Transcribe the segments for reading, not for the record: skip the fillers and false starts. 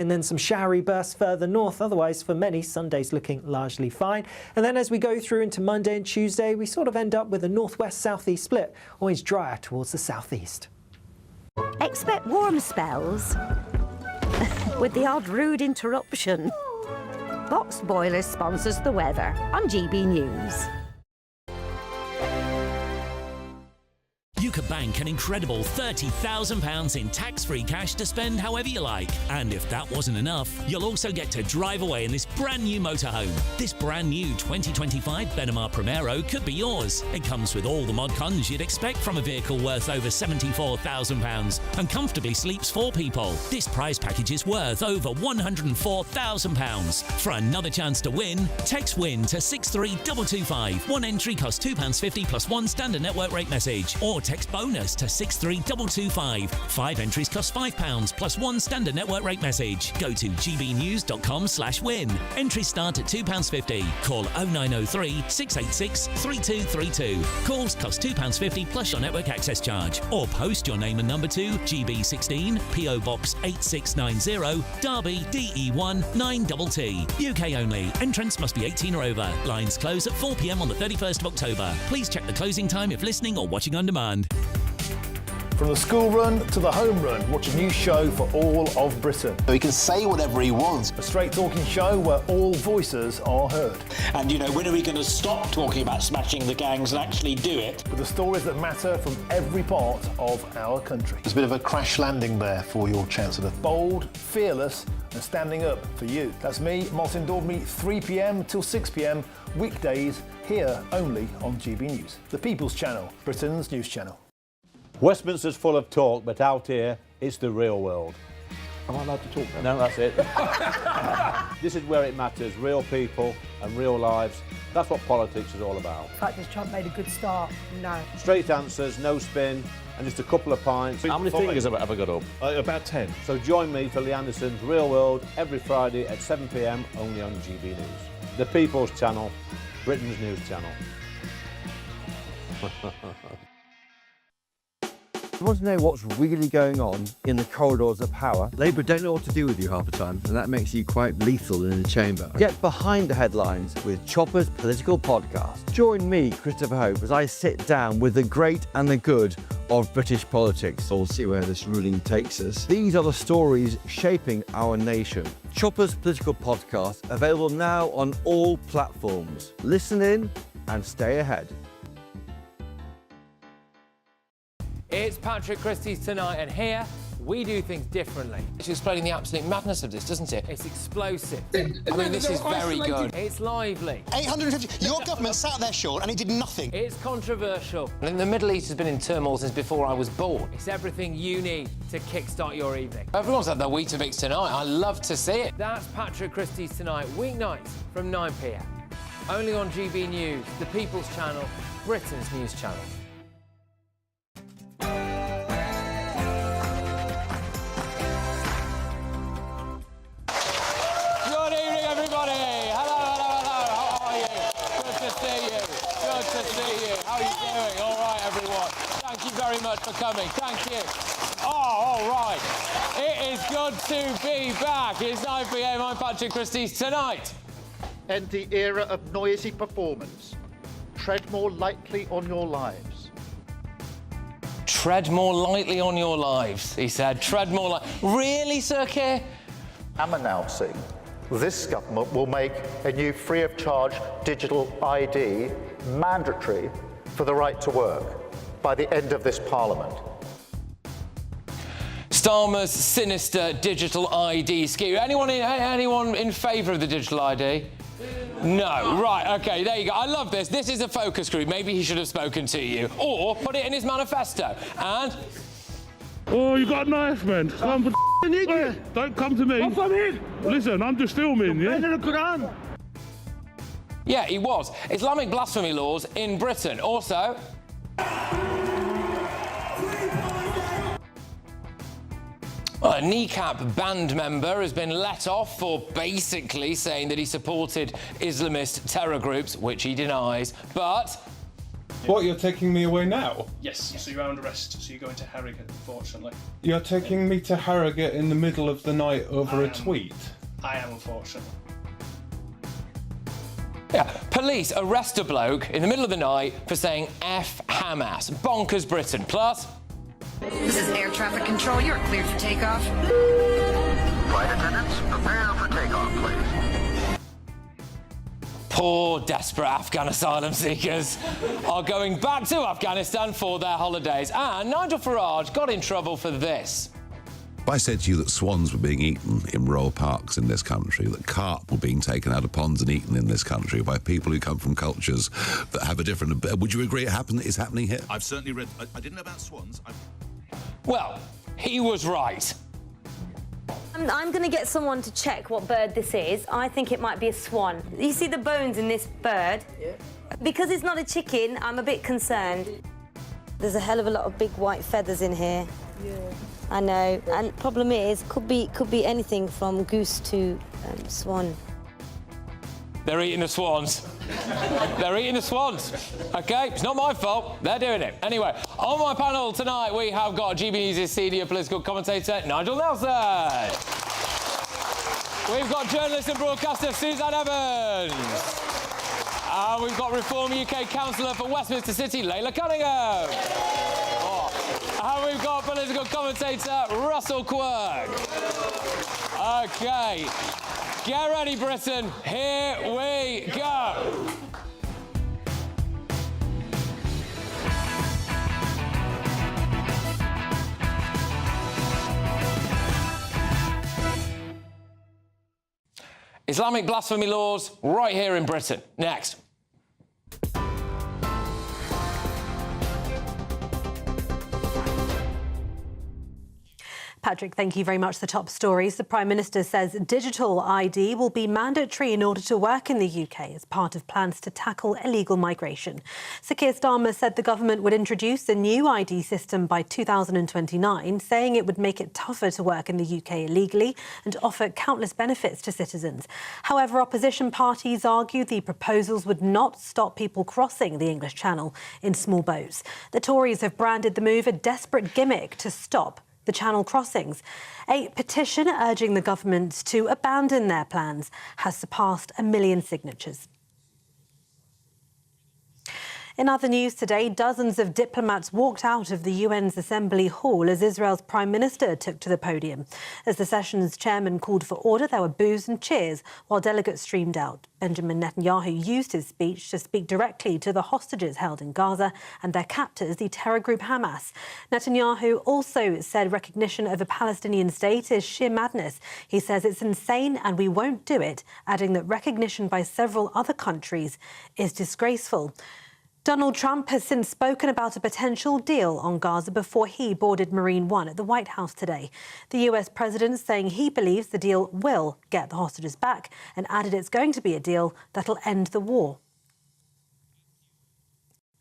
And then some showery bursts further north. Otherwise, for many, Sunday's looking largely fine. And then as we go through into Monday and Tuesday, we sort of end up with a northwest-southeast split, always drier towards the southeast. Expect warm spells with the odd rude interruption. Box Boilers sponsors the weather on GB News. You could bank an incredible £30,000 in tax-free cash to spend however you like. And if that wasn't enough, you'll also get to drive away in this brand new motorhome. This brand new 2025 Benamar Primero could be yours. It comes with all the mod cons you'd expect from a vehicle worth over £74,000 and comfortably sleeps 4 people. This prize package is worth over £104,000. For another chance to win, text WIN to 63225. One entry costs £2.50 plus one standard network rate message. Or text bonus to 63225. 5 entries cost £5 plus one standard network rate message. Go to gbnews.com/win. Entries start at £2.50. Call 0903 686 3232. Calls cost £2.50 plus your network access charge. Or post your name and number to GB16 PO Box 8690 Derby DE1 9TT. UK only. Entrance must be 18 or over. Lines close at 4 p.m. on the 31st of October. Please check the closing time if listening or watching on demand. From the school run to the home run, watch a new show for all of Britain. So he can say whatever he wants. A straight talking show where all voices are heard. And, you know, when are we going to stop talking about smashing the gangs and actually do it? With the stories that matter from every part of our country. There's a bit of a crash landing there for your Chancellor. Bold, fearless and standing up for you. That's me, Martin Daubney, 3 p.m. till 6 p.m. weekdays, here only on GB News. The People's Channel, Britain's news channel. Westminster's full of talk, but out here, it's the real world. Am I allowed to talk then? No, that's it. This is where it matters, real people and real lives. That's what politics is all about. In fact, has Trump made a good start? No. Straight answers, no spin, and just a couple of pints. How many fingers have I ever got up? About 10. So join me for Lee Anderson's Real World every Friday at 7 p.m. only on GB News. The People's Channel, Britain's news channel. You want to know what's really going on in the corridors of power? Labour don't know what to do with you half the time, and that makes you quite lethal in the chamber. Get behind the headlines with Chopper's Political Podcast. Join me, Christopher Hope, as I sit down with the great and the good of British politics. We'll see where this ruling takes us. These are the stories shaping our nation. Chopper's Political Podcast, available now on all platforms. Listen in and stay ahead. It's Patrick Christys tonight, and here we do things differently. It's explaining the absolute madness of this, doesn't it? It's explosive. I mean, this is very good. It's lively. 850. Your government sat there, Sean, and it did nothing. It's controversial. And the Middle East has been in turmoil since before I was born. It's everything you need to kickstart your evening. Everyone's had their Weetabix tonight. I love to see it. That's Patrick Christys tonight, weeknights from 9 p.m. Only on GB News, the People's Channel, Britain's news channel. Thank you very much for coming. Thank you. Oh, all right. It is good to be back. It's 9 p.m. I'm Patrick Christys tonight. End the era of noisy performance. Tread more lightly on your lives. Tread more lightly on your lives, he said. Tread more lightly. Really, Sir Keir? I'm announcing this government will make a new free-of-charge digital ID mandatory for the right to work by the end of this Parliament. Starmer's sinister digital ID scheme. Anyone in favour of the digital ID? No. Right, OK, there you go. I love this. This is a focus group. Maybe he should have spoken to you. Or put it in his manifesto. And... Oh, you got a knife, man. Come for idiot. Don't come to me. Listen, I'm just filming, yeah? the Quran. Yeah, he was. Islamic blasphemy laws in Britain. Also... Well, a kneecap band member has been let off for basically saying that he supported Islamist terror groups, which he denies, but What, you're taking me away now? Yes, so you're under arrest, so you're going to Harrogate, unfortunately. You're taking me to Harrogate in the middle of the night over a tweet? I am, unfortunately. Yeah, police arrest a bloke in the middle of the night for saying F Hamas. Bonkers Britain. Plus... This is air traffic control. You're cleared for takeoff. Flight attendants, prepare for takeoff, please. Poor, desperate Afghan asylum seekers are going back to Afghanistan for their holidays. And Nigel Farage got in trouble for this. If I said to you that swans were being eaten in royal parks in this country, that carp were being taken out of ponds and eaten in this country by people who come from cultures that have a different... Would you agree it's happening here? I've certainly read... I didn't know about swans. Well, he was right. I'm going to get someone to check what bird this is. I think it might be a swan. You see the bones in this bird? Yeah. Because it's not a chicken, I'm a bit concerned. There's a hell of a lot of big white feathers in here. Yeah. I know, and problem is, could be anything from goose to swan. They're eating the swans. They're eating the swans. OK, it's not my fault. They're doing it. Anyway, on my panel tonight, we have got GB News' senior political commentator, Nigel Nelson. We've got journalist and broadcaster Suzanne Evans. And we've got Reform UK councillor for Westminster City, Layla Cunningham. And we've got political commentator Russell Quirk. OK, get ready, Britain. Here we go. Islamic blasphemy laws right here in Britain. Next. Patrick, thank you very much. The top stories. The Prime Minister says digital ID will be mandatory in order to work in the UK as part of plans to tackle illegal migration. Sir Keir Starmer said the government would introduce a new ID system by 2029, saying it would make it tougher to work in the UK illegally and offer countless benefits to citizens. However, opposition parties argue the proposals would not stop people crossing the English Channel in small boats. The Tories have branded the move a desperate gimmick to stop the Channel crossings. A petition urging the government to abandon their plans has surpassed 1 million signatures. In other news today, dozens of diplomats walked out of the UN's Assembly Hall as Israel's Prime Minister took to the podium. As the session's chairman called for order, there were boos and cheers while delegates streamed out. Benjamin Netanyahu used his speech to speak directly to the hostages held in Gaza and their captors, the terror group Hamas. Netanyahu also said recognition of a Palestinian state is sheer madness. He says it's insane and we won't do it, adding that recognition by several other countries is disgraceful. Donald Trump has since spoken about a potential deal on Gaza before he boarded Marine One at the White House today. The US president saying he believes the deal will get the hostages back and added it's going to be a deal that'll end the war.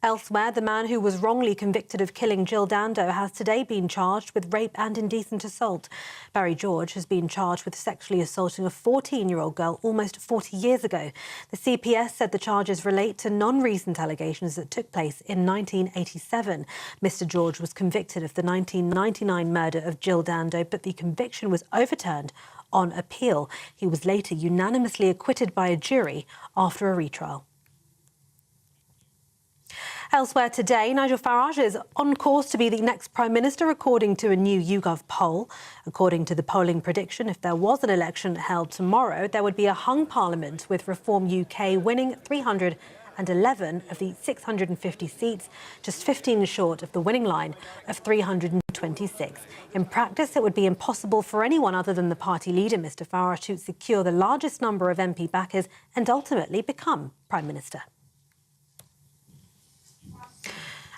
Elsewhere, the man who was wrongly convicted of killing Jill Dando has today been charged with rape and indecent assault. Barry George has been charged with sexually assaulting a 14-year-old girl almost 40 years ago. The CPS said the charges relate to non-recent allegations that took place in 1987. Mr. George was convicted of the 1999 murder of Jill Dando, but the conviction was overturned on appeal. He was later unanimously acquitted by a jury after a retrial. Elsewhere today, Nigel Farage is on course to be the next Prime Minister, according to a new YouGov poll. According to the polling prediction, if there was an election held tomorrow, there would be a hung parliament, with Reform UK winning 311 of the 650 seats, just 15 short of the winning line of 326. In practice, it would be impossible for anyone other than the party leader, Mr Farage, to secure the largest number of MP backers and ultimately become Prime Minister.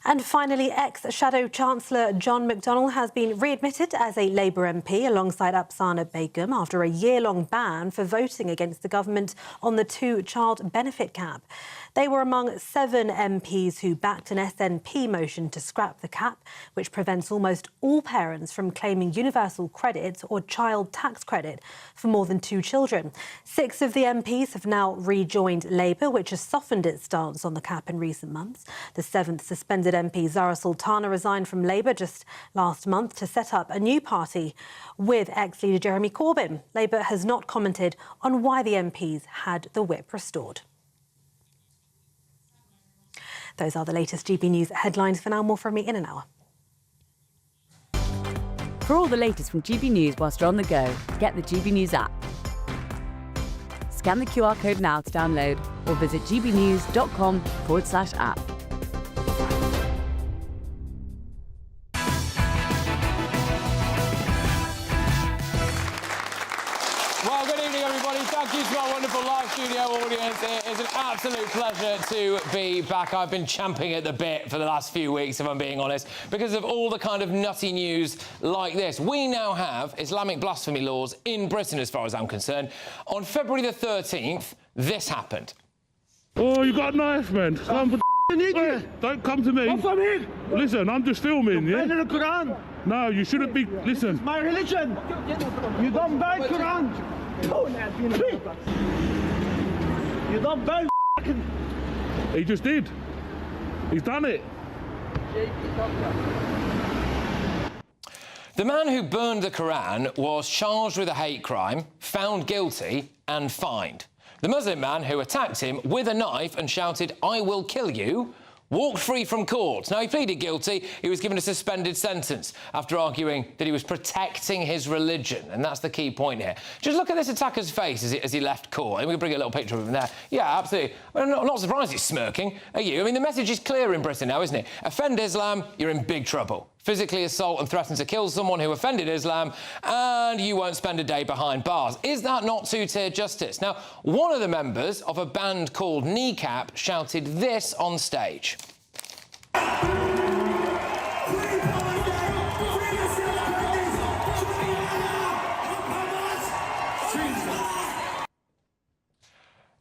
And finally, ex-Shadow Chancellor John McDonnell has been readmitted as a Labour MP alongside Afsana Begum after a year-long ban for voting against the government on the two-child benefit cap. They were among 7 MPs who backed an SNP motion to scrap the cap, which prevents almost all parents from claiming universal credit or child tax credit for more than 2 children. 6 of the MPs have now rejoined Labour, which has softened its stance on the cap in recent months. The 7th suspended MP, Zara Sultana, resigned from Labour just last month to set up a new party with ex-leader Jeremy Corbyn. Labour has not commented on why the MPs had the whip restored. Those are the latest GB News headlines. For now, more from me in an hour. For all the latest from GB News whilst you're on the go, get the GB News app. Scan the QR code now to download or visit gbnews.com/app. Well, good evening, everybody. Thank you to our wonderful live studio audience. It is an absolute pleasure to be back. I've been champing at the bit for the last few weeks, if I'm being honest, because of all the kind of nutty news like this. We now have Islamic blasphemy laws in Britain, as far as I'm concerned. On February the 13th, this happened. Oh, you got a knife, man. Come for hey, don't come to me. What's I mean? Listen, I'm just filming, yeah? Burn the Quran. No, you shouldn't be. Listen. It's my religion. You don't burn Quran. You don't burn. He just did. He's done it. The man who burned the Quran was charged with a hate crime, found guilty and fined. The Muslim man who attacked him with a knife and shouted, "I will kill you," walked free from court. Now, he pleaded guilty. He was given a suspended sentence after arguing that he was protecting his religion, and that's the key point here. Just look at this attacker's face as he left court. And we can bring a little picture of him there. Yeah, absolutely. I'm not surprised he's smirking, are you? I mean, the message is clear in Britain now, isn't it? Offend Islam, you're in big trouble. Physically assault and threaten to kill someone who offended Islam, and you won't spend a day behind bars. Is that not two-tier justice? Now, one of the members of a band called Kneecap shouted this on stage.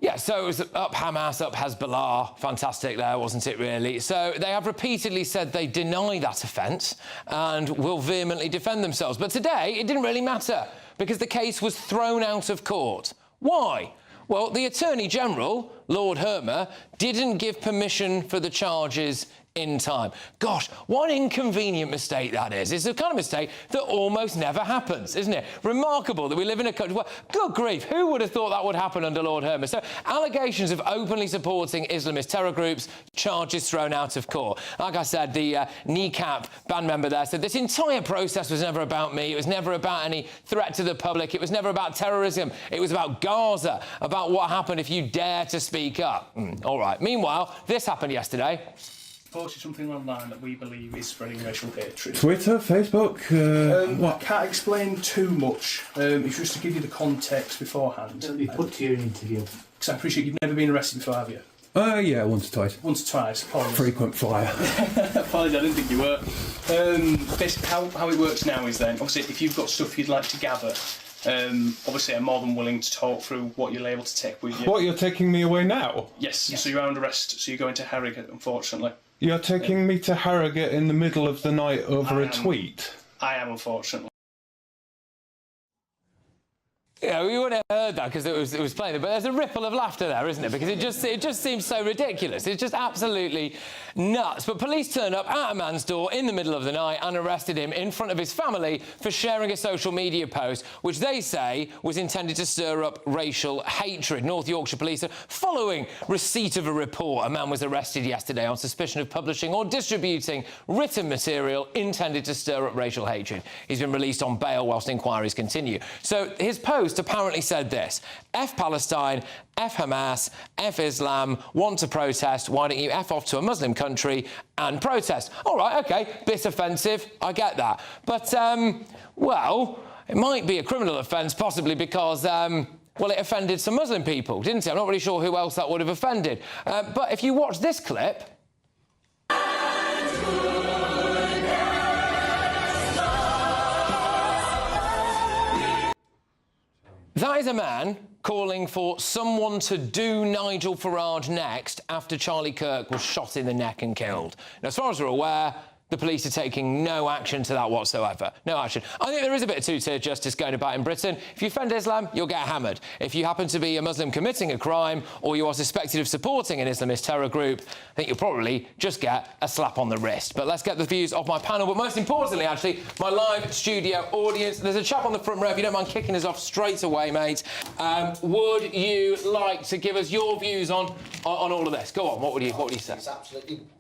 Yeah, so it was up Hamas, up Hezbollah. Fantastic there, wasn't it, really? So they have repeatedly said they deny that offence and will vehemently defend themselves. But today, it didn't really matter because the case was thrown out of court. Why? Well, the Attorney General, Lord Hermer, didn't give permission for the charges in time. Gosh, what an inconvenient mistake that is. It's the kind of mistake that almost never happens, isn't it? Remarkable that we live in a country... Well, good grief, who would have thought that would happen under Lord Hermer? So, allegations of openly supporting Islamist terror groups, charges thrown out of court. Like I said, the Kneecap band member there said, this entire process was never about me. It was never about any threat to the public. It was never about terrorism. It was about Gaza, about what happened if you dare to speak up. All right. Meanwhile, this happened yesterday. Posted something online that we believe is spreading racial hatred. Twitter, Facebook, I can't explain too much. It's just to give you the context beforehand. It'll be put to you in an interview. Because I'm pretty sure you've never been arrested before, have you? Yeah, once or twice. Once or twice, apologies. Frequent flyer. Apologies, I didn't think you were. Basically, how it works now is then, obviously, if you've got stuff you'd like to gather, obviously I'm more than willing to talk through what you're able to take with you. What, you're taking me away now? Yes, so you're under arrest, so you're going to Harrogate, unfortunately. You're taking me to Harrogate in the middle of the night over a tweet? I am, unfortunately. Yeah, we would have heard that because it was playing there, but there's a ripple of laughter there, isn't it? Because it just seems so ridiculous. It's just absolutely nuts. But police turned up at a man's door in the middle of the night and arrested him in front of his family for sharing a social media post, which they say was intended to stir up racial hatred. North Yorkshire Police are following receipt of a report. A man was arrested yesterday on suspicion of publishing or distributing written material intended to stir up racial hatred. He's been released on bail whilst inquiries continue. So his post apparently said this: F Palestine, F Hamas, F Islam, want to protest, why don't you F off to a Muslim country and protest? All right, OK, bit offensive, I get that. But, well, it might be a criminal offence, possibly because, well, it offended some Muslim people, didn't it? I'm not really sure who else that would have offended. But if you watch this clip... That is a man calling for someone to do Nigel Farage next after Charlie Kirk was shot in the neck and killed. Now, as far as we're aware, the police are taking no action to that whatsoever. No action. I think there is a bit of two-tier justice going about in Britain. If you offend Islam, you'll get hammered. If you happen to be a Muslim committing a crime or you are suspected of supporting an Islamist terror group, I think you'll probably just get a slap on the wrist. But let's get the views of my panel, but most importantly, actually, my live studio audience. There's a chap on the front row, if you don't mind kicking us off straight away, mate. Would you like to give us your views on all of this? Go on, what would you say?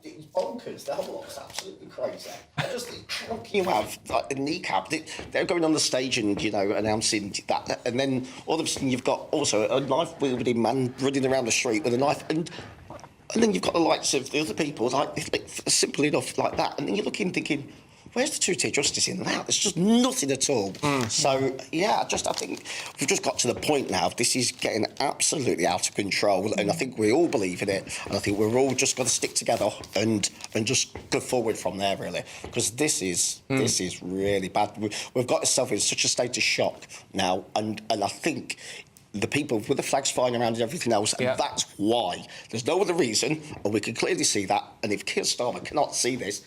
It's bonkers. The whole lot's absolutely crazy. I just think, how can you have like a kneecap? They're going on the stage and, you know, announcing that, and then all of a sudden you've got also a knife-wielding man running around the street with a knife, and then you've got the likes of the other people, like simple enough like that, and then you're looking, thinking, where's the two-tier justice in that? There's just nothing at all. So, yeah, I think we've just got to the point now. This is getting absolutely out of control, and I think we all believe in it, and I think we're all just got to stick together and just go forward from there, really, because this is really bad. We've got ourselves in such a state of shock now, and I think the people with the flags flying around and everything else, and that's why. There's no other reason, and we can clearly see that, and if Keir Starmer cannot see this,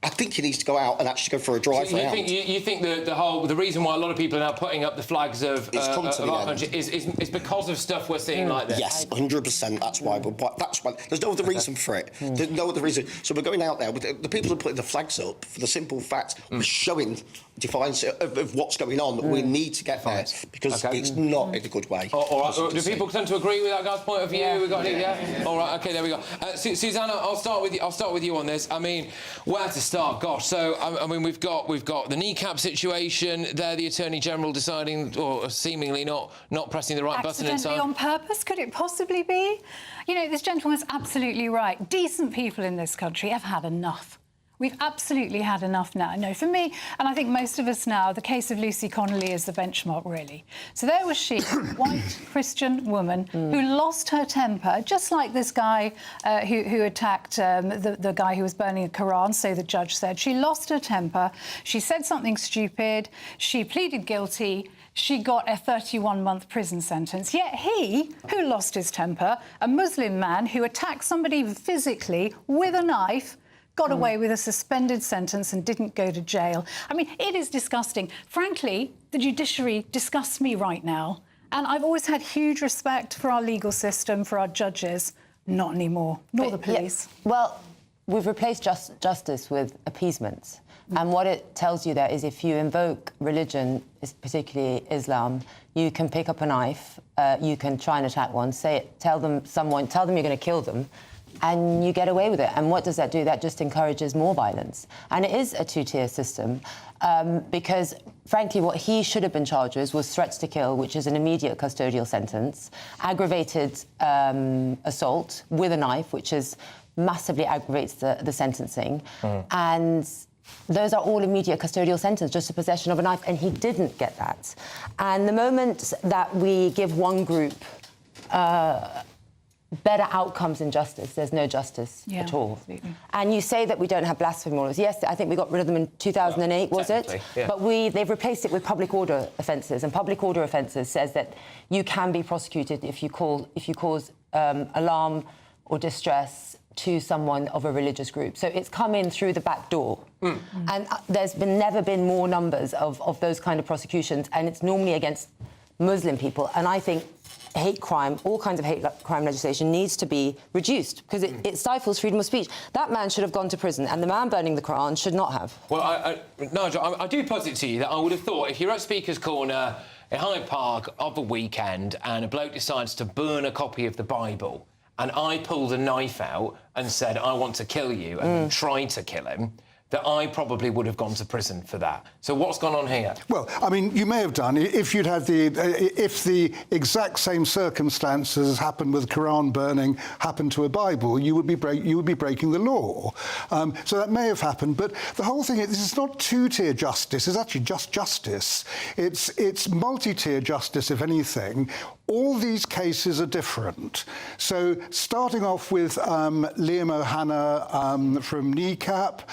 I think he needs to go out and actually go for a drive around. You think the reason why a lot of people are now putting up the flags of our country is because of stuff we're seeing like this? Yes, 100%. That's why. There's no other reason for it. There's no other reason. So we're going out there with the people who are putting the flags up for the simple fact we're showing defiance of what's going on. We need to get there because it's not in a good way. All right. Do people tend to agree with that guy's point of view? All right. Okay. There we go. Susanna, I'll start with you. I'll start with you on this. I mean, where to start? Gosh. So I mean, we've got the kneecap situation. There, the Attorney General deciding, or seemingly not pressing the right button in time. On purpose? Could it possibly be? You know, this gentleman's absolutely right. Decent people in this country have had enough. We've absolutely had enough now. No, for me, and I think most of us now, the case of Lucy Connolly is the benchmark, really. So there was she, a white Christian woman who lost her temper, just like this guy who attacked the guy who was burning a Quran, so the judge said. She lost her temper. She said something stupid. She pleaded guilty. She got a 31-month prison sentence. Yet he, who lost his temper, a Muslim man who attacked somebody physically with a knife, got away with a suspended sentence and didn't go to jail. I mean, it is disgusting. Frankly, the judiciary disgusts me right now. And I've always had huge respect for our legal system, for our judges. Not anymore, nor the police. Yeah. Well, we've replaced justice with appeasement. And what it tells you there is if you invoke religion, particularly Islam, you can pick up a knife, you can try and attack one, tell them you're going to kill them, and you get away with it. And what does that do? That just encourages more violence. And it is a two-tier system because, frankly, what he should have been charged with was threats to kill, which is an immediate custodial sentence, aggravated assault with a knife, which massively aggravates the sentencing, and those are all immediate custodial sentences, just a possession of a knife, and he didn't get that. And the moment that we give one group better outcomes in justice, there's no justice at all. Absolutely. And you say that we don't have blasphemy laws. Yes, I think we got rid of them in 2008, was it? Yeah. But they've replaced it with public order offences, and public order offences says that you can be prosecuted if you cause alarm or distress to someone of a religious group. So it's come in through the back door. And there's never been more numbers of those kind of prosecutions, and it's normally against Muslim people. And I think hate crime, all kinds of hate crime legislation needs to be reduced because it stifles freedom of speech. That man should have gone to prison, and the man burning the Quran should not have. Well, Nigel, I do posit to you that I would have thought if you're at Speaker's Corner in Hyde Park of a weekend and a bloke decides to burn a copy of the Bible, and I pulled a knife out and said, I want to kill you, and tried to kill him, that I probably would have gone to prison for that. So what's gone on here? Well, I mean, you may have done if you'd had if the exact same circumstances happened with Quran burning happened to a Bible, you would be breaking the law. So that may have happened, but the whole thing is, this is not two-tier justice. It's actually just justice. It's multi-tier justice, if anything. All these cases are different. So starting off with Liam O'Hanna from Kneecap,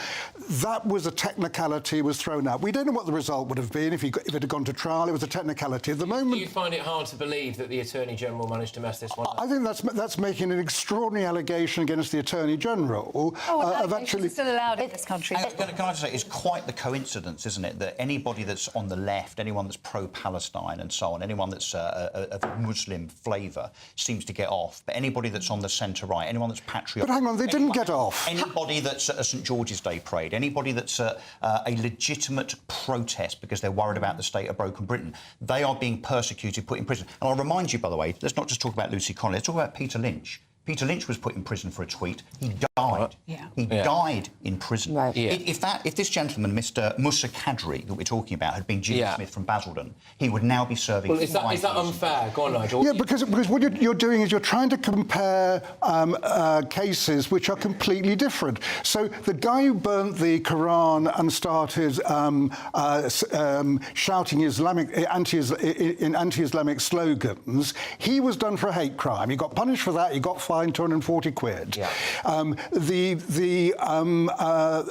that was a technicality was thrown out. We don't know what the result would have been if it had gone to trial. It was a technicality. At the moment, Do you find it hard to believe that the Attorney General managed to mess this one up? I think that's making an extraordinary allegation against the Attorney General of actually still allowed in this country. Can I just say, it's quite the coincidence, isn't it, that anybody that's on the left, anyone that's pro-Palestine and so on, anyone that's of Muslim flavour seems to get off, but anybody that's on the centre-right, anyone that's patriotic... But hang on, they didn't get off. Anybody that's at a St George's Day parade, anybody that's a legitimate protest because they're worried about the state of broken Britain, they are being persecuted, put in prison. And I'll remind you, by the way, let's not just talk about Lucy Connolly, let's talk about Peter Lynch. Peter Lynch was put in prison for a tweet. He died. He died in prison. Right. If this gentleman, Mr. Musa Kadri, that we're talking about, had been Jimmy Smith from Basildon, he would now be serving. Well, is that unfair? Go on, Nigel. Yeah, because what you're doing is you're trying to compare cases which are completely different. So the guy who burnt the Quran and started shouting anti-Islamic slogans, he was done for a hate crime. He got punished for that. He got fined 240 quid. Yeah.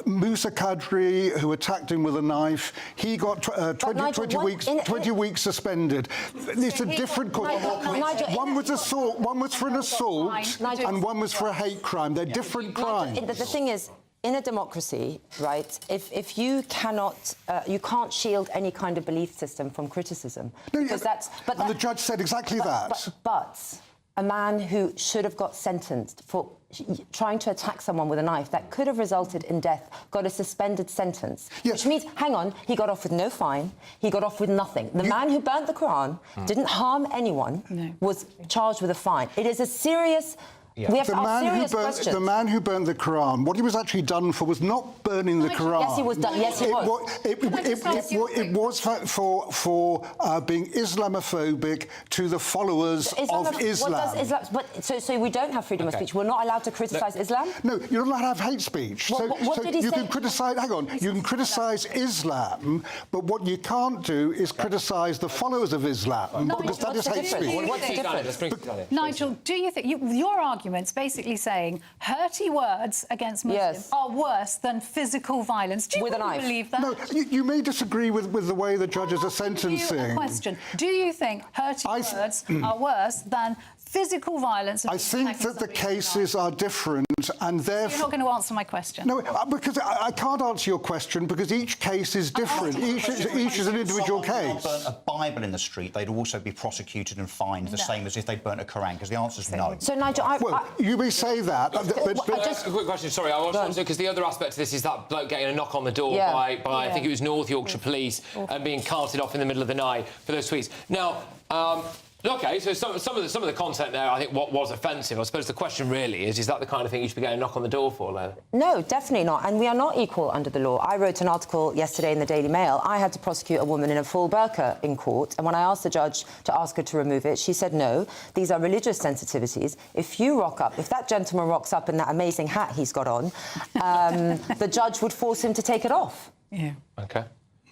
Musa Kadri, who attacked him with a knife, he got 20 weeks suspended. It's a different cause. One was assault, one was for an assault, and one was for a hate crime. They're different crimes. The thing is, in a democracy, right, if you cannot, you can't shield any kind of belief system from criticism. No, and the judge said exactly that. But a man who should have got sentenced for trying to attack someone with a knife that could have resulted in death got a suspended sentence, which means, hang on, he got off with no fine, he got off with nothing. The man who burnt the Quran didn't harm anyone, was charged with a fine. It is a serious... Yeah. We have to ask serious questions. The man who burned the Quran, what he was actually done for was not burning the Quran. Yes, he was done. Yes, he was. It was for being Islamophobic to the followers of Islam. So we don't have freedom of speech. We're not allowed to criticise Islam? No, you're not allowed to have hate speech. What did he say? Can criticise. Hang on. You can criticise Islam, but what you can't do is criticise the followers of Islam because that is hate speech. What's the difference? Nigel, do you think your argument's basically saying hurty words against Muslims are worse than physical violence? Do you really believe that? No, you may disagree with the way the judges are sentencing. You a question. Do you think hurty words are worse than physical violence? I think that the cases are different, and therefore... You're not going to answer my question. No, because I can't answer your question because each case is different. Each is an individual case. If someone burnt a Bible in the street, they'd also be prosecuted and fined the same as if they'd burnt a Quran, because the answer's no. So, Nigel, you may say that, Just a quick question, sorry, I was wondering, because the other aspect to this is that bloke getting a knock on the door by I think it was North Yorkshire Police and being carted off in the middle of the night for those tweets. Now, OK, so some of the content there, I think, what was offensive. I suppose the question really is that the kind of thing you should be getting a knock on the door for, Leila? No, definitely not. And we are not equal under the law. I wrote an article yesterday in the Daily Mail. I had to prosecute a woman in a full burqa in court, and when I asked the judge to ask her to remove it, she said no. These are religious sensitivities. If you rock up, if that gentleman rocks up in that amazing hat he's got on, the judge would force him to take it off. Yeah. OK.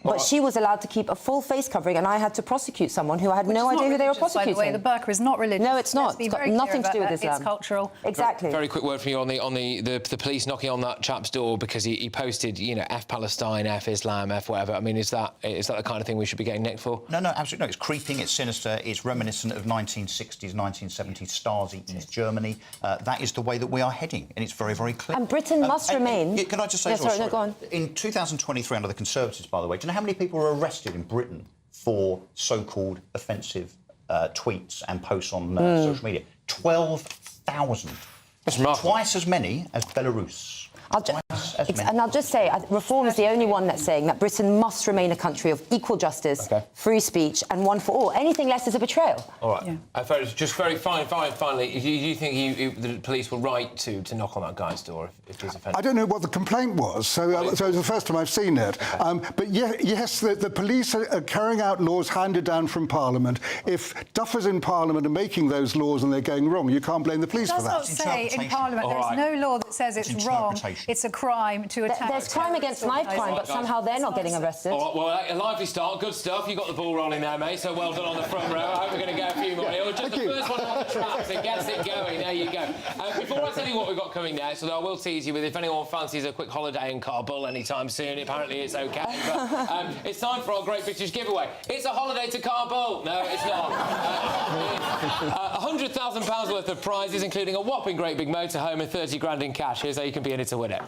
But she was allowed to keep a full face covering, and I had to prosecute someone who I had no idea who they were prosecuting. By the way, the burqa is not religious. No, it's not. It's got nothing to do with Islam. It's cultural. Exactly. Very quick word from you on the police knocking on that chap's door because he posted, you know, F Palestine, F Islam, F whatever. I mean, is that the kind of thing we should be getting nicked for? No, absolutely no. It's creeping. It's sinister. It's reminiscent of 1960s, 1970s Stasi East Germany. That is the way that we are heading, and it's very, very clear. And Britain must remain. Can I just say? Sorry, no, go on. In 2023, under the Conservatives, by the way, do you know how many people were arrested in Britain for so-called offensive tweets and posts on social media? 12,000. That's remarkable. Twice as many as Belarus. And I'll just say, Reform is the only one that's saying that Britain must remain a country of equal justice, free speech, and one for all. Anything less is a betrayal. All right. Yeah. Just very finally, do you think the police were right to knock on that guy's door if he's offended? I don't know what the complaint was, so it's the first time I've seen it. But yes, the police are carrying out laws handed down from Parliament. If duffers in Parliament are making those laws and they're going wrong, you can't blame the police for that. It does not say in Parliament there's no law that says it's wrong. It's a crime to attack. There's crime against knife crime, but somehow they're not getting arrested. All right, well, a lively start, good stuff. You got the ball rolling there, mate. So well done on the front row. I hope we're going to get a few more. Just the first one on the traps. It gets it get going. There you go. Before I tell you what we've got coming next, although I will tease you with if anyone fancies a quick holiday in Kabul anytime soon, apparently it's okay. But it's time for our Great British Giveaway. It's a holiday to Kabul. No, it's not. £100,000 worth of prizes, including a whopping great big motorhome and 30 grand in cash. Here's how you can be in it to win it.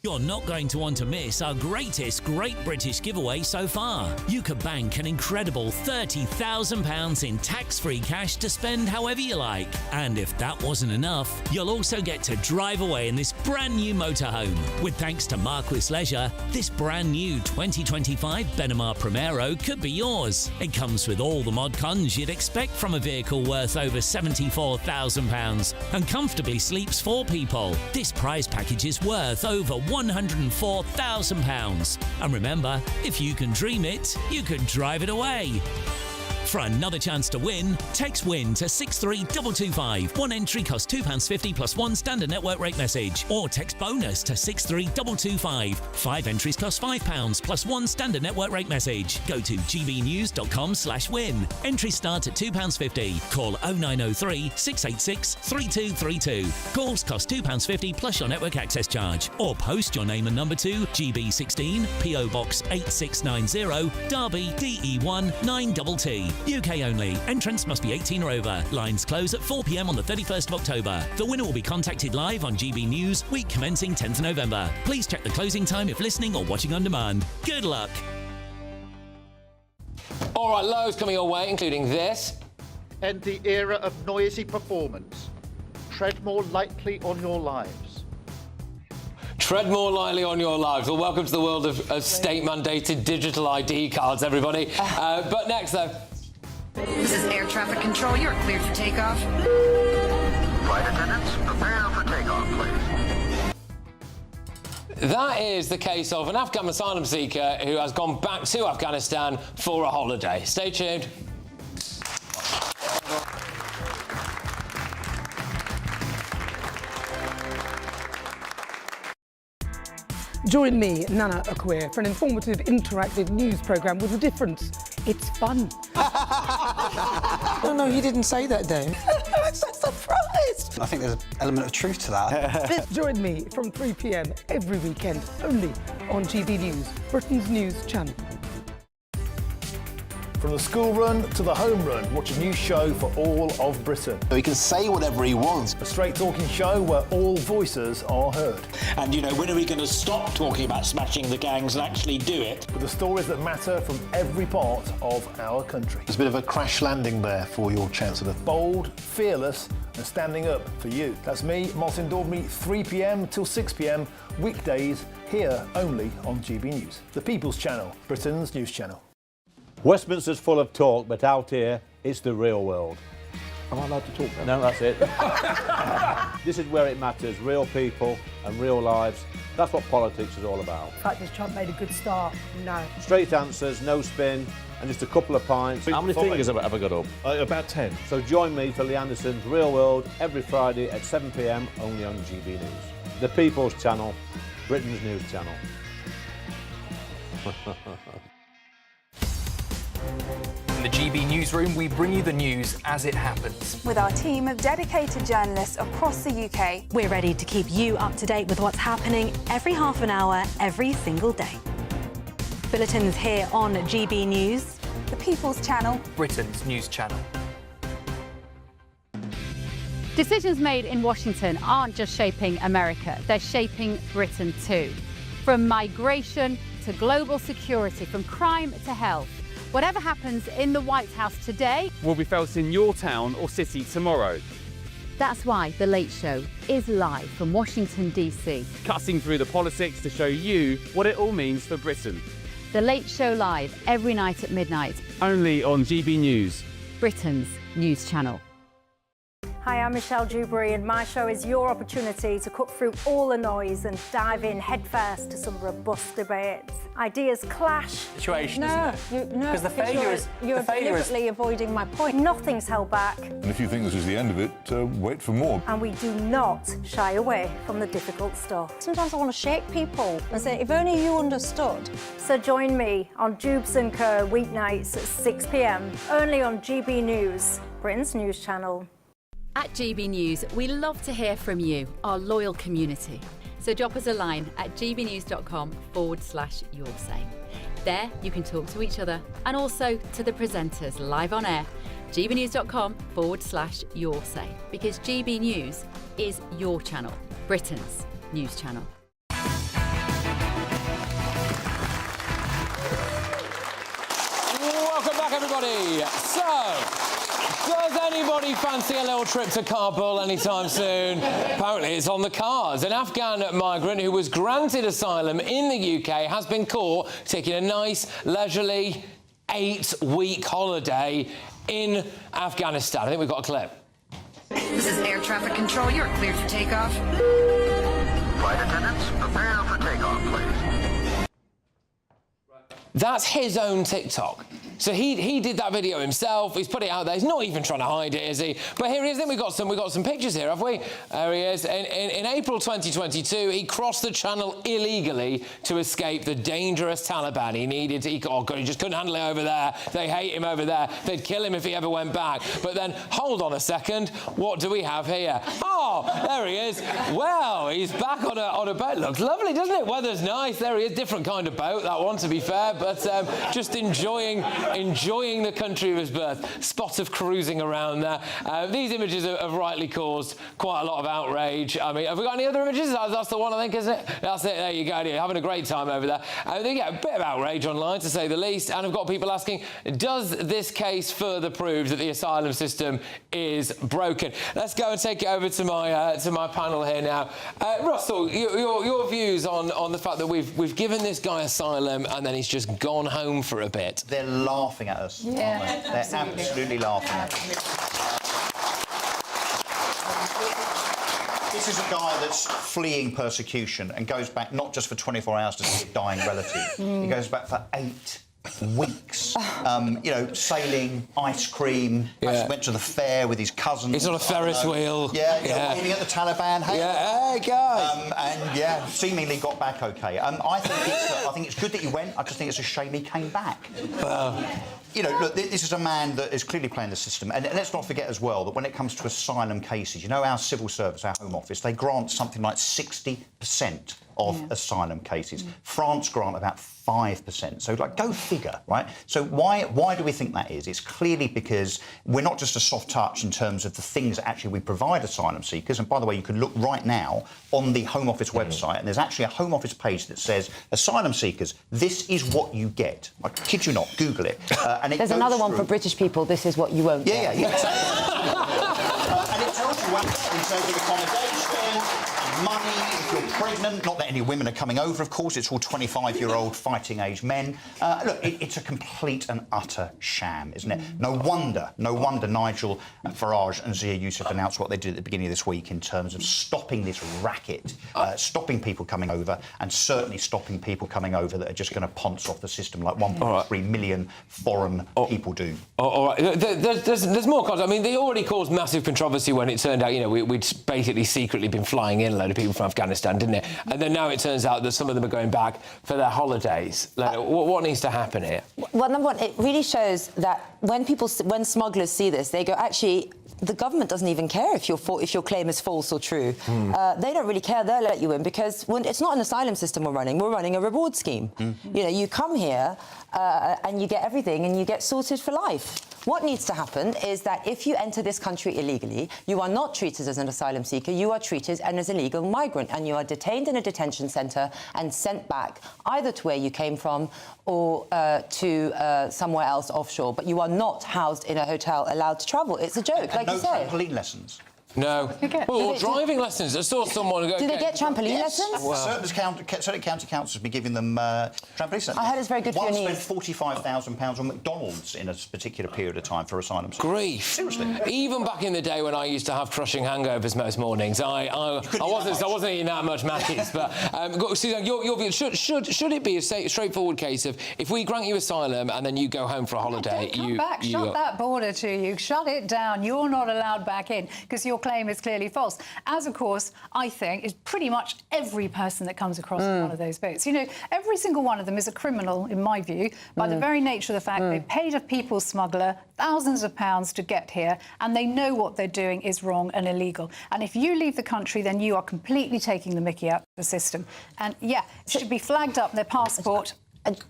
You're not going to want to miss our greatest Great British Giveaway so far. You could bank an incredible £30,000 in tax-free cash to spend however you like. And if that wasn't enough, you'll also get to drive away in this brand new motorhome. With thanks to Marquis Leisure, this brand new 2025 Benimar Primero could be yours. It comes with all the mod cons you'd expect from a vehicle worth over £74,000 and comfortably sleeps 4 people. This prize package is worth over £104,000. And remember, if you can dream it, you can drive it away. For another chance to win, text WIN to 63225. One entry costs £2.50 plus one standard network rate message. Or text BONUS to 63225. 5 entries cost £5 plus one standard network rate message. Go to gbnews.com/win. Entries start at £2.50. Call 0903 686 3232. Calls cost £2.50 plus your network access charge. Or post your name and number to GB16 PO Box 8690 Derby DE1 9TT. UK only. Entrants must be 18 or over. Lines close at 4 p.m. on the 31st of October. The winner will be contacted live on GB News, week commencing 10th of November. Please check the closing time if listening or watching on demand. Good luck. All right, loads coming your way, including this. End the era of noisy performance. Tread more lightly on your lives. Tread more lightly on your lives. Well, welcome to the world of state-mandated digital ID cards, everybody. But next, though. This is air traffic control. You're cleared for takeoff. Flight attendants, prepare for takeoff, please. That is the case of an Afghan asylum seeker who has gone back to Afghanistan for a holiday. Stay tuned. Join me, Nana Akweer, for an informative, interactive news programme with a difference. It's fun. No, he didn't say that, though. I'm so surprised. I think there's an element of truth to that. Join me from 3 p.m. every weekend, only on GB News, Britain's news channel. From the school run to the home run, watch a new show for all of Britain. So he can say whatever he wants. A straight-talking show where all voices are heard. And, you know, when are we going to stop talking about smashing the gangs and actually do it? With the stories that matter from every part of our country. There's a bit of a crash landing there for your Chancellor. Bold, fearless and standing up for you. That's me, Martin Daubney, 3 p.m. till 6 p.m, weekdays, here only on GB News. The People's Channel, Britain's news channel. Westminster's full of talk, but out here, it's the real world. Am I allowed to talk now? No, that's it. This is where it matters, real people and real lives. That's what politics is all about. The fact is Trump made a good start. No. Straight answers, no spin, and just a couple of pints. How many fingers have I got up? About 10. So join me for Lee Anderson's Real World every Friday at 7 p.m, only on GB News. The People's Channel, Britain's news channel. In the GB newsroom, we bring you the news as it happens. With our team of dedicated journalists across the UK, we're ready to keep you up to date with what's happening every half an hour, every single day. Bulletins here on GB News. The People's Channel, Britain's news channel. Decisions made in Washington aren't just shaping America, they're shaping Britain too. From migration to global security, from crime to health. Whatever happens in the White House today will be felt in your town or city tomorrow. That's why The Late Show is live from Washington, DC. Cutting through the politics to show you what it all means for Britain. The Late Show live every night at midnight. Only on GB News, Britain's news channel. Hi, I'm Michelle Dewberry, and my show is your opportunity to cut through all the noise and dive in headfirst to some robust debates. Ideas clash. Situation, Because you're deliberately avoiding my point. Nothing's held back. And if you think this is the end of it, wait for more. And we do not shy away from the difficult stuff. Sometimes I want to shake people and say, if only you understood. So join me on Jubes & Co. weeknights at 6 p.m, only on GB News, Britain's news channel. At GB News, we love to hear from you, our loyal community. So drop us a line at gbnews.com/yoursay. There you can talk to each other and also to the presenters live on air. gbnews.com/yoursay, because GB News is your channel, Britain's news channel. Welcome back, everybody. So, does anybody fancy a little trip to Kabul anytime soon? Apparently it's on the cards. An Afghan migrant who was granted asylum in the UK has been caught taking a nice, leisurely 8-week holiday in Afghanistan. I think we've got a clip. This is air traffic control. You're cleared for takeoff. Flight attendants, prepare for takeoff, please. That's his own TikTok. So he did that video himself. He's put it out there. He's not even trying to hide it, is he? But here he is. I think we've got some pictures here, have we? There he is. In April 2022, he crossed the channel illegally to escape the dangerous Taliban. He just couldn't handle it over there. They hate him over there. They'd kill him if he ever went back. But then, hold on a second. What do we have here? Oh, there he is. Well, he's back on a boat. Looks lovely, doesn't it? Weather's nice. There he is. Different kind of boat, that one, to be fair. But just enjoying the country of his birth. Spot of cruising around there. These images have rightly caused quite a lot of outrage. I mean, have we got any other images? That's the one, I think, isn't it? That's it. There you go. You're having a great time over there. They get a bit of outrage online, to say the least. And I've got people asking, does this case further prove that the asylum system is broken? Let's go and take it over to my panel here now. Russell, your views on the fact that we've given this guy asylum and then he's just gone home for a bit. They're laughing at us, aren't they? They're absolutely laughing at us. This is a guy that's fleeing persecution and goes back not just for 24 hours to see a dying relative. He goes back for 8 weeks, sailing, ice cream, went to the fair with his cousins. He's on a Ferris wheel. Waving at the Taliban. Hey, guys. And seemingly got back okay. I think it's good that he went. I just think it's a shame he came back. Look, this is a man that is clearly playing the system. And let's not forget as well that when it comes to asylum cases, our civil service, our Home Office, they grant something like 60% of asylum cases. France grant about 5%. So, go figure, right? So why do we think that is? It's clearly because we're not just a soft touch in terms of the things that actually we provide asylum seekers. And by the way, you can look right now on the Home Office website, and there's actually a Home Office page that says, asylum seekers, this is what you get. I kid you not, Google it. And there's another one for British people, this is what you won't get. Yeah. And it tells you what in terms of accommodation, money, if you're pregnant, not that any women are coming over, of course, it's all 25-year-old fighting-age men. Look, it's a complete and utter sham, isn't it? No wonder Nigel Farage and Zia Youssef announced what they did at the beginning of this week in terms of stopping this racket, stopping people coming over, and certainly stopping people coming over that are just going to ponce off the system like 1.3 million foreign people do. All right. There's more content. I mean, they already caused massive controversy when it turned out, we'd basically secretly been flying in a load of people from Afghanistan, didn't it? And then now it turns out that some of them are going back for their holidays. What needs to happen here? Well, number one, it really shows that when smugglers see this, they go, actually, the government doesn't even care if your claim is false or true. They don't really care. They'll let you in because it's not an asylum system we're running a reward scheme. You come here and you get everything and you get sorted for life. What needs to happen is that if you enter this country illegally, you are not treated as an asylum seeker, you are treated as an illegal migrant, and you are detained in a detention centre and sent back either to where you came from or to somewhere else offshore. But you are not housed in a hotel, allowed to travel. It's a joke, like you say. No trampoline lessons. No. Well, driving lessons. I saw someone go... Do they get trampoline lessons? Well, certain county councils have been giving them trampoline lessons. I heard it's very good for your knees. One spent £45,000 on McDonald's in a particular period of time for asylum seekers. Grief. Seriously. Even back in the day when I used to have crushing hangovers most mornings, I wasn't eating that much Mackey's. But Suzanne, your view, should it be a straightforward case of if we grant you asylum and then you go home for a holiday, Come back, shut that border to you, shut it down. You're not allowed back in because you're claim is clearly false. As, of course, I think is pretty much every person that comes across one of those boats. You know, every single one of them is a criminal, in my view, by the very nature of the fact they paid a people smuggler thousands of pounds to get here, and they know what they're doing is wrong and illegal. And if you leave the country, then you are completely taking the mickey out of the system. And, yeah, it should be flagged up, their passport. Suzanne,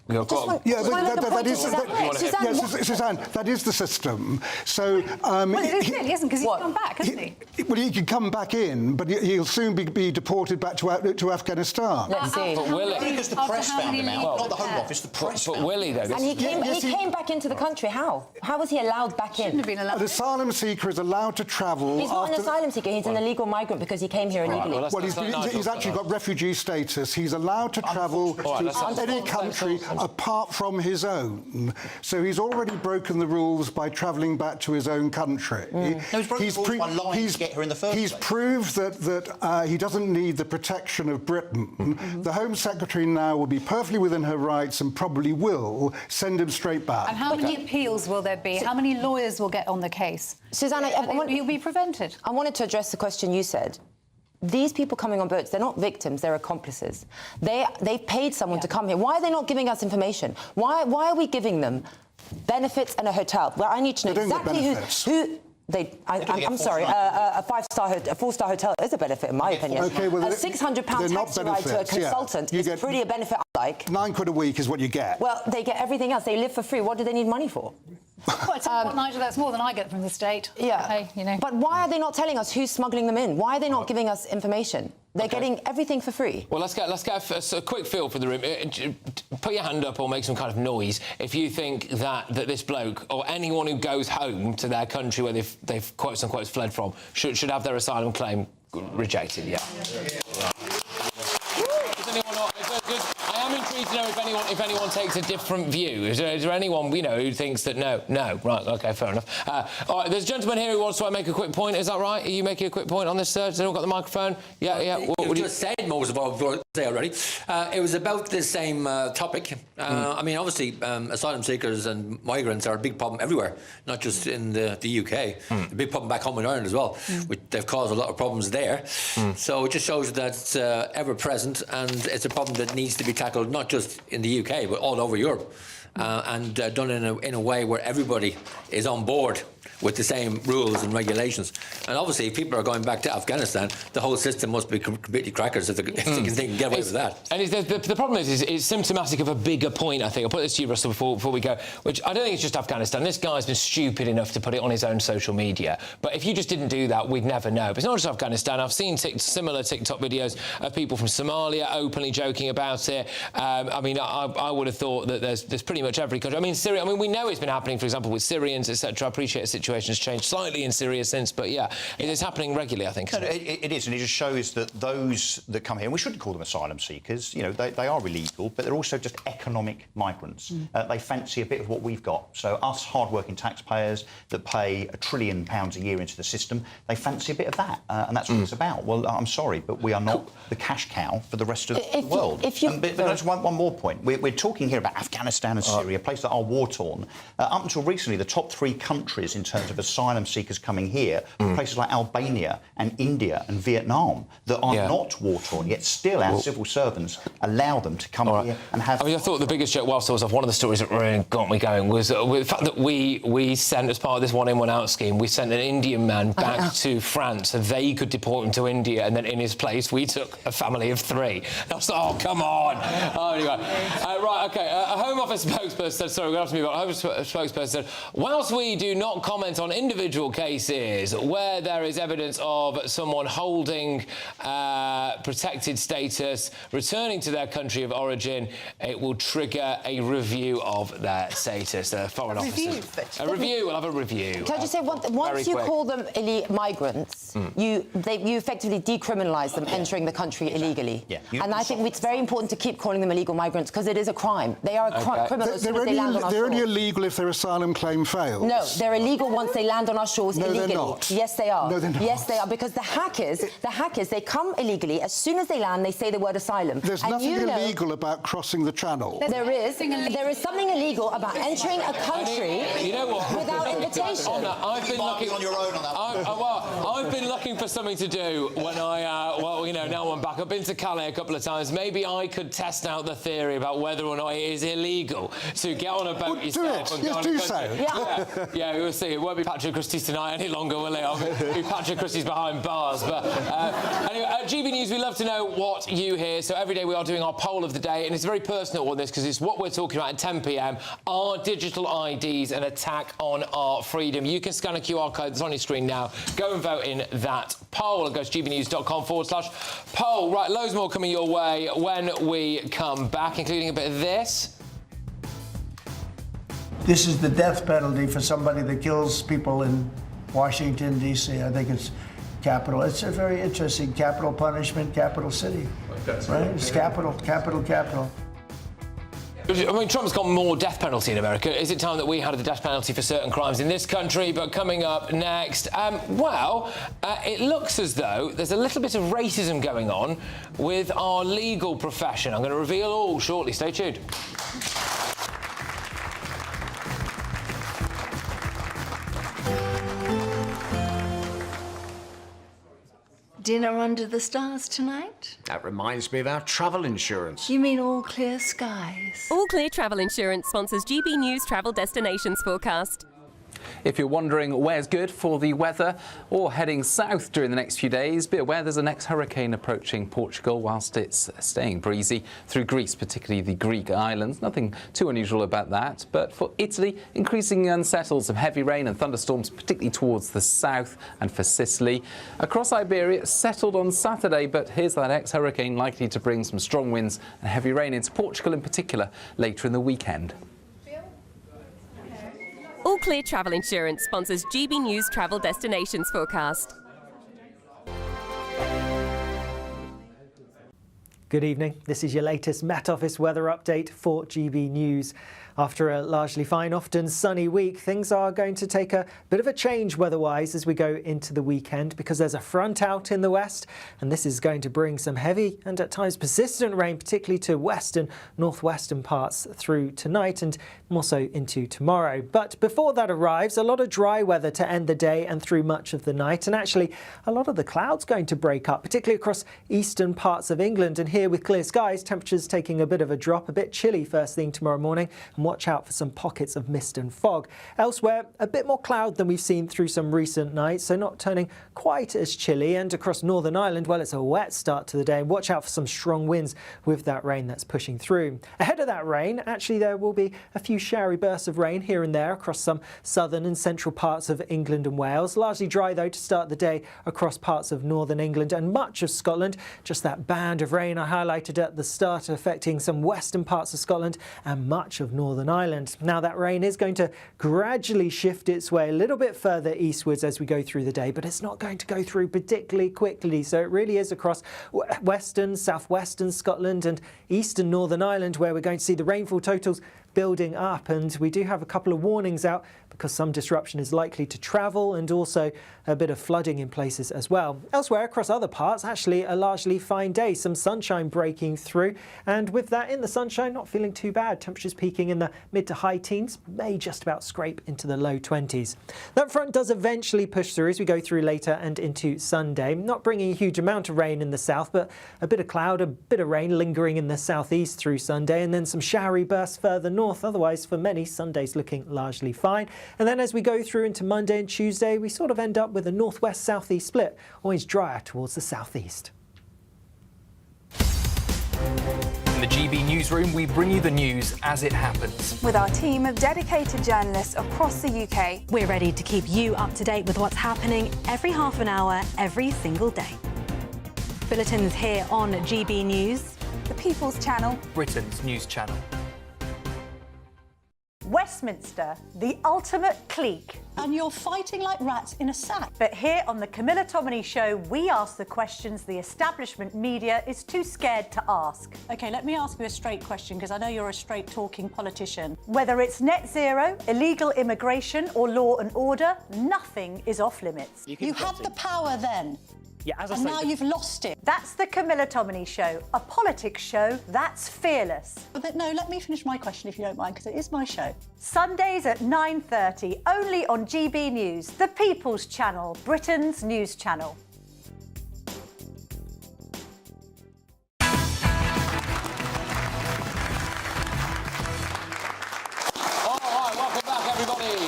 that is the system. So, well, it is really, isn't, because he's gone back, hasn't he? Well, he can come back in, but he'll soon be deported back to Afghanistan. Let's see. But will it? Because the press found him out, not the Home Office. The press. But will he, though? And he came back into the country. How? How was he allowed back in? Shouldn't have been allowed. An asylum seeker is allowed to travel. He's not an asylum seeker. He's an illegal migrant because he came here illegally. Well, he's actually got refugee status. He's allowed to travel to any country apart from his own. So he's already broken the rules by travelling back to his own country. No, he's broken the rules by lying to get here in the first place. He's proved that he doesn't need the protection of Britain. The Home Secretary now will be perfectly within her rights and probably will send him straight back. And how many appeals will there be? How many lawyers will get on the case? Susanna, you'll be prevented. I wanted to address the question you said. These people coming on boats, they're not victims, they're accomplices. They've paid someone to come here. Why are they not giving us information? Why are we giving them benefits and a hotel? Well, I need to know exactly who I'm sorry, a four-star hotel is a benefit, in my opinion. Okay, well, a £600 taxi ride to a consultant is pretty a benefit I like. £9 a week is what you get. Well, they get everything else. They live for free. What do they need money for? Well, Nigel, that's more than I get from the state. Yeah. Hey, you know. But why are they not telling us who's smuggling them in? Why are they not giving us information? They're getting everything for free. Well, let's get a quick feel for the room. Put your hand up or make some kind of noise if you think that this bloke or anyone who goes home to their country where they've quotes unquote fled from should have their asylum claim rejected. Yeah. Does anyone not? I am intrigued to know if anyone takes a different view. Is there anyone who thinks that no? Right, OK, fair enough. All right, there's a gentleman here who wants to make a quick point. Is that right? Are you making a quick point on this, sir? Has anyone got the microphone? Yeah. You've just said most of what I was going to say already. It was about the same topic. I mean, obviously, asylum seekers and migrants are a big problem everywhere, not just in the UK. A big problem back home in Ireland as well. They've caused a lot of problems there. So it just shows that it's ever present, and it's a problem that needs to be tackled not just in the UK but all over Europe, and done in a way where everybody is on board with the same rules and regulations. And obviously, if people are going back to Afghanistan, the whole system must be completely crackers if they can get away with that. And the problem is it's symptomatic of a bigger point, I think. I'll put this to you, Russell, before we go, which I don't think it's just Afghanistan. This guy's been stupid enough to put it on his own social media. But if you just didn't do that, we'd never know. But it's not just Afghanistan. I've seen similar TikTok videos of people from Somalia openly joking about it. I mean, I would have thought that there's pretty much every country. I mean, Syria, we know it's been happening, for example, with Syrians, etc. I appreciate the situation has changed slightly in Syria since, but yeah, it is happening regularly, I think. No, it is, and it just shows that those that come here, and we shouldn't call them asylum seekers, they are illegal, but they're also just economic migrants. They fancy a bit of what we've got. So us hard-working taxpayers that pay £1 trillion a year into the system, they fancy a bit of that, and that's what it's about. Well, I'm sorry, but we are not the cash cow for the rest of the world. But just one more point. We're talking here about Afghanistan and Syria, places that are war-torn. Up until recently, the top 3 countries in terms of asylum seekers coming here, places like Albania and India and Vietnam that are not war-torn, yet still our civil servants allow them to come here and have... I mean, I thought the biggest joke whilst I was off, one of the stories that really got me going was the fact that we sent, as part of this one-in, one-out scheme, we sent an Indian man back to France so they could deport him to India, and then in his place we took a family of 3. And I was like, oh, come on! Anyway. Right, OK, a Home Office spokesperson said, sorry, we're going to ask me about a Home Office spokesperson said, whilst we do not comment on individual cases where there is evidence of someone holding protected status, returning to their country of origin, it will trigger a review of their status. Foreign Office. A review. We'll have a review. Can I just say, once you call them migrants, you effectively decriminalise them entering the country illegally. And I think it's very important to keep calling them illegal migrants because it is a crime. They are a criminal as soon as they land on our shore. They're only illegal if their asylum claim fails. No, they're illegal once they land on our shores illegally. They're not. Yes, they are. No, they're not. Yes, they are, because the hackers, they come illegally. As soon as they land, they say the word asylum. There's and nothing illegal about crossing the channel. There is something illegal about entering a country without invitation. I've been looking on your own on that. I've been looking for something to do when now I'm back. I've been to Calais a couple of times. Maybe I could test out the theory about whether or not it is illegal to get on a boat yourself and go on a country. Yeah, we'll see. It won't be Patrick Christys tonight any longer, will it? I'll be Patrick Christys behind bars. But anyway, at GB News, we love to know what you hear. So every day we are doing our poll of the day, and it's a very personal one, this, because it's what we're talking about at 10 p.m. Are digital IDs an attack on our freedom? You can scan a QR code that's on your screen now. Go and vote in that poll and go to gbnews.com/poll. Right, loads more coming your way when we come back, including a bit of this. This is the death penalty for somebody that kills people in Washington, D.C. I think it's capital. It's a very interesting capital punishment, capital city. Right? It's capital. I mean, Trump's got more death penalty in America. Is it time that we had a death penalty for certain crimes in this country? But coming up next, it looks as though there's a little bit of racism going on with our legal profession. I'm going to reveal all shortly. Stay tuned. Dinner under the stars tonight? That reminds me of our travel insurance. You mean All Clear Skies? All Clear Travel Insurance sponsors GB News Travel Destinations Forecast. If you're wondering where's good for the weather or heading south during the next few days, be aware there's a next hurricane approaching Portugal whilst it's staying breezy through Greece, particularly the Greek islands. Nothing too unusual about that. But for Italy, increasingly unsettled, some heavy rain and thunderstorms, particularly towards the south, and for Sicily. Across Iberia, settled on Saturday, but here's that ex-hurricane likely to bring some strong winds and heavy rain into Portugal in particular later in the weekend. All Clear Travel Insurance sponsors GB News Travel Destinations Forecast. Good evening. This is your latest Met Office weather update for GB News. After a largely fine, often sunny week, things are going to take a bit of a change weather-wise as we go into the weekend, because there's a front out in the west, and this is going to bring some heavy and at times persistent rain, particularly to western, northwestern parts through tonight and more so into tomorrow. But before that arrives, a lot of dry weather to end the day and through much of the night, and actually a lot of the clouds going to break up, particularly across eastern parts of England. And here with clear skies, temperatures taking a bit of a drop, a bit chilly first thing tomorrow morning, and watch out for some pockets of mist and fog. Elsewhere, a bit more cloud than we've seen through some recent nights, so not turning quite as chilly. And across Northern Ireland, well, it's a wet start to the day, and watch out for some strong winds with that rain that's pushing through. Ahead of that rain, actually there will be a few showery bursts of rain here and there across some southern and central parts of England and Wales. Largely dry though to start the day across parts of northern England and much of Scotland. Just that band of rain I highlighted at the start affecting some western parts of Scotland and much of Northern Ireland. Now that rain is going to gradually shift its way a little bit further eastwards as we go through the day, but it's not going to go through particularly quickly. So it really is across western, southwestern Scotland and eastern Northern Ireland where we're going to see the rainfall totals building up, and we do have a couple of warnings out because some disruption is likely to travel and also a bit of flooding in places as well. Elsewhere across other parts, actually a largely fine day, some sunshine breaking through, and with that in the sunshine, not feeling too bad. Temperatures peaking in the mid to high teens, may just about scrape into the low 20s. That front does eventually push through as we go through later and into Sunday, not bringing a huge amount of rain in the south, but a bit of cloud, a bit of rain lingering in the southeast through Sunday, and then some showery bursts further north. Otherwise, for many, Sunday's looking largely fine. And then as we go through into Monday and Tuesday, we sort of end up with a northwest-southeast split, always drier towards the southeast. In the GB Newsroom, we bring you the news as it happens. With our team of dedicated journalists across the UK. We're ready to keep you up to date with what's happening every half an hour, every single day. Bulletins here on GB News. The People's Channel. Britain's news channel. West Westminster, the ultimate clique. And you're fighting like rats in a sack. But here on the Camilla Tominey Show, we ask the questions the establishment media is too scared to ask. OK, let me ask you a straight question, because I know you're a straight-talking politician. Whether it's net zero, illegal immigration or law and order, nothing is off-limits. You had the power then. Yeah, as I and say, now you've lost it. That's the Camilla Tominey Show, a politics show that's fearless. But no, let me finish my question if you don't mind, because it is my show. Sundays at 9:30, only on GB News, the People's Channel, Britain's news channel.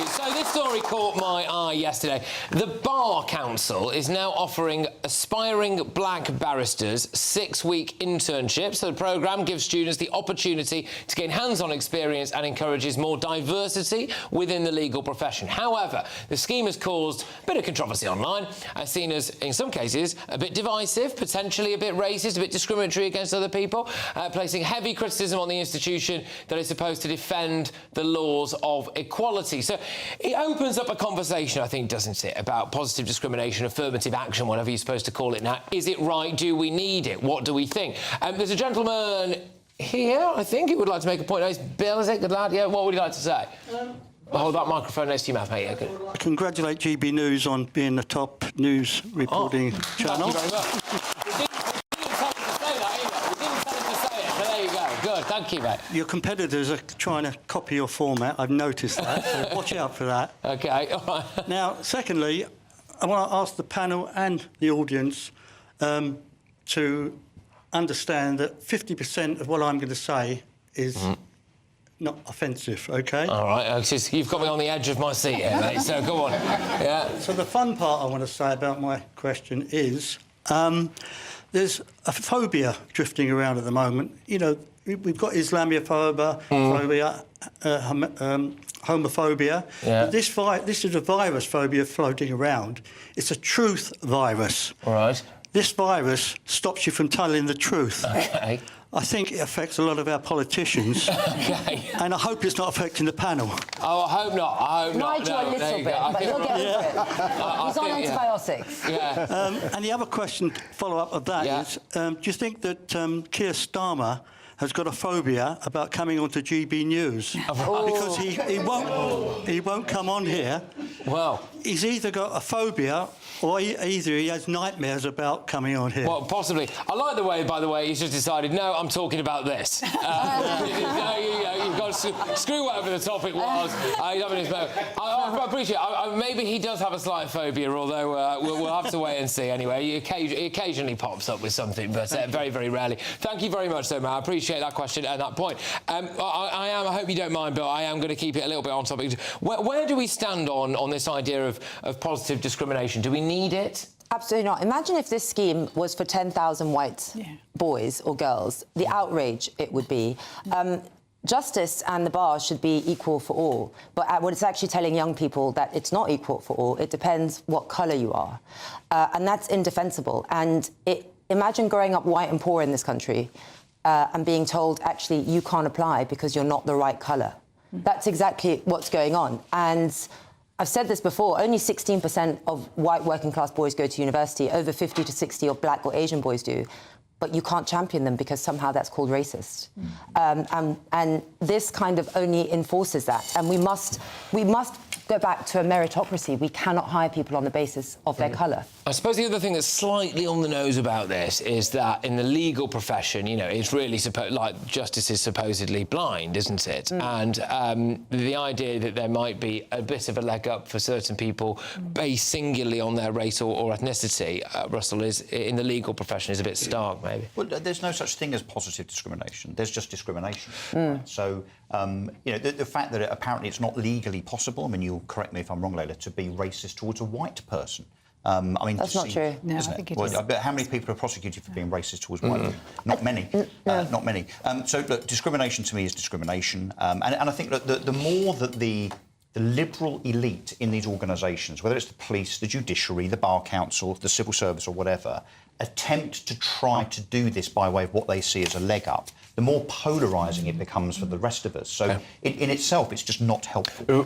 So this story caught my eye yesterday. The Bar Council is now offering aspiring black barristers 6-week internships. So the programme gives students the opportunity to gain hands-on experience and encourages more diversity within the legal profession. However, the scheme has caused a bit of controversy online, as seen as, in some cases, a bit divisive, potentially a bit racist, a bit discriminatory against other people, placing heavy criticism on the institution that is supposed to defend the laws of equality. So it opens up a conversation, I think, doesn't it, about positive discrimination, affirmative action, whatever you're supposed to call it now. Is it right? Do we need it? What do we think? There's a gentleman here, I think, who would like to make a point. No, it's Bill, is it? Good lad. Yeah, what would you like to say? Hold that microphone next to your mouth, mate. Yeah, good. I congratulate GB News on being the top news reporting channel. Thank you very much. Good, thank you, mate. Your competitors are trying to copy your format. I've noticed that, so watch out for that. OK, all right. Now, secondly, I want to ask the panel and the audience to understand that 50% of what I'm going to say is not offensive, OK? All right, you've got me on the edge of my seat here, mate, so go on. Yeah. So the fun part I want to say about my question is there's a phobia drifting around at the moment. You know, we've got Islamophobia, homophobia. Yeah. But this is a virus phobia floating around. It's a truth virus. All right. This virus stops you from telling the truth. OK. I think it affects a lot of our politicians. OK. And I hope it's not affecting the panel. Oh, I hope not. I hope not. Nigel, a little bit, but he'll get over it. He's on antibiotics. Yeah. And the other question, follow-up of that is, do you think that Keir Starmer has got a phobia about coming onto GB News? Because he won't come on here. Well, he's either got a phobia or either he has nightmares about coming on here. Well, possibly. I like the way, by the way, he's just decided, no, I'm talking about this. You've got to screw whatever the topic was. He's having his moment. I appreciate it. Maybe he does have a slight phobia, although we'll have to wait and see anyway. He occasionally pops up with something, but very, very rarely. Thank you very much, though, Matt. I appreciate that question and that point. I hope you don't mind, Bill, I am going to keep it a little bit on topic. Where do we stand on this idea of positive discrimination? Do we need it? Absolutely not. Imagine if this scheme was for 10,000 white boys or girls, the outrage it would be. Justice and the bar should be equal for all. But what it's actually telling young people that it's not equal for all. It depends what colour you are. And that's indefensible. And imagine growing up white and poor in this country and being told, actually, you can't apply because you're not the right colour. That's exactly what's going on. And I've said this before, only 16% of white working-class boys go to university, over 50 to 60 of black or Asian boys do. But you can't champion them because somehow that's called racist. And this kind of only enforces that. And we must go back to a meritocracy. We cannot hire people on the basis of their colour. I suppose the other thing that's slightly on the nose about this is that in the legal profession, you know, it's really like justice is supposedly blind, isn't it? And the idea that there might be a bit of a leg up for certain people based singularly on their race or ethnicity, Russell, is in the legal profession is a bit stark, maybe. Well, there's no such thing as positive discrimination. There's just discrimination. So, you know, the fact that apparently it's not legally possible, I mean, you'll correct me if I'm wrong, Layla, to be racist towards a white person. I mean, that's not true. No, I think it is. But how many people are prosecuted for being racist towards white people? Not many. Not many. So, look, discrimination to me is discrimination. And I think that the more that the liberal elite in these organisations, whether it's the police, the judiciary, the Bar Council, the civil service or whatever, attempt to try to do this by way of what they see as a leg up, the more polarising it becomes for the rest of us. So in itself, it's just not helpful.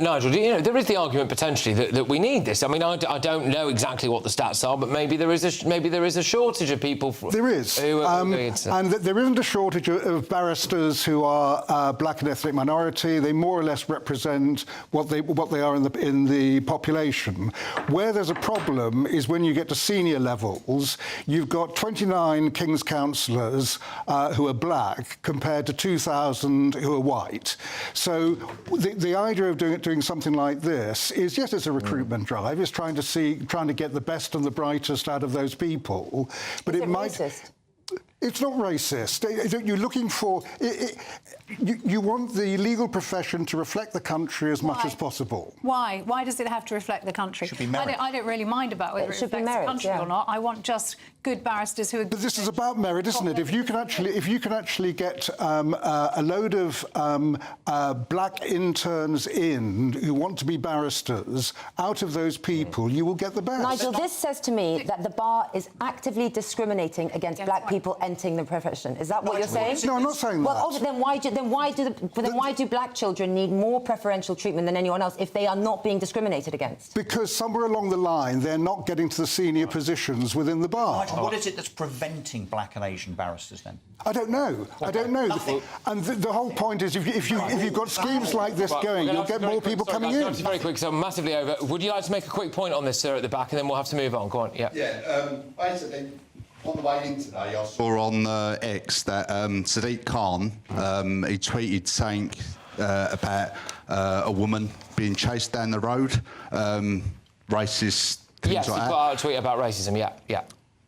Nigel, there is the argument potentially that we need this. I mean, I don't know exactly what the stats are, but maybe there is a shortage of people. There is, and there isn't a shortage of barristers who are black and ethnic minority. They more or less represent what they are in the population. Where there's a problem is when you get to senior levels. You've got 29 King's councillors who are black compared to 2,000 who are white. So the idea of doing something like this is, yes, it's a recruitment drive. It's trying to get the best and the brightest out of those people. But it might. Racist? It's not racist. You're looking for... You want the legal profession to reflect the country as much as possible. Why? Why does it have to reflect the country? Should be merit. I don't really mind about whether it reflects the country or not. I want just good barristers who are... But this is about merit, isn't it? If you can actually get a load of black interns in who want to be barristers, out of those people, you will get the best. Nigel, this says to me that the bar is actively discriminating against black people entering the profession. Is that what you're saying? No, I'm not saying that. Well, then why do black children need more preferential treatment than anyone else if they are not being discriminated against? Because somewhere along the line, they're not getting to the senior positions within the bar. Nigel, what is it that's preventing black and Asian barristers then? I don't know. I don't know. And the whole point is, if you've got schemes like this going, you'll get more people coming in. Very quick, so massively over. Would you like to make a quick point on this, sir, at the back, and then we'll have to move on? Go on. Yeah. Yeah. Basically, on the way in today, I saw on X that Sadiq Khan, he tweeted saying about a woman being chased down the road, racist things like that. Yes, he put out a tweet about racism. Yeah.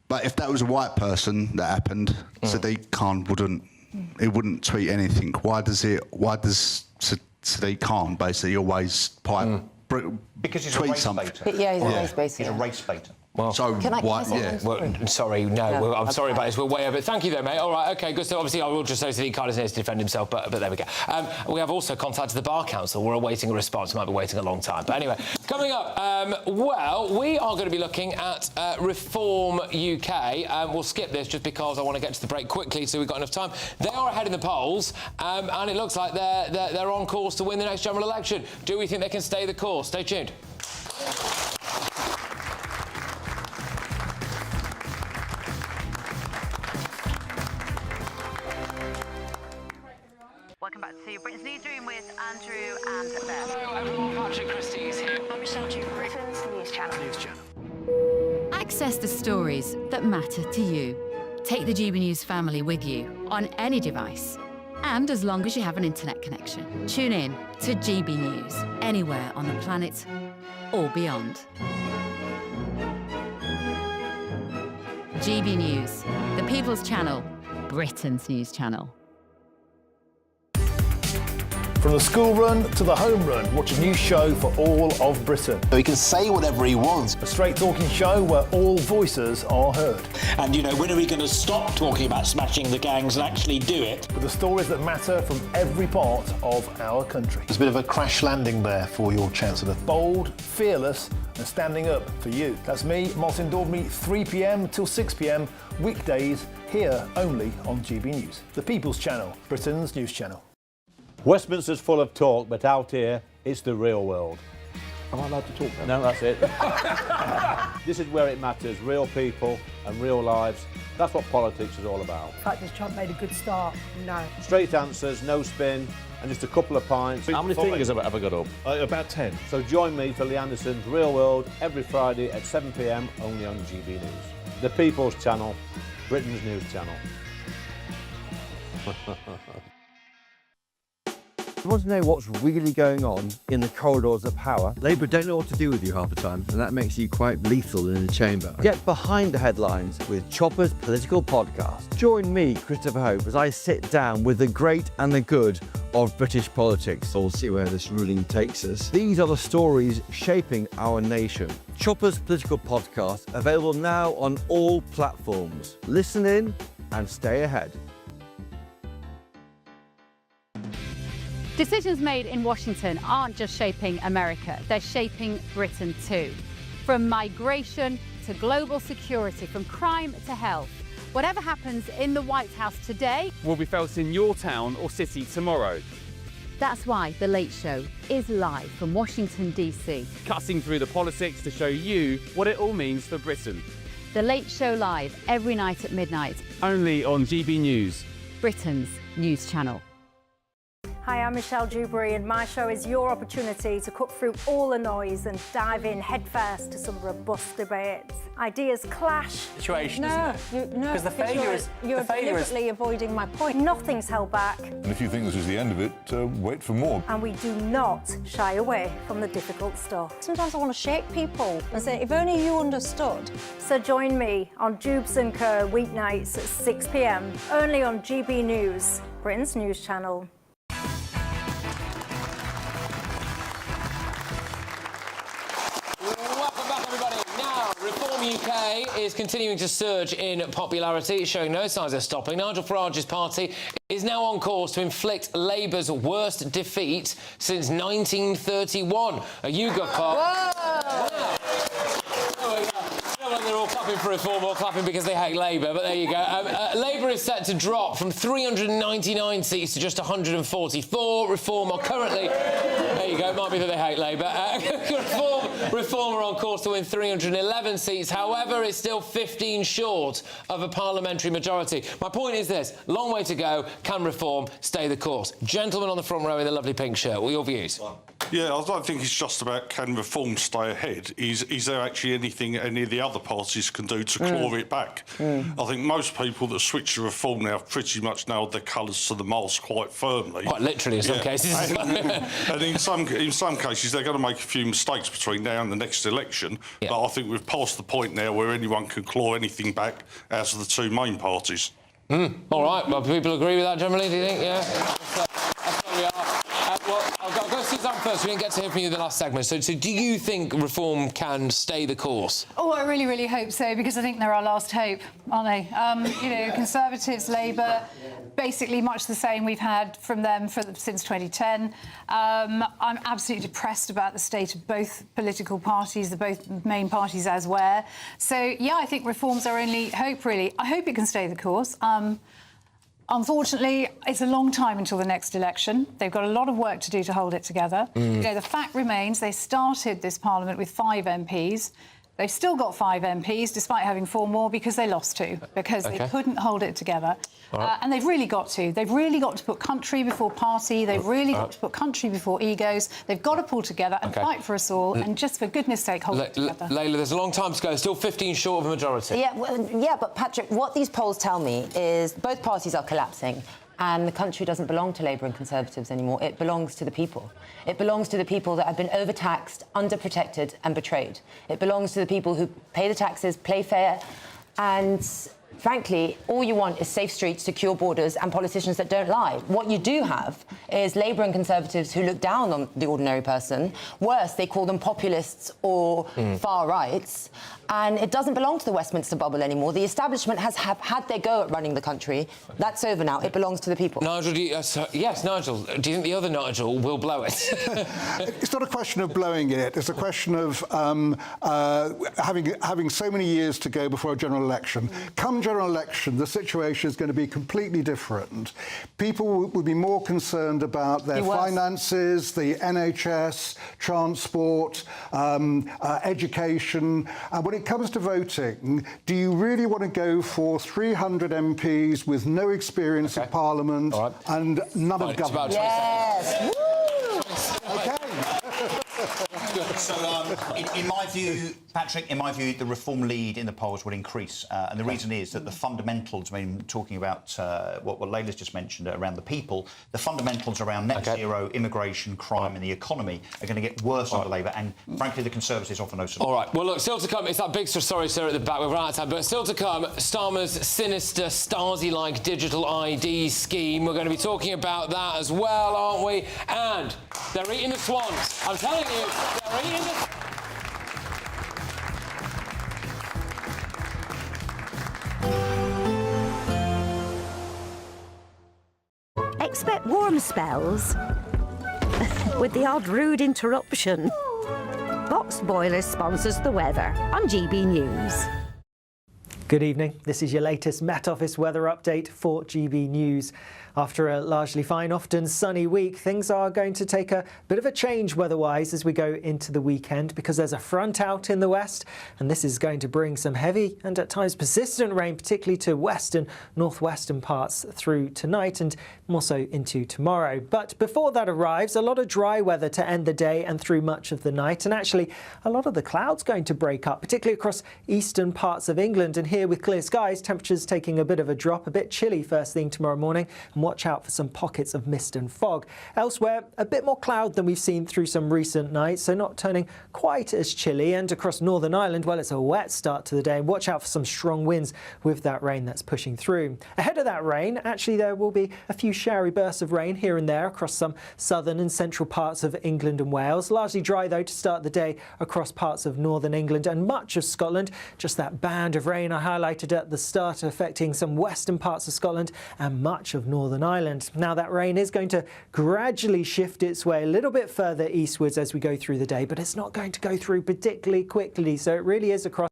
But if that was a white person that happened, Sadiq Khan wouldn't tweet anything. Why does Sadiq Khan basically always because he's tweet a race something? baiter. Yeah, he's a race baiter. He's a race baiter. Well, so sorry, no. I'm sorry about this. We're way over. Thank you, though, mate. All right, OK, good. So obviously, I will just say Sadiq Khan is here to defend himself, but there we go. We have also contacted the Bar Council. We're awaiting a response. Might be waiting a long time. But anyway, coming up, well, we are going to be looking at Reform UK. We'll skip this just because I want to get to the break quickly, so we've got enough time. They are ahead in the polls, and it looks like they're on course to win the next general election. Do we think they can stay the course? Stay tuned. Welcome back to Britain's Newsroom with Andrew and Beth. Hello, everyone. Patrick Christys here. I'm Michelle Chu, Britain's News Channel. Access the stories that matter to you. Take the GB News family with you on any device. And as long as you have an internet connection. Tune in to GB News, anywhere on the planet or beyond. GB News, the People's Channel, Britain's News Channel. From the school run to the home run, watch a new show for all of Britain. So he can say whatever he wants. A straight-talking show where all voices are heard. And, you know, when are we going to stop talking about smashing the gangs and actually do it? With the stories that matter from every part of our country. There's a bit of a crash landing there for your Chancellor. Bold, fearless and standing up for you. That's me, Martin Daubney, 3 p.m. till 6 p.m, weekdays, here only on GB News. The People's Channel, Britain's news channel. Westminster's full of talk, but out here, it's the real world. Am I allowed to talk No, now? that's it. This is where it matters, real people and real lives. That's what politics is all about. In fact, has Trump made a good start? No. Straight answers, no spin, and just a couple of pints. How many fingers have I ever got up? About 10. So join me for Lee Anderson's Real World every Friday at 7 p.m, only on GB News. The People's Channel, Britain's news channel. You want to know what's really going on in the corridors of power? Labour don't know what to do with you half the time, and that makes you quite lethal in the chamber. Get behind the headlines with Chopper's Political Podcast. Join me, Christopher Hope, as I sit down with the great and the good of British politics. We'll see where this ruling takes us. These are the stories shaping our nation. Chopper's Political Podcast, available now on all platforms. Listen in and stay ahead. Decisions made in Washington aren't just shaping America, they're shaping Britain too. From migration to to global security, from crime to health. Whatever happens in the White House today will be felt in your town or city tomorrow. That's why The Late Show is live from Washington, D.C. Cutting through the politics to show you what it all means for Britain. The Late Show live every night at midnight. Only on GB News, Britain's news channel. Hi, I'm Michelle Dewberry, and my show is your opportunity to cut through all the noise and dive in headfirst to some robust debates. Ideas clash. Situation, No, isn't it? no, Because the failure is... You're deliberately avoiding my point. Nothing's held back. And if you think this is the end of it, wait for more. And we do not shy away from the difficult stuff. Sometimes I want to shake people and say, if only you understood. So join me on Jubes & Co. weeknights at 6 p.m, only on GB News, Britain's news channel. Reform UK is continuing to surge in popularity, showing no signs of stopping. Nigel Farage's party is now on course to inflict Labour's worst defeat since 1931. A YouGov poll. Wow. They're all clapping for reform or clapping because they hate Labour, but there you go. Labour is set to drop from 399 seats to just 144. Reform are currently... There you go, it might be that they hate Labour. Reform are on course to win 311 seats. However, it's still 15 short of a parliamentary majority. My point is this, long way to go. Can Reform stay the course? Gentleman on the front row in the lovely pink shirt, what are your views? Yeah, I don't think it's just about can Reform stay ahead. Is there actually anything any of the other parties can do to claw it back? I think most people that switch to Reform now have pretty much nailed their colours to the mast quite firmly. Quite literally in some cases. And in some cases they're going to make a few mistakes between now and the next election. Yeah. But I think we've passed the point now where anyone can claw anything back out of the two main parties. All right, well, people agree with that generally, do you think? Yeah? That's where we are. Well, I'll go Suzanne first. We didn't get to hear from you in the last segment. So do you think Reform can stay the course? Oh, I really, really hope so, because I think they're our last hope, aren't they? You know, Conservatives, Labour, basically much the same we've had from them since 2010. I'm absolutely depressed about the state of both political parties, the both main parties as were. So, yeah, I think Reform's our only hope, really. I hope it can stay the course. Unfortunately, it's a long time until the next election. They've got a lot of work to do to hold it together. You know, the fact remains they started this Parliament with 5 MPs. They've still got 5 MPs, despite having 4 more, because they lost 2, because they couldn't hold it together. Right. And they've really got to. They've really got to put country before party. They've really got to put country before egos. They've got to pull together and fight for us all, and just for goodness sake, hold it together. Layla, there's a long time to go. Still 15 short of a majority. Yeah, well, but Patrick, what these polls tell me is both parties are collapsing. And the country doesn't belong to Labour and Conservatives anymore. It belongs to the people. It belongs to the people that have been overtaxed, underprotected and betrayed. It belongs to the people who pay the taxes, play fair, and frankly, all you want is safe streets, secure borders and politicians that don't lie. What you do have is Labour and Conservatives who look down on the ordinary person. Worse, they call them populists or far rights. And it doesn't belong to the Westminster bubble anymore. The establishment have had their go at running the country. That's over now. It belongs to the people. Nigel, yes, Nigel. Do you think the other Nigel will blow it? It's not a question of blowing it. It's a question of having so many years to go before a general election. Come general election, the situation is going to be completely different. People will be more concerned about their finances, the NHS, transport, education. And when it comes to voting, do you really want to go for 300 MPs with no experience of Parliament and none of government? Yes. Okay. So, in my view, Patrick, in my view, the Reform lead in the polls will increase. And the reason is that the fundamentals, I mean, talking about what Layla's just mentioned around the people, the fundamentals around net zero, immigration, crime and the economy are going to get worse under Labour. And, frankly, the Conservatives offer no solution. All right. Well, look, still to come, it's that big sorry, sir, at the back. We've run out of time. But still to come, Starmer's sinister Stasi-like digital ID scheme. We're going to be talking about that as well, aren't we? And they're eating the swans. I'm telling you, they're eating the... Expect warm spells with the odd rude interruption. Box Boilers sponsors the weather on GB News. Good evening. This is your latest Met Office weather update for GB News. After a largely fine, often sunny week, things are going to take a bit of a change weather-wise as we go into the weekend because there's a front out in the west, and this is going to bring some heavy and at times persistent rain, particularly to west and northwestern parts through tonight and more so into tomorrow. But before that arrives, a lot of dry weather to end the day and through much of the night, and actually a lot of the clouds going to break up, particularly across eastern parts of England. And here with clear skies, temperatures taking a bit of a drop, a bit chilly first thing tomorrow morning, and watch out for some pockets of mist and fog. Elsewhere, a bit more cloud than we've seen through some recent nights, so not turning quite as chilly. And across Northern Ireland, well, it's a wet start to the day, and watch out for some strong winds with that rain that's pushing through. Ahead of that rain, actually there will be a few showery bursts of rain here and there across some southern and central parts of England and Wales. Largely dry though to start the day across parts of northern England and much of Scotland. Just that band of rain I highlighted at the start affecting some western parts of Scotland and much of Northern Ireland. Now that rain is going to gradually shift its way a little bit further eastwards as we go through the day, but it's not going to go through particularly quickly. So it really is across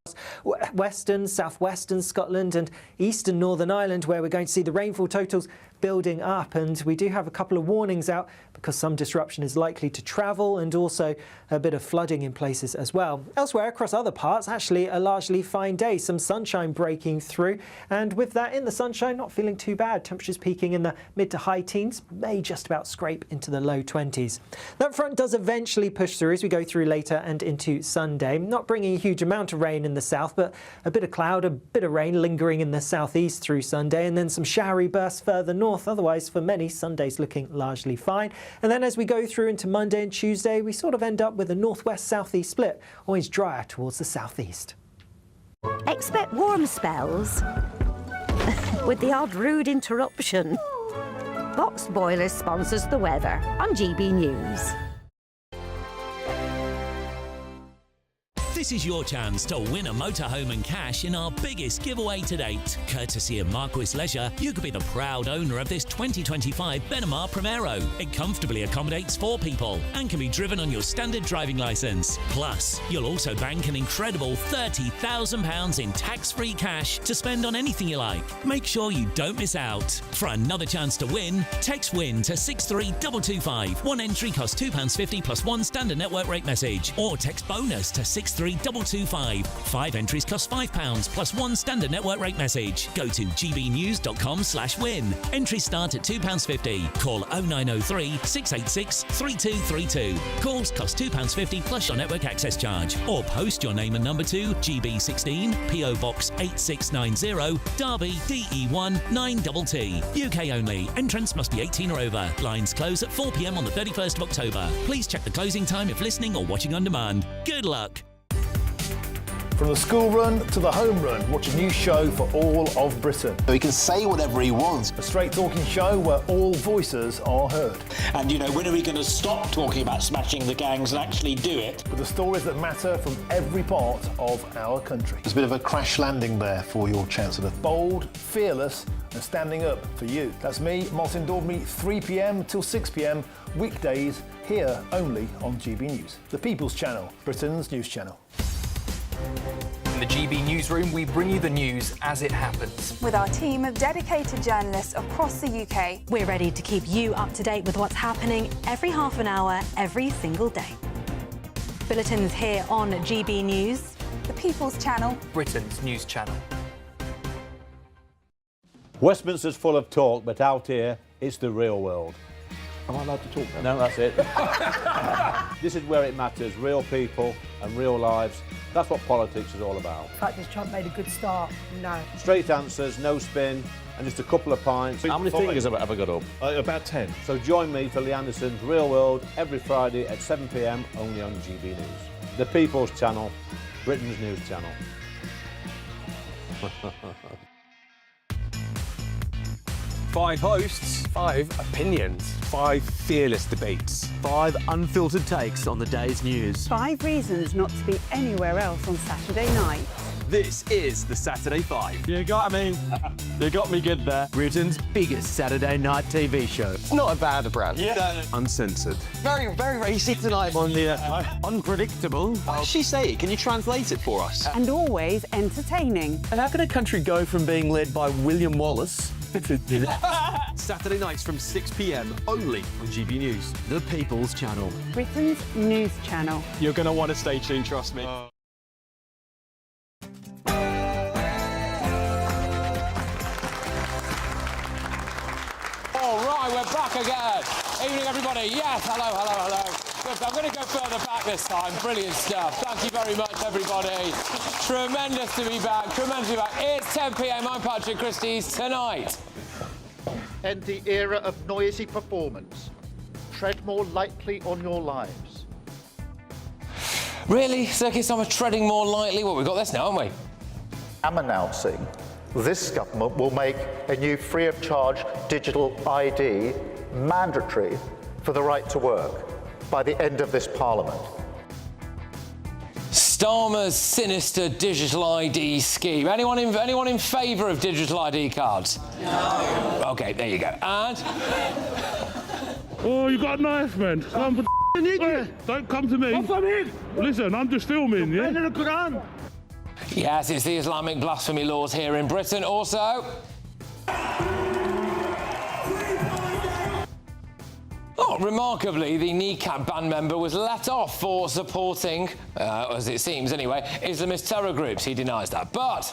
western, southwestern Scotland and eastern Northern Ireland where we're going to see the rainfall totals building up, and we do have a couple of warnings out because some disruption is likely to travel and also a bit of flooding in places as well. Elsewhere across other parts, actually a largely fine day, some sunshine breaking through, and with that in the sunshine, not feeling too bad. Temperatures peaking in the mid to high teens, may just about scrape into the low 20s. That front does eventually push through as we go through later and into Sunday, not bringing a huge amount of rain in the south, but a bit of cloud, a bit of rain lingering in the southeast through Sunday, and then some showery bursts further north. Otherwise, for many, Sunday's looking largely fine. And then as we go through into Monday and Tuesday, we sort of end up with a northwest-southeast split, always drier towards the southeast. Expect warm spells with the odd rude interruption. Box Boilers sponsors the weather on GB News. This is your chance to win a motorhome and cash in our biggest giveaway to date. Courtesy of Marquis Leisure, you could be the proud owner of this 2025 Benamar Primero. It comfortably accommodates 4 people and can be driven on your standard driving licence. Plus, you'll also bank an incredible £30,000 in tax-free cash to spend on anything you like. Make sure you don't miss out. For another chance to win, text WIN to 63225. One entry costs £2.50 plus one standard network rate message, or text BONUS to 63225. 5 entries cost £5 plus one standard network rate message. Go to gbnews.com/win. Entries start at £2.50. Call 0903 686 3232. Calls cost £2.50 plus your network access charge. Or post your name and number to GB16 PO Box 8690 Derby DE1 9TT. UK only. Entrance must be 18 or over. Lines close at 4 p.m. on the 31st of October. Please check the closing time if listening or watching on demand. Good luck. From the school run to the home run, watch a new show for all of Britain. So he can say whatever he wants. A straight-talking show where all voices are heard. And, you know, when are we going to stop talking about smashing the gangs and actually do it? With the stories that matter from every part of our country. There's a bit of a crash landing there for your Chancellor. Bold, fearless and standing up for you. That's me, Martin Daubney, 3 p.m. till 6 p.m, weekdays, here only on GB News. The People's Channel, Britain's news channel. In the GB Newsroom, we bring you the news as it happens. With our team of dedicated journalists across the UK, we're ready to keep you up to date with what's happening every half an hour, every single day. Bulletins here on GB News. The People's Channel, Britain's news channel. Westminster's full of talk, but out here, it's the real world. Am I allowed to talk now? No, that's it. This is where it matters, real people and real lives. That's what politics is all about. In fact, Trump made a good start. No. Straight answers, no spin, and just a couple of pints. How many fingers have I got up? About 10. So join me for Lee Anderson's Real World every Friday at 7 p.m, only on GB News. The People's Channel, Britain's news channel. 5 hosts, 5 opinions, 5 fearless debates, 5 unfiltered takes on the day's news. 5 reasons not to be anywhere else on Saturday night. This is the Saturday Five. You got me good there. Britain's biggest Saturday night TV show. It's not a bad brand. Yeah. Uncensored. Very, very racy tonight on the unpredictable. What did she say? Can you translate it for us? And always entertaining. And how can a country go from being led by William Wallace Saturday nights from 6 p.m. only on GB News. The People's Channel. Britain's news channel. You're going to want to stay tuned, trust me. All right, we're back again. Evening, everybody. Yes, hello. Good, I'm going to go further back this time. Brilliant stuff. Thank you very much, everybody. Tremendous to be back. It's 10 p.m. I'm Patrick Christys. Tonight. End the era of noisy performance. Tread more lightly on your lives. Really? Circus Summer treading more lightly? Well, we've got this now, haven't we? I'm announcing this government will make a new free-of-charge digital ID mandatory for the right to work by the end of this Parliament. Starmer's sinister digital ID scheme. Anyone in favour of digital ID cards? No. OK, there you go. And? Oh, you got a knife, man. Wait, don't come to me. Listen, I'm just filming, yeah? Yes, it's the Islamic blasphemy laws here in Britain. Also... Oh, remarkably, the kneecap band member was let off for supporting, as it seems anyway, Islamist terror groups. He denies that. But...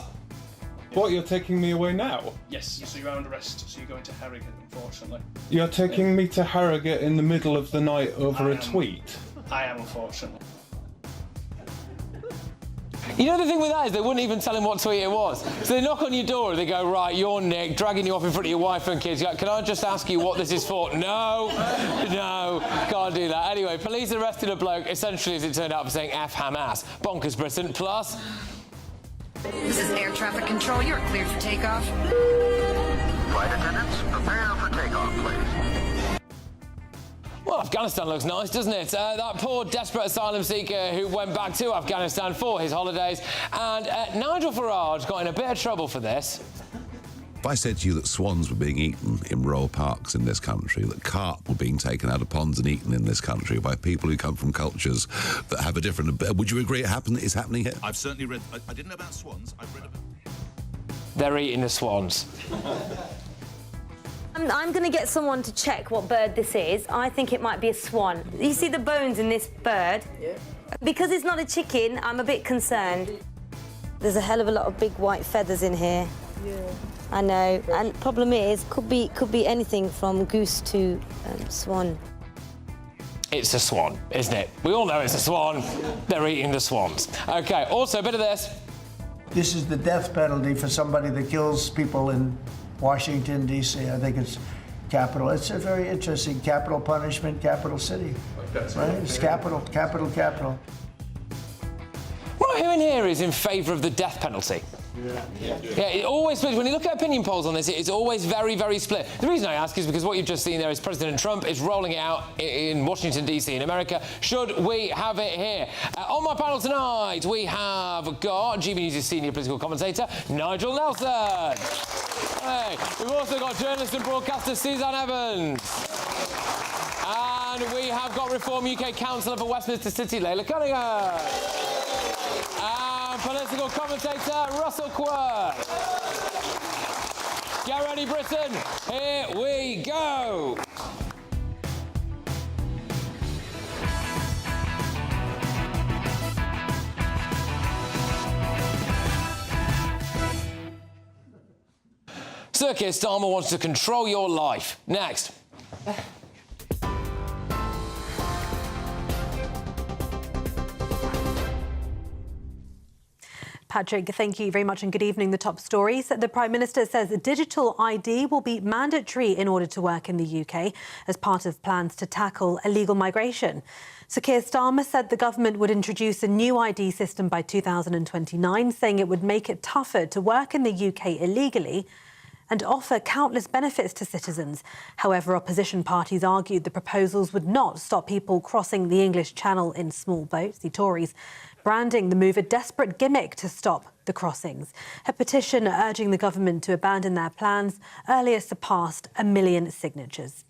What, you're taking me away now? Yes, so you're under arrest, so you're going to Harrogate, unfortunately. You're taking me to Harrogate in the middle of the night over a tweet? I am, unfortunately. You know, the thing with that is they wouldn't even tell him what tweet it was. So they knock on your door and they go, right, you're Nick, dragging you off in front of your wife and kids. You're like, can I just ask you what this is for? No, can't do that. Anyway, police arrested a bloke, essentially, as it turned out, for saying F Hamas. Bonkers Britain. Plus... This is air traffic control. You're cleared for takeoff. Flight attendants, prepare for takeoff, please. Well, Afghanistan looks nice, doesn't it? That poor, desperate asylum seeker who went back to Afghanistan for his holidays. And Nigel Farage got in a bit of trouble for this. If I said to you that swans were being eaten in royal parks in this country, that carp were being taken out of ponds and eaten in this country by people who come from cultures that have a different... Would you agree it's happening here? I've certainly read... I didn't know about swans. I've read about... They're eating the swans. I'm going to get someone to check what bird this is. I think it might be a swan. You see the bones in this bird? Yeah. Because it's not a chicken, I'm a bit concerned. There's a hell of a lot of big white feathers in here. Yeah. I know. And the problem is, could be anything from goose to swan. It's a swan, isn't it? We all know it's a swan. They're eating the swans. OK, also a bit of this. This is the death penalty for somebody that kills people in Washington, D.C. I think it's capital. It's a very interesting capital punishment, capital city. Right? It's capital. Right, who in here is in favour of the death penalty? Yeah, it always splits. When you look at opinion polls on this, it's always very, very split. The reason I ask is because what you've just seen there is President Trump is rolling it out in Washington, D.C. in America. Should we have it here? On my panel tonight, we have got GB News' senior political commentator, Nigel Nelson. Hey, we've also got journalist and broadcaster Suzanne Evans. And we have got Reform UK Councillor for Westminster City, Layla Cunningham. And political commentator Russell Quirk. Get ready, Britain. Here we go. Sir Keir Starmer wants to control your life. Next. Patrick, thank you very much and good evening. The top stories. The Prime Minister says digital ID will be mandatory in order to work in the UK as part of plans to tackle illegal migration. Sir Keir Starmer said the government would introduce a new ID system by 2029, saying it would make it tougher to work in the UK illegally and offer countless benefits to citizens. However, opposition parties argued the proposals would not stop people crossing the English Channel in small boats. The Tories branding the move a desperate gimmick to stop the crossings. A petition urging the government to abandon their plans earlier surpassed 1 million signatures.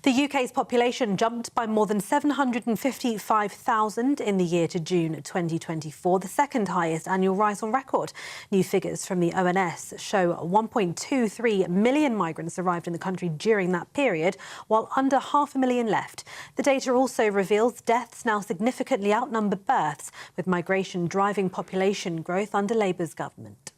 The UK's population jumped by more than 755,000 in the year to June 2024, the second highest annual rise on record. New figures from the ONS show 1.23 million migrants arrived in the country during that period, while under 500,000 left. The data also reveals deaths now significantly outnumber births, with migration driving population growth under Labour's government.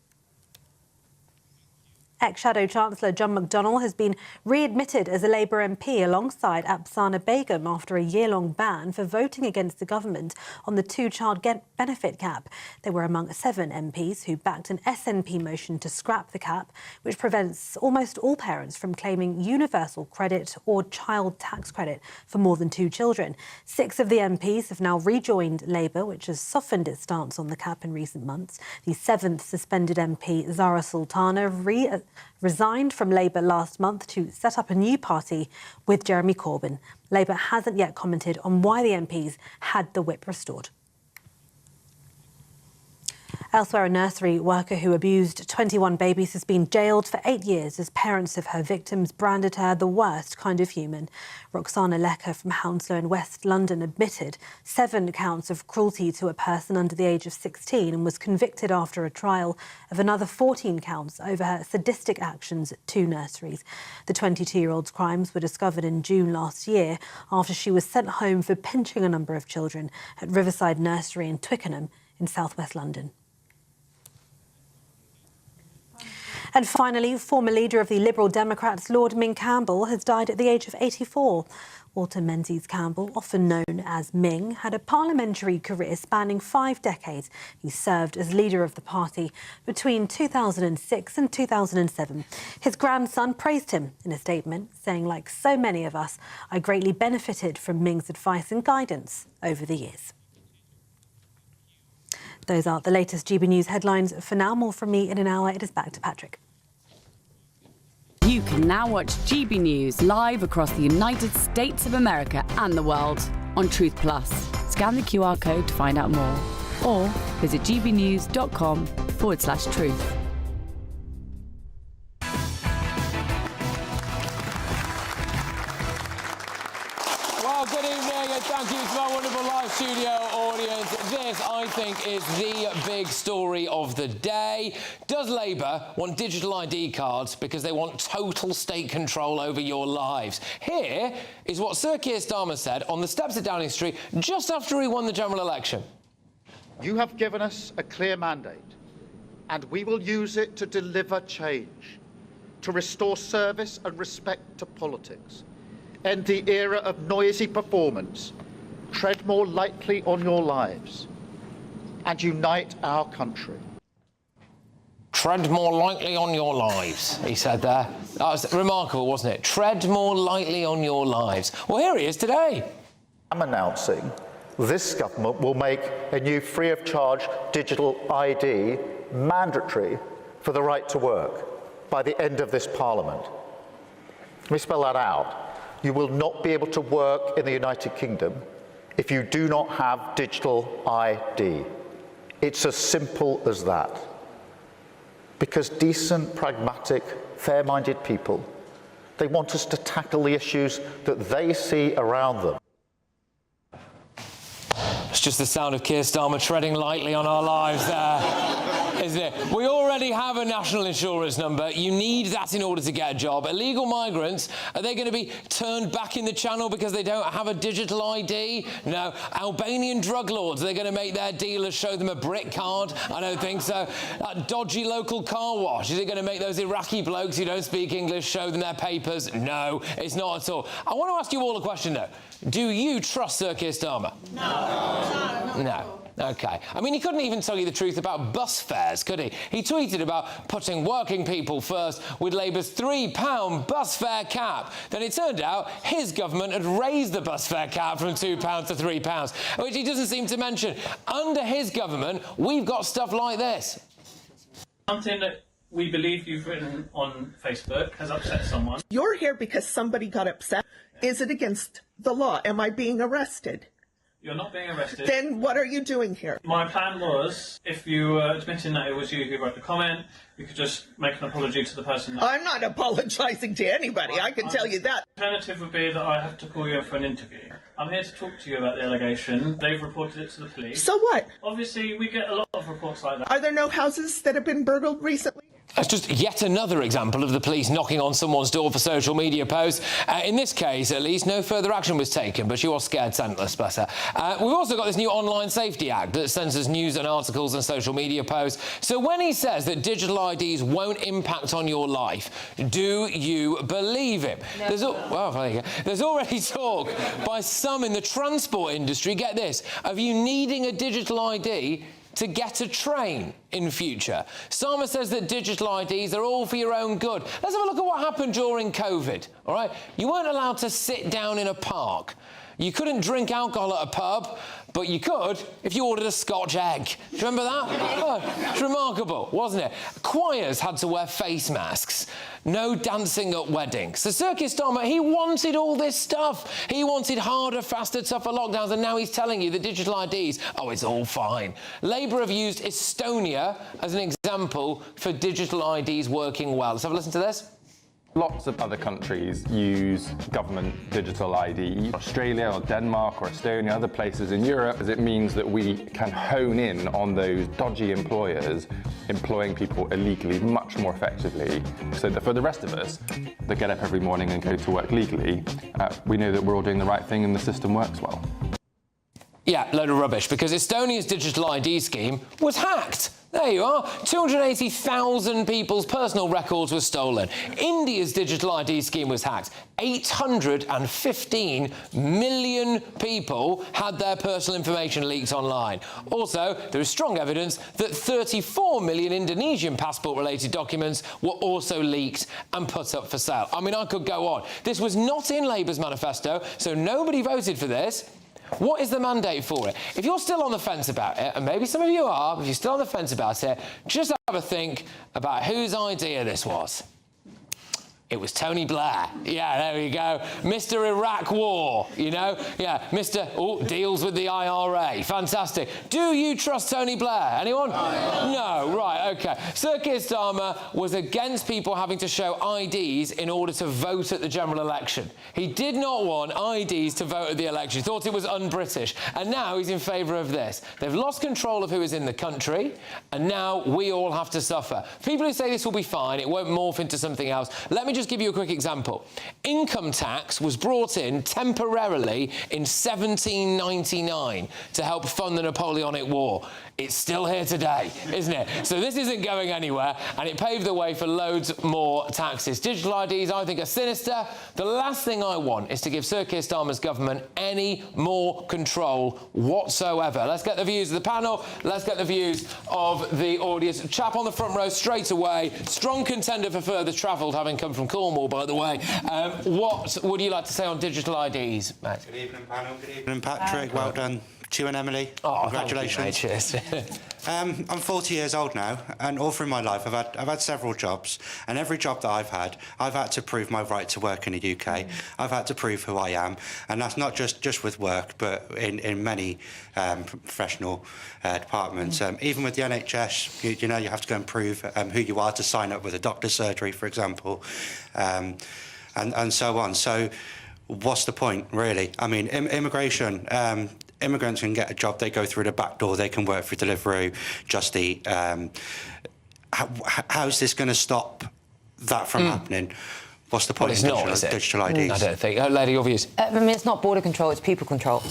Ex-Shadow Chancellor John McDonnell has been readmitted as a Labour MP alongside Afsana Begum after a year-long ban for voting against the government on the two-child benefit cap. They were among 7 MPs who backed an SNP motion to scrap the cap, which prevents almost all parents from claiming universal credit or child tax credit for more than 2 children. 6 of the MPs have now rejoined Labour, which has softened its stance on the cap in recent months. The 7th suspended MP, Zara Sultana, resigned from Labour last month to set up a new party with Jeremy Corbyn. Labour hasn't yet commented on why the MPs had the whip restored. Elsewhere, a nursery worker who abused 21 babies has been jailed for 8 years as parents of her victims branded her the worst kind of human. Roxana Lecker from Hounslow in West London admitted 7 counts of cruelty to a person under the age of 16 and was convicted after a trial of another 14 counts over her sadistic actions at 2 nurseries. The 22-year-old's crimes were discovered in June last year after she was sent home for pinching a number of children at Riverside Nursery in Twickenham in southwest London. And finally, former leader of the Liberal Democrats, Lord Ming Campbell, has died at the age of 84. Walter Menzies Campbell, often known as Ming, had a parliamentary career spanning 5 decades. He served as leader of the party between 2006 and 2007. His grandson praised him in a statement, saying, "Like so many of us, I greatly benefited from Ming's advice and guidance over the years." Those are the latest GB News headlines for now. More from me in an hour. It is back to Patrick. You can now watch GB News live across the United States of America and the world on Truth Plus. Scan the QR code to find out more or visit gbnews.com/truth. Well, good evening and thank you to our wonderful live studio audience. This, I think, is the big story of the day. Does Labour want digital ID cards because they want total state control over your lives? Here is what Sir Keir Starmer said on the steps at Downing Street just after he won the general election. You have given us a clear mandate, and we will use it to deliver change, to restore service and respect to politics, end the era of noisy performance, tread more lightly on your lives, and unite our country. Tread more lightly on your lives, he said there. That was remarkable, wasn't it? Tread more lightly on your lives. Well, here he is today. I'm announcing this government will make a new free-of-charge digital ID mandatory for the right to work by the end of this Parliament. Let me spell that out. You will not be able to work in the United Kingdom if you do not have digital ID. It's as simple as that. Because decent, pragmatic, fair-minded people, they want us to tackle the issues that they see around them. It's just the sound of Keir Starmer treading lightly on our lives there, isn't it? We already have a national insurance number. You need that in order to get a job. Illegal migrants, are they going to be turned back in the channel because they don't have a digital ID? No. Albanian drug lords, are they going to make their dealers show them a brick card? I don't think so. That dodgy local car wash, is it going to make those Iraqi blokes who don't speak English show them their papers? No, it's not at all. I want to ask you all a question, though. Do you trust Sir Keir Starmer? No. OK. I mean, he couldn't even tell you the truth about bus fares, could he? He tweeted about putting working people first with Labour's £3 bus fare cap. Then it turned out his government had raised the bus fare cap from £2 to £3, which he doesn't seem to mention. Under his government, we've got stuff like this. Something that we believe you've written on Facebook has upset someone. You're here because somebody got upset. Is it against the law? Am I being arrested? You're not being arrested. Then what are you doing here? My plan was, if you were admitting that it was you who wrote the comment, you could just make an apology to the person. I'm not apologising to anybody, I can tell you that. The alternative would be that I have to call you in for an interview. I'm here to talk to you about the allegation. They've reported it to the police. So what? Obviously, we get a lot of reports like that. Are there no houses that have been burgled recently? That's just yet another example of the police knocking on someone's door for social media posts. In this case, at least, no further action was taken, but she was scared senseless, bless her. We've also got this new Online Safety Act that censors news and articles and social media posts. So when he says that digital IDs won't impact on your life, do you believe him? No. There's already talk by some in the transport industry, get this, of you needing a digital ID to get a train in future. Starmer says that digital IDs are all for your own good. Let's have a look at what happened during COVID, all right? You weren't allowed to sit down in a park. You couldn't drink alcohol at a pub, but you could if you ordered a Scotch egg. Do you remember that? Oh, it's remarkable, wasn't it? Choirs had to wear face masks. No dancing at weddings. So Sir Keir Starmer, he wanted all this stuff. He wanted harder, faster, tougher lockdowns, and now he's telling you that digital IDs, oh, it's all fine. Labour have used Estonia as an example for digital IDs working well. Let's have a listen to this. Lots of other countries use government digital ID. Australia or Denmark or Estonia, other places in Europe, as it means that we can hone in on those dodgy employers employing people illegally much more effectively, so that for the rest of us that get up every morning and go to work legally, we know that we're all doing the right thing and the system works well. Yeah, load of rubbish, because Estonia's digital ID scheme was hacked. There you are. 280,000 people's personal records were stolen. India's digital ID scheme was hacked. 815 million people had their personal information leaked online. Also, there is strong evidence that 34 million Indonesian passport-related documents were also leaked and put up for sale. I mean, I could go on. This was not in Labour's manifesto, so nobody voted for this. What is the mandate for it? If you're still on the fence about it, and maybe some of you are, but if you're still on the fence about it, just have a think about whose idea this was. It was Tony Blair. Yeah, there we go. Mr. Iraq War, you know? Yeah, Mr. Deals with the IRA. Fantastic. Do you trust Tony Blair? Anyone? No, right, OK. Sir Keir Starmer was against people having to show IDs in order to vote at the general election. He did not want IDs to vote at the election. He thought it was un-British. And now he's in favour of this. They've lost control of who is in the country, and now we all have to suffer. People who say this will be fine, it won't morph into something else. Let me just give you a quick example. Income tax was brought in temporarily in 1799 to help fund the Napoleonic War. It's still here today, isn't it? So this isn't going anywhere, and it paved the way for loads more taxes. Digital IDs, I think, are sinister. The last thing I want is to give Sir Keir Starmer's government any more control whatsoever. Let's get the views of the panel. Let's get the views of the audience. Chap on the front row straight away. Strong contender for further travelled, having come from Cornwall, by the way. What would you like to say on digital IDs, Matt? Good evening, panel. Good evening, Patrick. Well done. To you and Emily. Oh, congratulations. Thank you, mate. I'm 40 years old now, and all through my life I've had several jobs, and every job that I've had to prove my right to work in the UK. I've had to prove who I am, and that's not just with work, but in many professional departments. Even with the NHS, you know, you have to go and prove who you are to sign up with a doctor's surgery, for example, and so on. So what's the point, really? I mean, immigration. Immigrants can get a job, they go through the back door, they can work for Deliveroo, Just Eat. How's this going to stop that from happening? What's the point of digital IDs? I don't think. Lady, your views? I mean, it's not border control, it's people control.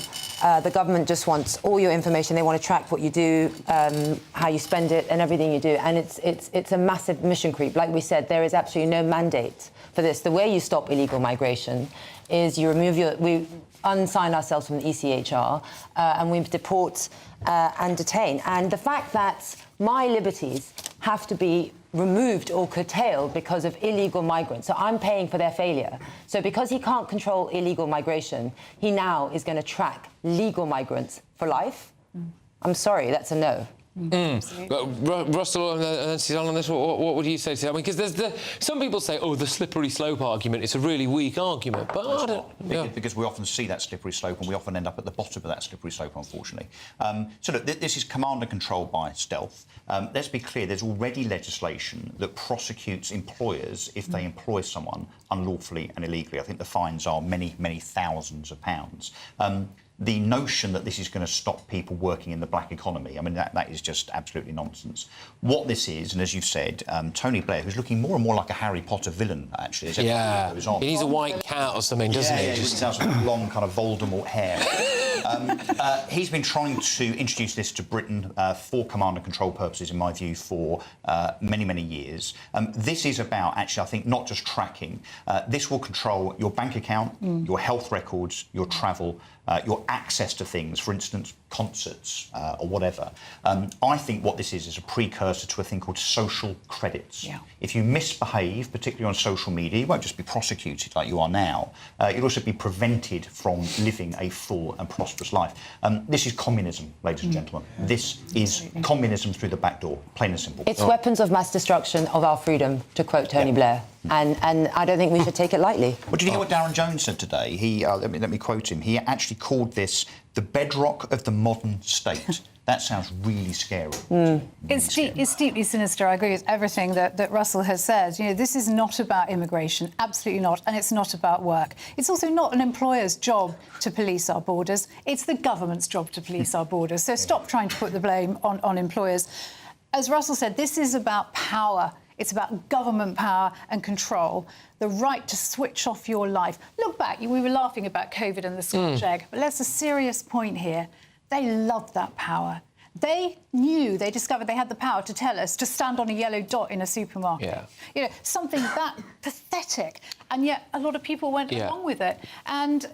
The government just wants all your information. They want to track what you do, how you spend it, and everything you do. And it's a massive mission creep. Like we said, there is absolutely no mandate for this. The way you stop illegal migration is you remove we unsign ourselves from the ECHR and we deport and detain. And the fact that my liberties have to be removed or curtailed because of illegal migrants. So I'm paying for their failure. So because he can't control illegal migration, he now is going to track legal migrants for life. I'm sorry, that's a no. Russell and then Suzanne on this, what would you say to that? I mean, because some people say, oh, the slippery slope argument, it's a really weak argument, but I don't... Because we often see that slippery slope and we often end up at the bottom of that slippery slope, unfortunately. So look, this is command and control by stealth. Let's be clear, there's already legislation that prosecutes employers if they employ someone unlawfully and illegally. I think the fines are many, many thousands of pounds. The notion that this is going to stop people working in the black economy, I mean, that is just absolutely nonsense. What this is, and as you've said, Tony Blair, who's looking more and more like a Harry Potter villain, actually, as everything goes on. He needs a white cat or something, doesn't he? Yeah, he just has long kind of Voldemort hair. He's been trying to introduce this to Britain for command and control purposes, in my view, for many, many years. This is about, actually, I think, not just tracking. This will control your bank account, your health records, your travel, your access to things, for instance, concerts or whatever. I think what this is a precursor to a thing called social credits. Yeah. If you misbehave, particularly on social media, you won't just be prosecuted like you are now. You'll also be prevented from living a full and prosperous life. This is communism, ladies and gentlemen. This is communism through the back door, plain and simple. It's weapons of mass destruction of our freedom, to quote Tony Blair. And I don't think we should take it lightly. Well, do you hear what Darren Jones said today? He let me quote him. He actually called this the bedrock of the modern state. That sounds really scary. It's deeply sinister. I agree with everything that Russell has said. You know, this is not about immigration, absolutely not, and it's not about work. It's also not an employer's job to police our borders. It's the government's job to police our borders. So stop trying to put the blame on employers. As Russell said, this is about power. It's about government power and control, the right to switch off your life. Look back, we were laughing about COVID and the Scotch egg, but that's a serious point here. They loved that power. They discovered they had the power to tell us to stand on a yellow dot in a supermarket. Yeah. You know, something that pathetic. And yet a lot of people went along with it. And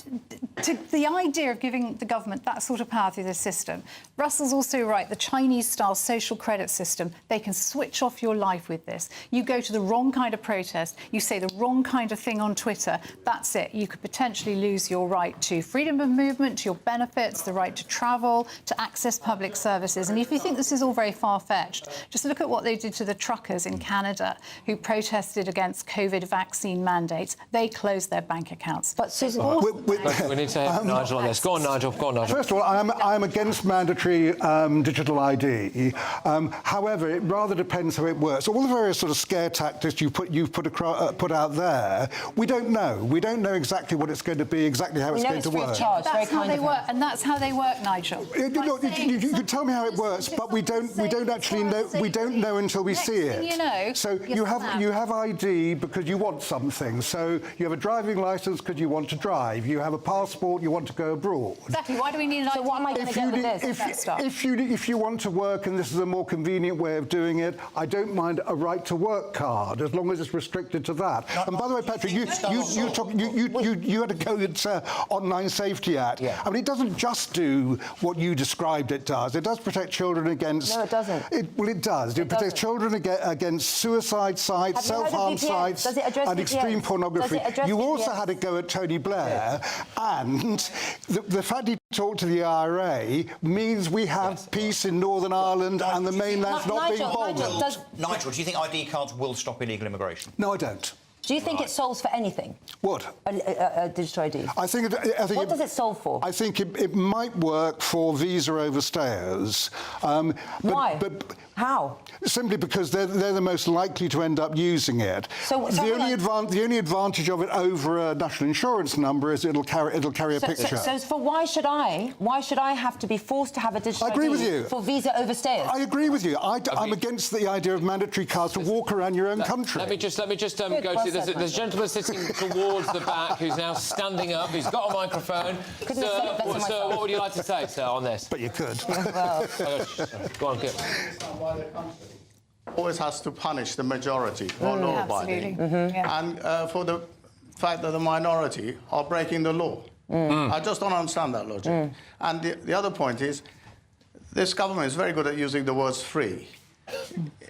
the idea of giving the government that sort of power through the system, Russell's also right, the Chinese-style social credit system, they can switch off your life with this. You go to the wrong kind of protest, you say the wrong kind of thing on Twitter, that's it. You could potentially lose your right to freedom of movement, to your benefits, the right to travel, to access public services. And if you think this is all very far-fetched, just look at what they did to the truckers in Canada who protested against COVID vaccine mandates. They closed their bank accounts. But Susan, we need to have Nigel on this. Go on, Nigel. First of all, I'm against mandatory digital ID. However, it rather depends how it works. All the various sort of scare tactics you've put out there, we don't know. We don't know exactly what it's going to be, exactly how it's going to work. That's how they work, and that's how they work, Nigel. You can tell me how it works, but we don't actually know. We don't know until we see it. You know, so you have ID because you want something. So you have a driving licence because you want to drive. You have a passport, you want to go abroad. Exactly. Why do we need an ID? So what am I going to get with this? If you want to work and this is a more convenient way of doing it, I don't mind a right to work card as long as it's restricted to that. And by the way, Patrick, you had to go into Online Safety Act. Yeah. I mean, it doesn't just do what you described it does. It does protect children against... No, it doesn't. It does. It protects children against suicide sites, self-harm sites, and extreme pornography. You also had a go at Tony Blair, and the fact he talked to the IRA means we have peace in Northern Ireland and the mainland's not being bombed. Nigel, do you think ID cards will stop illegal immigration? No, I don't. Do you think it solves for anything? What? A digital ID. I think what does it solve for? I think it might work for visa overstayers. Why? How? Simply because they're the most likely to end up using it. So the only advantage of it over a national insurance number is it'll carry a picture. So why should I have to be forced to have a digital ID with you. For visa overstayers? I agree with you. I'm against the idea of mandatory cards to walk around your own country. Let me just go to there's a gentleman sitting towards the back who's now standing up. Who's got a microphone. Sir, what would you like to say, sir, on this? But you could. Go on, Kip. Always has to punish the majority or law-abiding, and for the fact that the minority are breaking the law. I just don't understand that logic. And the other point is, this government is very good at using the words free.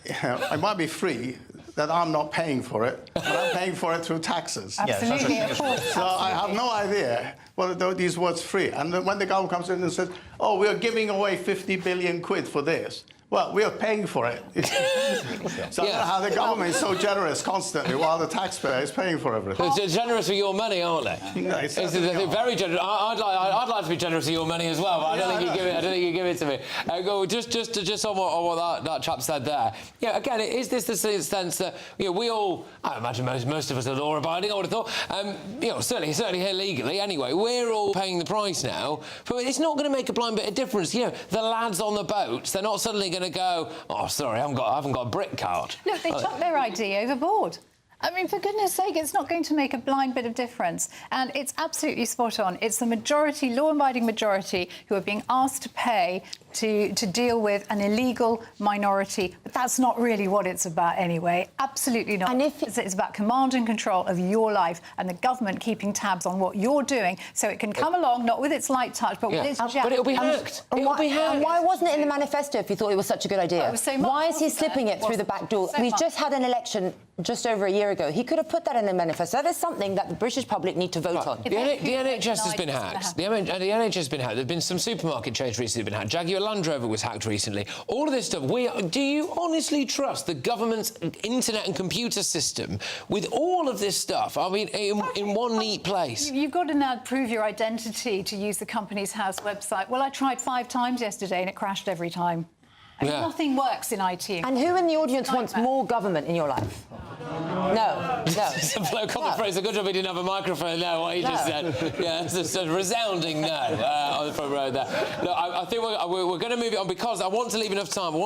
It might be free that I'm not paying for it, but I'm paying for it through taxes. Absolutely, of course. So I have no idea what these words free. And when the government comes in and says, oh, we're giving away 50 billion quid for this, Well, we are paying for it. So I don't know how the government is so generous constantly while the taxpayer is paying for everything. They're generous with your money, aren't they? No, They're very generous. I'd like to be generous with your money as well, but I don't think you give it to me. Just on what that chap said there. Yeah, again, is this the sense that we all? I imagine most of us are law-abiding. I would have thought. Certainly here legally. Anyway, we're all paying the price now, but it's not going to make a blind bit of difference. The lads on the boats, they're not suddenly going to go, oh, sorry, I haven't got a brick card. Look, they chucked their ID overboard. I mean, for goodness sake, it's not going to make a blind bit of difference. And it's absolutely spot on. It's the majority, law-abiding majority, who are being asked to pay to deal with an illegal minority. But that's not really what it's about anyway. Absolutely not. And it's about command and control of your life and the government keeping tabs on what you're doing so it can come along, not with its light touch, but with its jack. But it'll be hacked. And why wasn't it in the manifesto if you thought it was such a good idea? Why is he slipping it through the back door? We've just had an election just over a year ago. He could have put that in the manifesto. That is something that the British public need to vote on. The NHS has been hacked. The NHS has been hacked. There have been some supermarket chains recently been hacked. Jaguar Land Rover was hacked recently. All of this stuff. Do you honestly trust the government's internet and computer system with all of this stuff? I mean, in one neat place. You've got to now prove your identity to use the Companies House website. Well, I tried 5 times yesterday and it crashed every time. I mean, nothing works in IT. And who in the audience wants more government in your life? No. Some bloke on the phrase, a good job he didn't have a microphone there, what he just said. Yeah, it's a resounding no on the front row there. Look, I think we're going to move it on because I want to leave enough time. For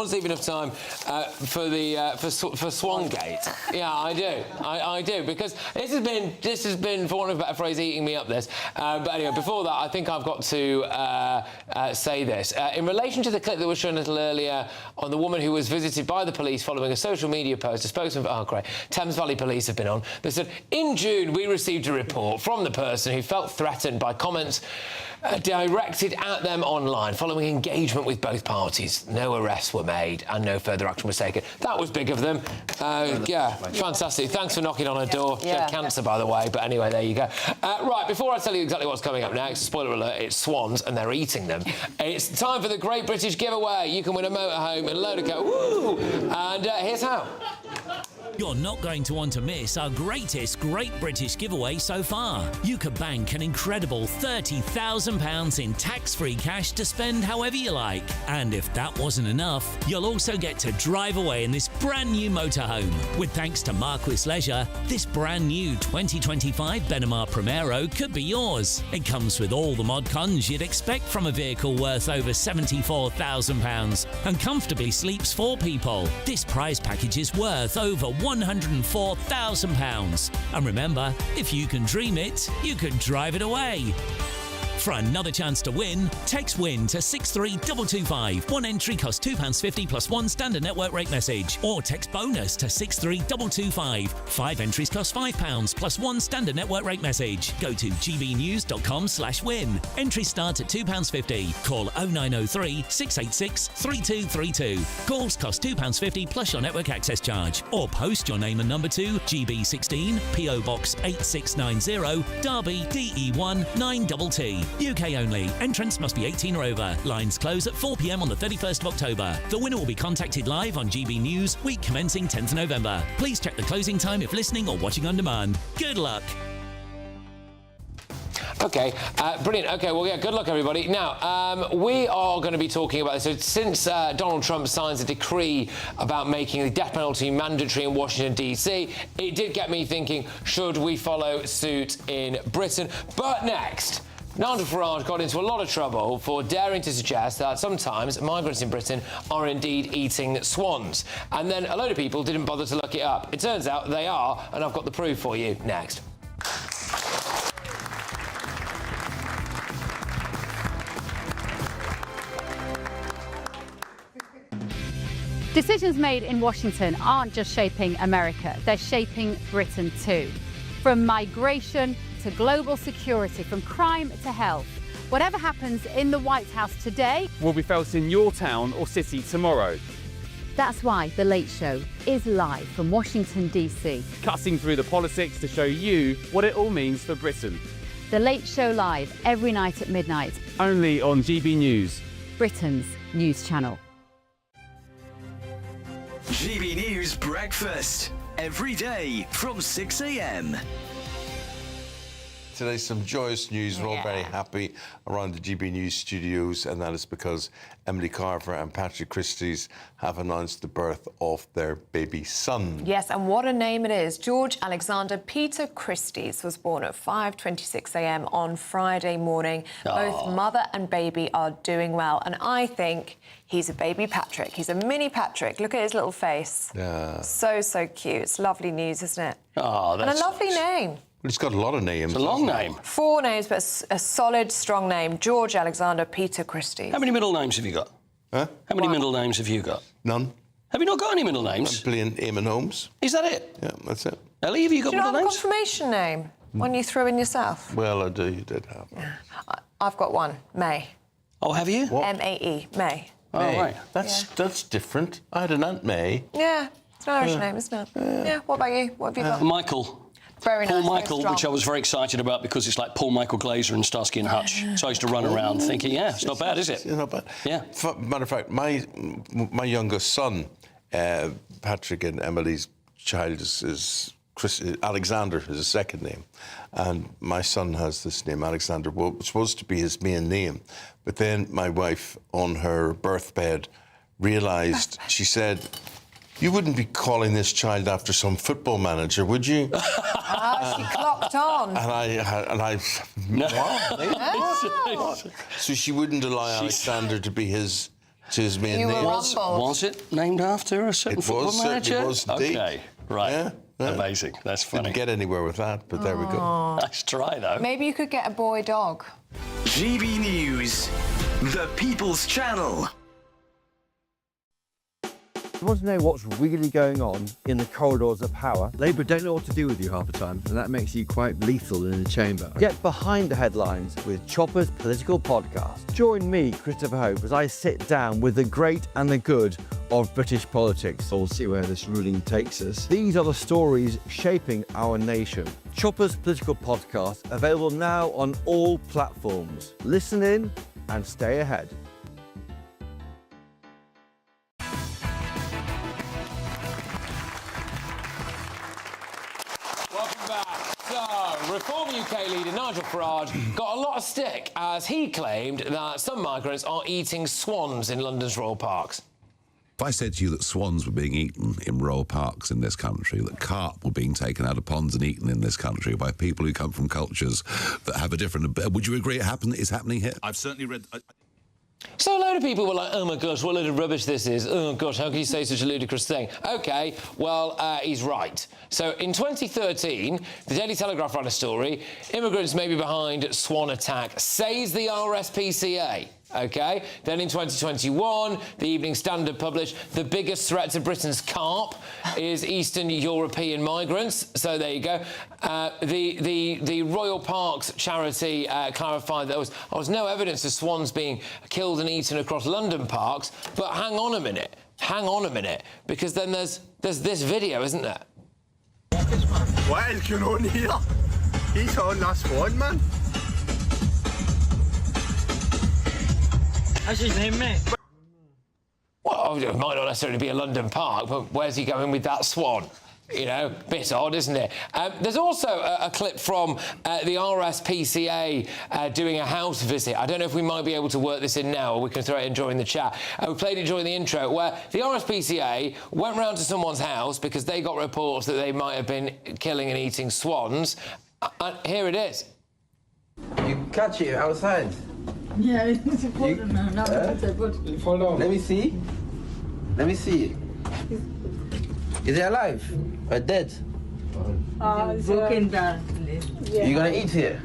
Swangate. Yeah, I do, because this has been, for want of a better phrase, eating me up this. But anyway, before that, I think I've got to say this. In relation to the clip that was shown a little earlier on the woman who was visited by the police following a social media post, a spokesman for Thames Valley Police have been on. They said, in June, we received a report from the person who felt threatened by comments directed at them online following engagement with both parties. No arrests were made and no further action was taken. That was big of them. Fantastic. Thanks for knocking on her door. She had cancer, by the way, but anyway, there you go. Right, before I tell you exactly what's coming up next, spoiler alert, it's swans and they're eating them. It's time for the Great British Giveaway. You can win a motorhome and a load of Woo! And here's how. You're not going to want to miss our greatest Great British Giveaway so far. You could bank an incredible £30,000 in tax-free cash to spend however you like. And if that wasn't enough, you'll also get to drive away in this brand new motorhome. With thanks to Marquis Leisure, this brand new 2025 Benimar Primero could be yours. It comes with all the mod cons you'd expect from a vehicle worth over £74,000 and comfortably sleeps 4 people. This prize package is worth over £104,000. And remember, if you can dream it, you can drive it away. For another chance to win, text WIN to 63225. One entry costs £2.50 plus one standard network rate message. Or text BONUS to 63225. 5 entries cost £5 plus one standard network rate message. Go to gbnews.com/win. Entries start at £2.50. Call 0903 686 3232. Calls cost £2.50 plus your network access charge. Or post your name and number to GB16 PO Box 8690 Derby DE1 9TT. UK only. Entrants must be 18 or over. Lines close at 4 p.m. on the 31st of October. The winner will be contacted live on GB News, week commencing 10th November. Please check the closing time if listening or watching on demand. Good luck. OK, brilliant. OK, well, yeah, good luck, everybody. Now, we are going to be talking about this. So since Donald Trump signs a decree about making the death penalty mandatory in Washington, D.C., it did get me thinking, should we follow suit in Britain? But next, Nigel Farage got into a lot of trouble for daring to suggest that sometimes migrants in Britain are indeed eating swans. And then a load of people didn't bother to look it up. It turns out they are, and I've got the proof for you next. Decisions made in Washington aren't just shaping America, they're shaping Britain too. From migration to global security, from crime to health. Whatever happens in the White House today will be felt in your town or city tomorrow. That's why The Late Show is live from Washington, D.C. Cutting through the politics to show you what it all means for Britain. The Late Show live every night at midnight. Only on GB News, Britain's news channel. GB News Breakfast. Every day from 6 a.m. Today's some joyous news. We're all very happy around the GB News studios, and that is because Emily Carver and Patrick Christys have announced the birth of their baby son. Yes, and what a name it is. George Alexander Peter Christys was born at 5:26 a.m. on Friday morning. Both mother and baby are doing well, and I think he's a baby Patrick. He's a mini Patrick. Look at his little face. Yeah. So cute. It's lovely news, isn't it? Oh, and a lovely name. It's got a lot of names. It's a long name. 4 names, but a solid, strong name. George Alexander Peter Christys. How many middle names have you got? Huh? How many middle names have you got? None. Have you not got any middle names? Playing Eamon Holmes. Is that it? Yeah, that's it. Ellie, have you got Do you middle not have a names? confirmation name? One you threw in yourself? Well, I do. You did have one. I've got one. May. Oh, have you? M-A-E. May. Oh, May. right. That's different. I had an Aunt May. Yeah. It's an Irish name, isn't it? Yeah. What about you? What have you got? Michael. Very Paul nice. Michael, very which I was very excited about because it's like Paul Michael Glazer and Starsky and Hutch. So I used to run around thinking, yeah, it's not bad, is it? It's not bad. Yeah. Matter of fact, my youngest son, Patrick and Emily's child is Alexander is his second name, and my son has this name Alexander. Well, it was supposed to be his main name, but then my wife on her birthbed realised. She said, "You wouldn't be calling this child after some football manager, would you?" She clocked on. And I so she wouldn't allow Alexander to be his main You were name. rumbled. Was it named after a certain football manager? It was indeed. Okay, right. Yeah. Amazing. That's funny. Didn't get anywhere with that, but there we go. Nice try, though. Maybe you could get a boy dog. GB News, the People's Channel. You want to know what's really going on in the corridors of power? Labour don't know what to do with you half the time, and that makes you quite lethal in the chamber. Get behind the headlines with Chopper's political podcast. Join me, Christopher Hope, as I sit down with the great and the good of British politics. We'll see where this ruling takes us. These are the stories shaping our nation. Chopper's political podcast, available now on all platforms. Listen in and stay ahead. Welcome back. So, Reform UK leader Nigel Farage got a lot of stick as he claimed that some migrants are eating swans in London's royal parks. If I said to you that swans were being eaten in royal parks in this country, that carp were being taken out of ponds and eaten in this country by people who come from cultures that have a different... Would you agree it's happening here? I've certainly read... So a load of people were like, oh my gosh, what a load of rubbish this is. Oh gosh, how can you say such a ludicrous thing? OK, well, he's right. So in 2013, the Daily Telegraph ran a story, immigrants may be behind swan attack, says the RSPCA. OK, then in 2021, the Evening Standard published the biggest threat to Britain's carp is Eastern European migrants. So there you go. The Royal Parks charity clarified there was no evidence of swans being killed and eaten across London parks. But hang on a minute, because then there's this video, isn't there? What is going on here? He's on that swan, man. What's his name, mate? Well, it might not necessarily be a London park, but where's he going with that swan? You know, bit odd, isn't it? There's also a clip from the RSPCA doing a house visit. I don't know if we might be able to work this in now, or we can throw it in during the chat. We played it during the intro, where the RSPCA went round to someone's house because they got reports that they might have been killing and eating swans. And here it is. You catch it outside? Yeah, it's important now. Let me see. Let me see. Is it alive or dead? Broken down. You gonna eat here?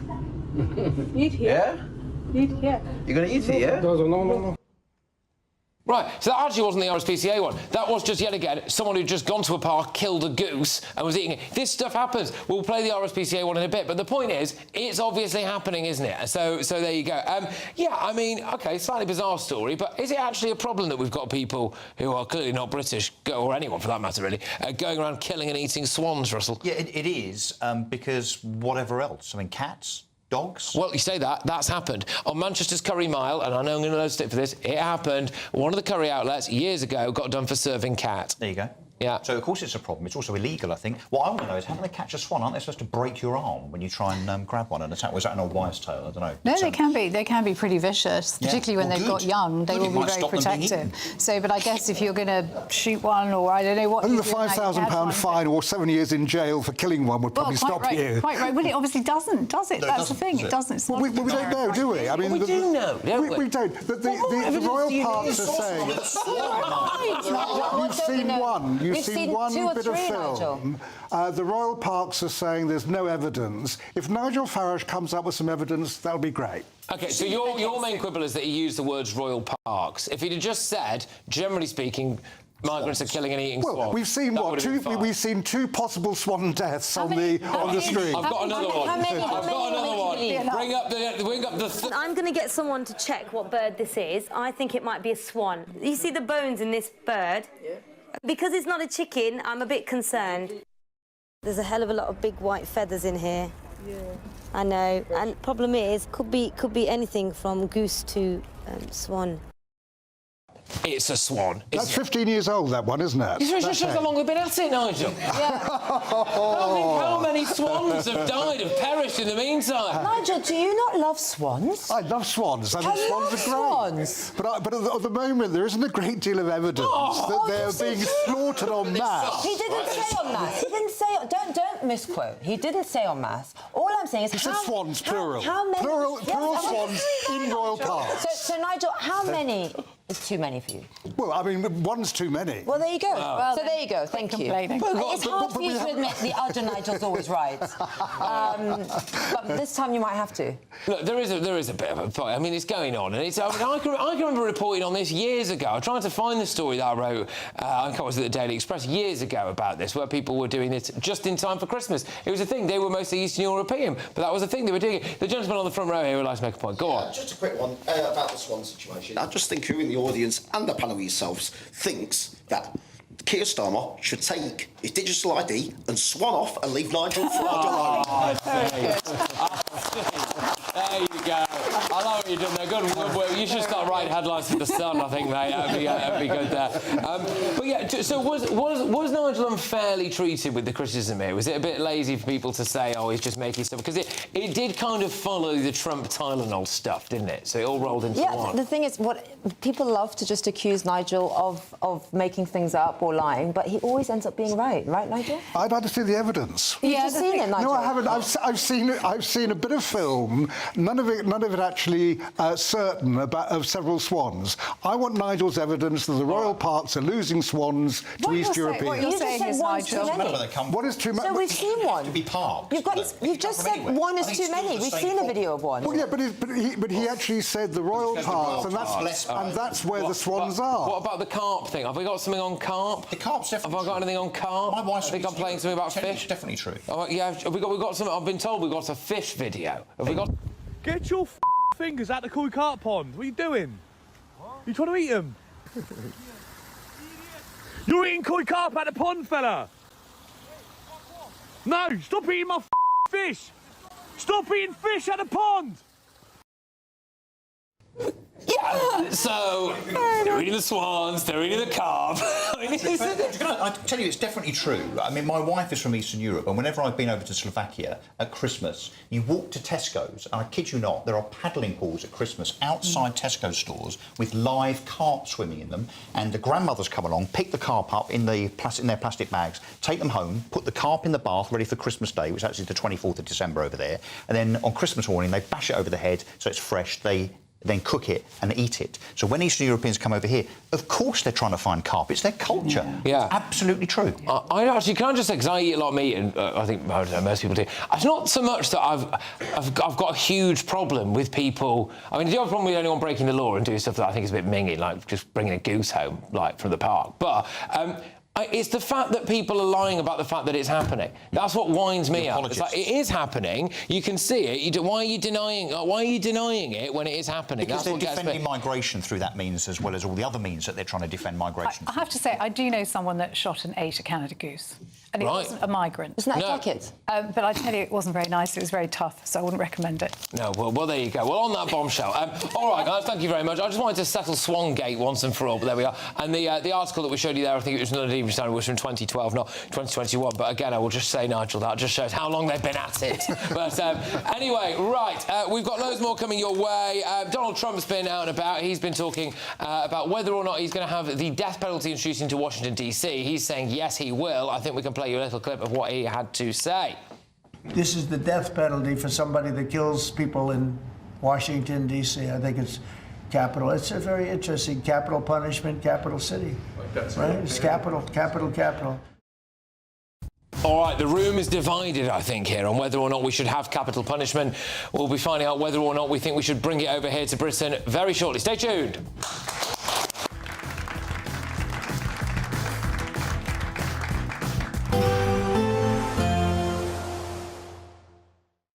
Eat here? Yeah? Eat here. You gonna eat it, yeah? No. Right, so that actually wasn't the RSPCA one. That was just, yet again, someone who'd just gone to a park, killed a goose, and was eating it. This stuff happens. We'll play the RSPCA one in a bit, but the point is, it's obviously happening, isn't it? So there you go. Yeah, I mean, OK, slightly bizarre story, but is it actually a problem that we've got people who are clearly not British, or anyone for that matter, really, going around killing and eating swans, Russell? Yeah, it is, because whatever else. I mean, cats, dogs? Well, you say that. That's happened. On Manchester's Curry Mile, and I know I'm going to load stick for this, it happened. One of the curry outlets, years ago, got done for serving cat. There you go. Yeah. So, of course, it's a problem. It's also illegal, I think. What I want to know is, how do they catch a swan? Aren't they supposed to break your arm when you try and grab one and attack? Was that an old wives' tale? I don't know. No, they can be. They can be pretty vicious, particularly when they've got young. They will be very protective. So, but I guess if you're going to shoot one, or I don't know what. I think the £5,000 fine or 7 years in jail for killing one would probably stop you. Quite right. Well, it obviously doesn't, does it? No, That's the thing. It doesn't. It's not we don't know, do we? I mean, we do know. We don't. The royal parks are saying. You've seen one. You've seen one bit of film. The royal parks are saying there's no evidence. If Nigel Farage comes up with some evidence, that'll be great. OK, so your main quibble is that he used the words royal parks. If he'd have just said, generally speaking, migrants are killing and eating swans. We've seen we've seen 2 possible swan deaths on the street. I've got another one. I've got another one. Bring up the. I'm going to get someone to check what bird this is. I think it might be a swan. You see the bones in this bird? Yeah. Because it's not a chicken, I'm a bit concerned. There's a hell of a lot of big white feathers in here. Yeah. I know. And problem is, could be anything from goose to swan. It's a swan. That's 15 years old, that one, isn't it? It's just how long we've been at it, Nigel. How many swans have died, have perished in the meantime? Nigel, do you not love swans? I love swans. I think swans are great. Swans. But at the moment, there isn't a great deal of evidence that they're being slaughtered en masse. He didn't say en masse. He didn't say... Don't misquote. He didn't say en masse. All I'm saying is... He said swans, plural. How many... Plural swans in royal parks. So, Nigel, how many... It's too many for you. Well, I mean, one's too many. Well, there you go. Well, so there you go. Thank you. It's hard for you to admit the other Nigel's always right. But this time you might have to. Look, there is a bit of a point. I mean, it's going on, and I can remember reporting on this years ago. I tried to find the story that I wrote. I think it was at the Daily Express years ago about this, where people were doing this just in time for Christmas. It was a thing. They were mostly Eastern European, but that was the thing they were doing. The gentleman on the front row here would like to make a point. Go on. Just a quick one about the swan situation. I just think who in the audience and the panel yourselves thinks that Keir Starmer should take his digital ID and swan off and leave Nigel Farage alone. There you go. I like what you've done there. Good work. You should start writing headlines for The Sun, I think, mate. That'd be good there. But yeah, so was Nigel unfairly treated with the criticism here? Was it a bit lazy for people to say, oh, he's just making stuff? Because it did kind of follow the Trump Tylenol stuff, didn't it? So it all rolled into one. Yeah, the thing is, what people love to just accuse Nigel of making things up or lying, but he always ends up being right, Nigel? I'd like to see the evidence. You've just seen it, Nigel? No, I haven't. I've seen a bit of film. None of it actually certain of several swans. I want Nigel's evidence that the royal parks are losing swans to East Europeans. What you're saying is, Nigel. What is too many? So we've seen one. To be parked. You've just said one is too many. We've seen a video of one. Well, yeah, but he actually said the royal parks, and that's where the swans are. What about the carp thing? Have we got something on carp? The carp's definitely. Have I got anything on carp? My wife's. I think I'm playing something about fish. It's definitely true. Oh, yeah, have we got something? I've been told we've got a fish video. Have we got? Get your fingers out the koi carp pond. What are you doing? What? You trying to eat them? You're eating koi carp out the pond, fella. No, stop eating my fish. Stop eating fish out the pond. Yeah, so they're eating the swans, they're eating the carp. I tell you, it's definitely true. I mean, my wife is from Eastern Europe, and whenever I've been over to Slovakia at Christmas, you walk to Tesco's, and I kid you not, there are paddling pools at Christmas outside Tesco stores with live carp swimming in them, and the grandmothers come along, pick the carp up in their plastic bags, take them home, put the carp in the bath ready for Christmas Day, which is actually the 24th of December over there, and then on Christmas morning they bash it over the head so it's fresh. They then cook it and eat it. So when Eastern Europeans come over here, of course they're trying to find carp. It's their culture. Yeah. It's absolutely true. I actually can't just say, because I eat a lot of meat, and I think most people do. It's not so much that I've got a huge problem with people. I mean, I do have a problem with anyone breaking the law and doing stuff that I think is a bit mingy, like just bringing a goose home, like, from the park. But it's the fact that people are lying about the fact that it's happening. That's what winds me up. It's like, it is happening. You can see it. Why are you denying it when it is happening? Because they're defending migration through that means, as well as all the other means that they're trying to defend migration. I have to say, I do know someone that shot and ate a Canada goose. And it wasn't a migrant. Isn't that a jacket? But I tell you, it wasn't very nice. It was very tough, so I wouldn't recommend it. No, well, there you go. Well, on that bombshell. All right, guys, thank you very much. I just wanted to settle Swangate once and for all, but there we are. And the article that we showed you there, I think it was another Evening Standard, was from 2012, not 2021. But again, I will just say, Nigel, that just shows how long they've been at it. But anyway, right, we've got loads more coming your way. Donald Trump's been out and about. He's been talking about whether or not he's going to have the death penalty introduced into Washington, D.C. He's saying, yes, he will. I think we can play you a little clip of what he had to say. This is the death penalty for somebody that kills people in Washington, D.C. I think it's capital. It's a very interesting capital punishment, capital city. Right? It's capital, capital, capital. All right, the room is divided, I think, here on whether or not we should have capital punishment. We'll be finding out whether or not we think we should bring it over here to Britain very shortly. Stay tuned.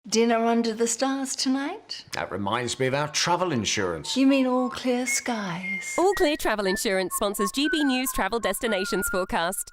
Dinner under the stars tonight? That reminds me of our travel insurance. You mean All Clear Skies? All Clear Travel Insurance sponsors GBNews travel destinations forecast.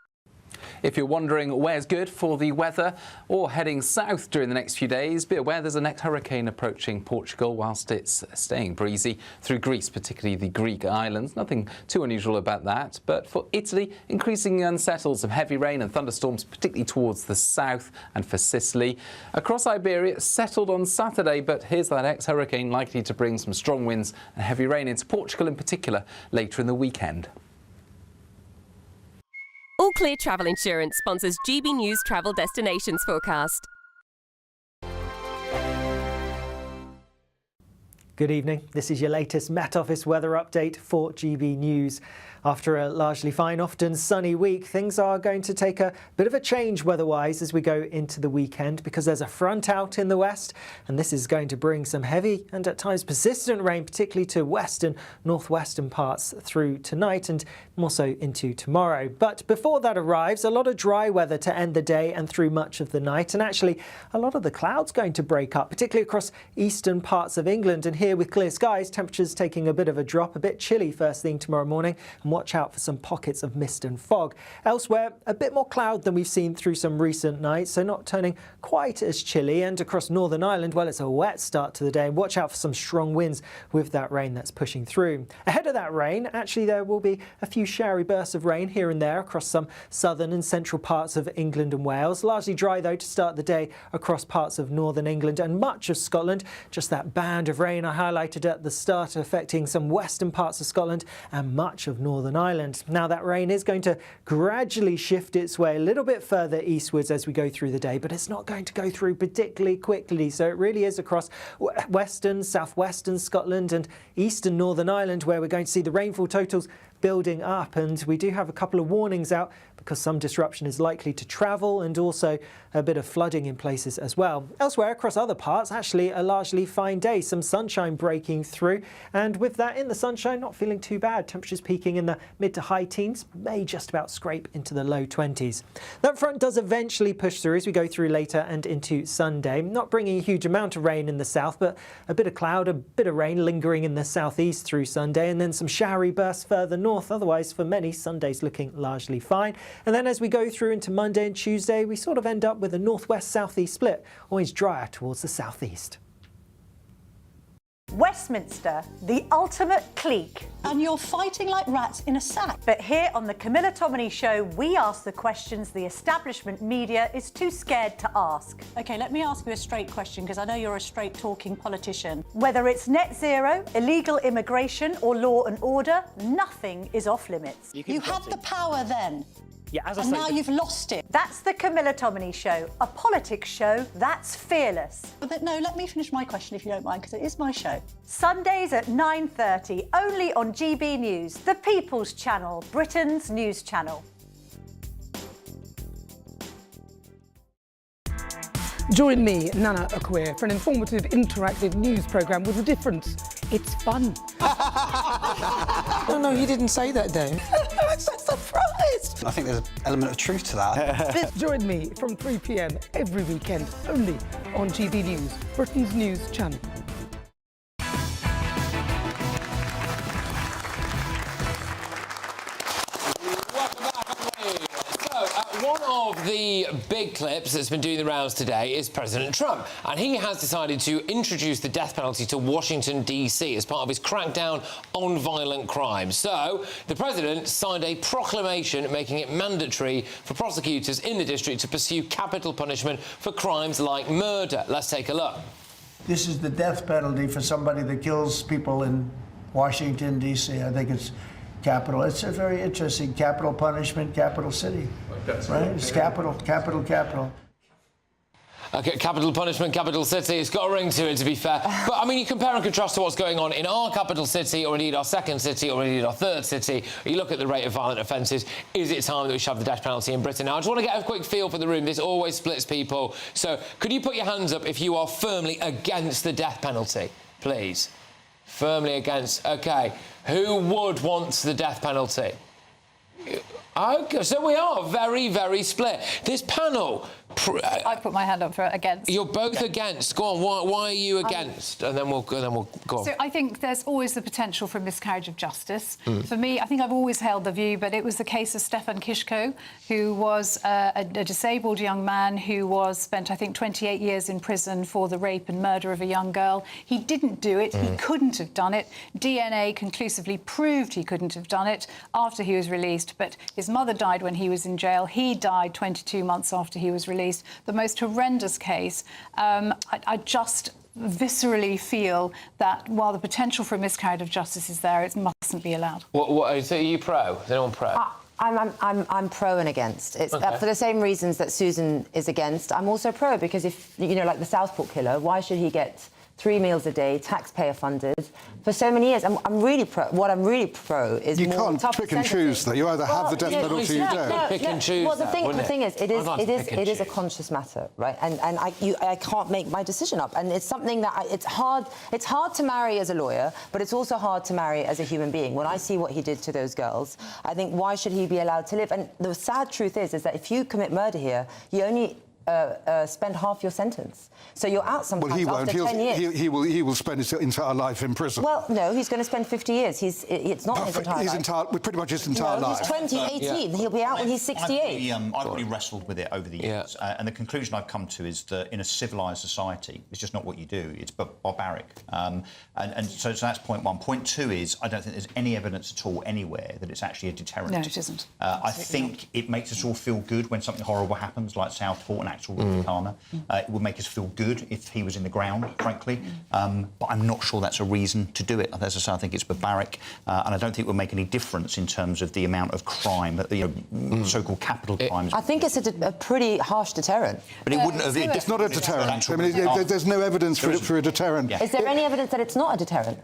If you're wondering where's good for the weather or heading south during the next few days, be aware there's a next hurricane approaching Portugal whilst it's staying breezy through Greece, particularly the Greek islands. Nothing too unusual about that. But for Italy, increasingly unsettled, some heavy rain and thunderstorms, particularly towards the south, and for Sicily. Across Iberia, settled on Saturday, but here's that ex-hurricane likely to bring some strong winds and heavy rain into Portugal in particular later in the weekend. All Clear Travel Insurance sponsors GBNews travel destinations forecast. Good evening. This is your latest Met Office weather update for GB News. After a largely fine, often sunny week, things are going to take a bit of a change weather-wise as we go into the weekend because there's a front out in the west, and this is going to bring some heavy and at times persistent rain, particularly to western, northwestern parts through tonight and more so into tomorrow. But before that arrives, a lot of dry weather to end the day and through much of the night, and actually a lot of the clouds going to break up, particularly across eastern parts of England. And here with clear skies, temperatures taking a bit of a drop, a bit chilly first thing tomorrow morning, and watch out for some pockets of mist and fog. Elsewhere, a bit more cloud than we've seen through some recent nights, so not turning quite as chilly. And across Northern Ireland, well, it's a wet start to the day, and watch out for some strong winds with that rain that's pushing through. Ahead of that rain, actually there will be a few showery bursts of rain here and there across some southern and central parts of England and Wales. Largely dry though to start the day across parts of northern England and much of Scotland. Just that band of rain I highlighted at the start affecting some western parts of Scotland and much of Northern Ireland. Now that rain is going to gradually shift its way a little bit further eastwards as we go through the day, but it's not going to go through particularly quickly. So it really is across western, southwestern Scotland and eastern Northern Ireland where we're going to see the rainfall totals building up, and we do have a couple of warnings out because some disruption is likely to travel and also a bit of flooding in places as well. Elsewhere across other parts, actually a largely fine day, some sunshine breaking through, and with that in the sunshine, not feeling too bad. Temperatures peaking in the mid to high teens, may just about scrape into the low 20s. That front does eventually push through as we go through later and into Sunday, not bringing a huge amount of rain in the south, but a bit of cloud, a bit of rain lingering in the southeast through Sunday, and then some showery bursts further north. Otherwise, for many, Sunday's looking largely fine. And then as we go through into Monday and Tuesday, we sort of end up with a northwest-southeast split, always drier towards the southeast. Westminster, the ultimate clique. And you're fighting like rats in a sack. But here on the Camilla Tominey Show, we ask the questions the establishment media is too scared to ask. OK, let me ask you a straight question, because I know you're a straight-talking politician. Whether it's net zero, illegal immigration or law and order, nothing is off-limits. You had the power then. Yeah, as I And say, now you've lost it. That's the Camilla Tominey Show, a politics show that's fearless. But no, let me finish my question if you don't mind, because it is my show. Sundays at 9:30, only on GB News, the People's Channel, Britain's news channel. Join me, Nana Akwe, for an informative, interactive news programme with a difference. It's fun. No, you didn't say that, Dave. I'm so surprised. I think there's an element of truth to that. Join me from 3 p.m. every weekend, only on GB News, Britain's news channel. One of the big clips that's been doing the rounds today is President Trump, and he has decided to introduce the death penalty to Washington, D.C. as part of his crackdown on violent crime. So, the president signed a proclamation making it mandatory for prosecutors in the district to pursue capital punishment for crimes like murder. Let's take a look. This is the death penalty for somebody that kills people in Washington, D.C. I think it's capital. It's a very interesting capital punishment, capital city. Right? It's capital, capital, capital. OK, capital punishment, capital city. It's got a ring to it, to be fair. But, I mean, you compare and contrast to what's going on in our capital city, or indeed our second city, or indeed our third city. You look at the rate of violent offences. Is it time that we should have the death penalty in Britain? Now, I just want to get a quick feel for the room. This always splits people. So, could you put your hands up if you are firmly against the death penalty, please? Firmly against. OK. Who would want the death penalty? OK, so we are very, very split. This panel... I put my hand up for against. You're both against. Go on, why are you against? And then we'll go on. So I think there's always the potential for miscarriage of justice. For me, I think I've always held the view, but it was the case of Stefan Kishko, who was a disabled young man who was spent, I think, 28 years in prison for the rape and murder of a young girl. He didn't do it. He couldn't have done it. DNA conclusively proved he couldn't have done it after he was released, but his mother died when he was in jail. He died 22 months after he was released. The most horrendous case. I just viscerally feel that while the potential for a miscarriage of justice is there, it mustn't be allowed. So are you pro? Is anyone pro? I'm pro and against. It's for the same reasons that Susan is against. I'm also pro because if, you know, like the Southport killer, why should he get 3 meals a day, taxpayer funded, for so many years? I'm really pro. What I'm really pro is you more can't pick and choose that. You either have the death penalty or you don't. Pick and choose. Well, the thing is, it is a conscious conscious matter, right? And I can't make my decision up, and it's something that it's hard to marry as a lawyer, but it's also hard to marry as a human being. When I see what he did to those girls, I think, why should he be allowed to live? And the sad truth is that if you commit murder here, you only spend half your sentence. So you're out sometimes after 10 years. He will spend his entire life in prison. Well, no, he's going to spend 50 years. It's not his entire life. Pretty much his entire life. He's 18. He'll be out when he's 68. I've really wrestled with it over the years, and the conclusion I've come to is that in a civilised society, it's just not what you do. It's barbaric. And so that's point one. Point two is I don't think there's any evidence at all anywhere that it's actually a deterrent. No, it isn't. I think it makes us all feel good when something horrible happens, like Southport and actual karma. It would make us feel good if he was in the ground, frankly. But I'm not sure that's a reason to do it. As I say, I think it's barbaric, and I don't think it will make any difference in terms of the amount of crime, so-called capital crimes. I think it's a pretty harsh deterrent. But it wouldn't have... It's not a deterrent. I mean, there's no evidence for a deterrent. Is there any evidence that it's not a deterrent?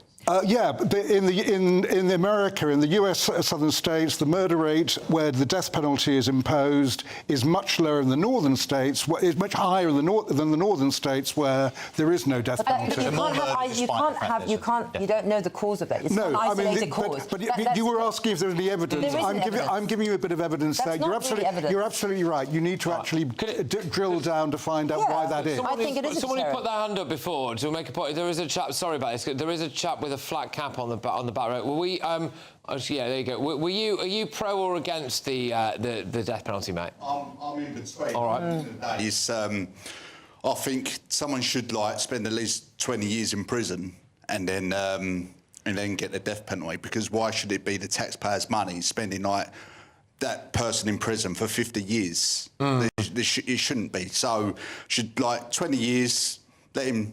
Yeah, but in America, in the US southern states, the murder rate where the death penalty is imposed is much lower in the northern states, is much higher in than the northern states where there is no death penalty. You don't know the cause of that. It's not an isolated cause. But you were asking if there's any evidence. I'm giving you a bit of evidence there. You're absolutely right. You need to actually drill down to find out why that is. I think it is. Someone who put their hand up before to make a point. There is a chap. Sorry about this. There is a chap with a flat cap on the back row. Were we? Yeah, there you go. Are you pro or against the death penalty, mate? I'm in between. All right. I think someone should spend at least 20 years in prison and then get the death penalty, because why should it be the taxpayers' money spending that person in prison for 50 years? It shouldn't be. So should 20 years, let them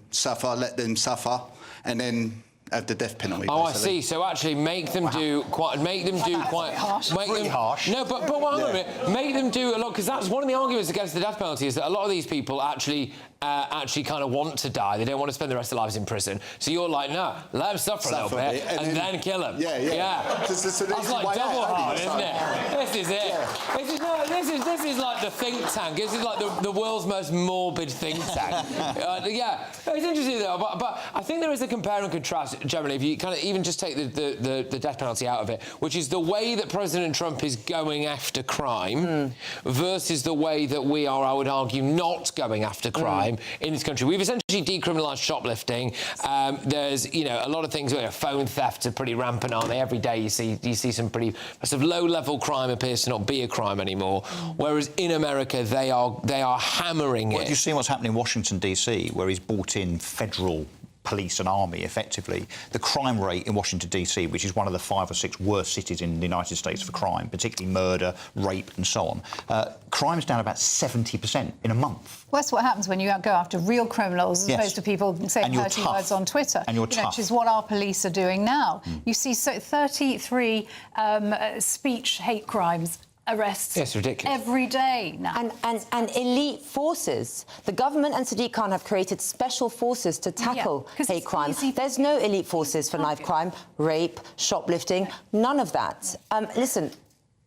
suffer, and then have the death penalty. Oh, basically. I see. So actually, make them do quite. Harsh. Pretty harsh. No, but hang on a minute. Make them do a lot, because that's one of the arguments against the death penalty, is that a lot of these people actually kind of want to die. They don't want to spend the rest of their lives in prison. So you're like, no, let them suffer a little bit and then kill them. Yeah. That's like double hard, isn't it? This is it. Yeah. This is like the think tank. This is like the world's most morbid think tank. Yeah, it's interesting though. But I think there is a compare and contrast generally, if you kind of even just take the death penalty out of it, which is the way that President Trump is going after crime versus the way that we are, I would argue, not going after crime. crime in this country. We've essentially decriminalised shoplifting. There's, you know, a lot of things where phone thefts are pretty rampant, aren't they? Every day you see some pretty sort of low-level crime appears to not be a crime anymore. Whereas in America, they are hammering it. Well, do you see what's happening in Washington, D.C., where he's brought in federal police and army, effectively? The crime rate in Washington, D.C., which is one of the 5 or 6 worst cities in the United States for crime, particularly murder, rape and so on, crime's down about 70% in a month. Well, that's what happens when you go after real criminals as opposed to people saying hurting words on Twitter. And you're tough. Which is what our police are doing now. You see 33 speech hate crimes arrests every day now. And elite forces. The government and Sadiq Khan have created special forces to tackle hate crime. There's no elite forces for knife crime, rape, shoplifting, none of that. Listen,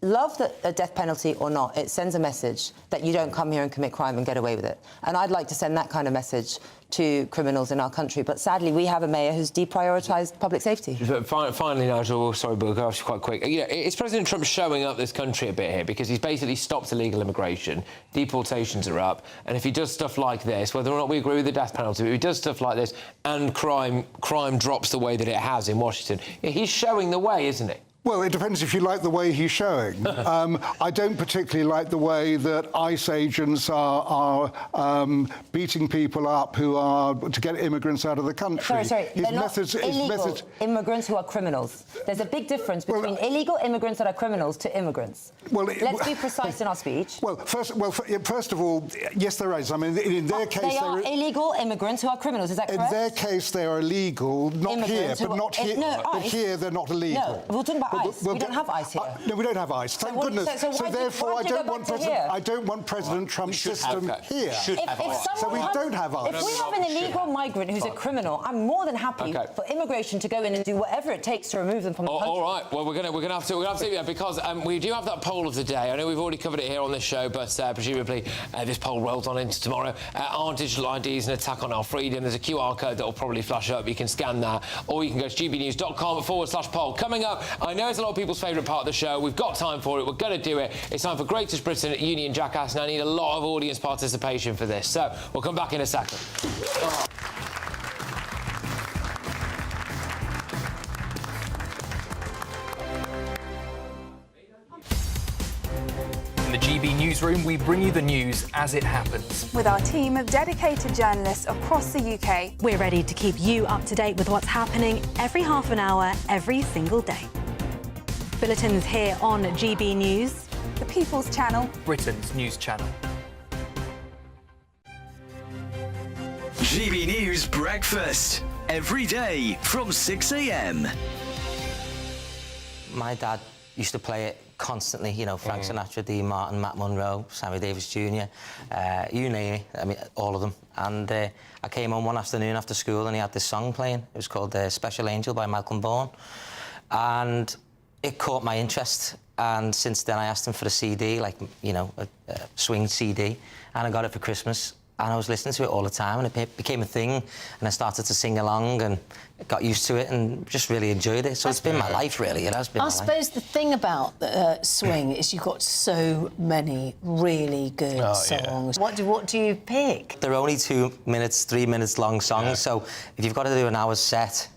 love the death penalty or not, it sends a message that you don't come here and commit crime and get away with it. And I'd like to send that kind of message to criminals in our country. But sadly, we have a mayor who's deprioritised public safety. But finally, Nigel, sorry, but I'll go quite quick. You know, it's President Trump showing up this country a bit here because he's basically stopped illegal immigration, deportations are up, and if he does stuff like this, whether or not we agree with the death penalty, but if he does stuff like this and crime drops the way that it has in Washington, he's showing the way, isn't he? Well, it depends if you like the way he's showing. I don't particularly like the way that ICE agents are beating people up who are to get immigrants out of the country. Sorry, they're not illegal immigrants who are criminals. There's a big difference between illegal immigrants that are criminals to immigrants. Well, let's be precise in our speech. Well, first of all, yes, there is. I mean, in their case, they are illegal immigrants who are criminals. Is that correct? In their case, they are illegal, not here, but not here. But here, they're not illegal. No, we're talking about ICE. We don't have ICE here. No, we don't have ICE. Thank goodness. So therefore, I don't want President Trump's system here. So we don't have ICE. If we have an illegal migrant who's a criminal, I'm more than happy for immigration to go in and do whatever it takes to remove them from the country. All right. Well, we're gonna have to see that because we do have that poll of the day. I know we've already covered it here on this show, but presumably this poll rolls on into tomorrow. Are digital IDs an attack on our freedom? There's a QR code that will probably flash up. You can scan that, or you can go to gbnews.com/poll. Coming up, I know it's a lot of people's favourite part of the show. We've got time for it. We're going to do it. It's time for Greatest Britain Union Jackass, and I need a lot of audience participation for this. So we'll come back in a second. In the GB Newsroom, we bring you the news as it happens. With our team of dedicated journalists across the UK, we're ready to keep you up to date with what's happening every half an hour, every single day. Bulletins here on GB News, the People's Channel, Britain's news channel. GB News Breakfast, every day from 6 a.m. My dad used to play it constantly, you know, Frank Sinatra, Dean Martin, Matt Monro, Sammy Davis Jr., you name it, I mean, all of them. And I came home one afternoon after school and he had this song playing. It was called Special Angel by Malcolm Bourne. And it caught my interest. And since then I asked him for a CD, like, you know, a swing CD, and I got it for Christmas. And I was listening to it all the time, and it became a thing, and I started to sing along and got used to it and just really enjoyed it. So it's been my life, really. It has been my life. I suppose the thing about swing is you've got so many really good songs. Yeah. What do you pick? They're only 2 minutes, 3 minutes long songs, so if you've got to do an hour's set,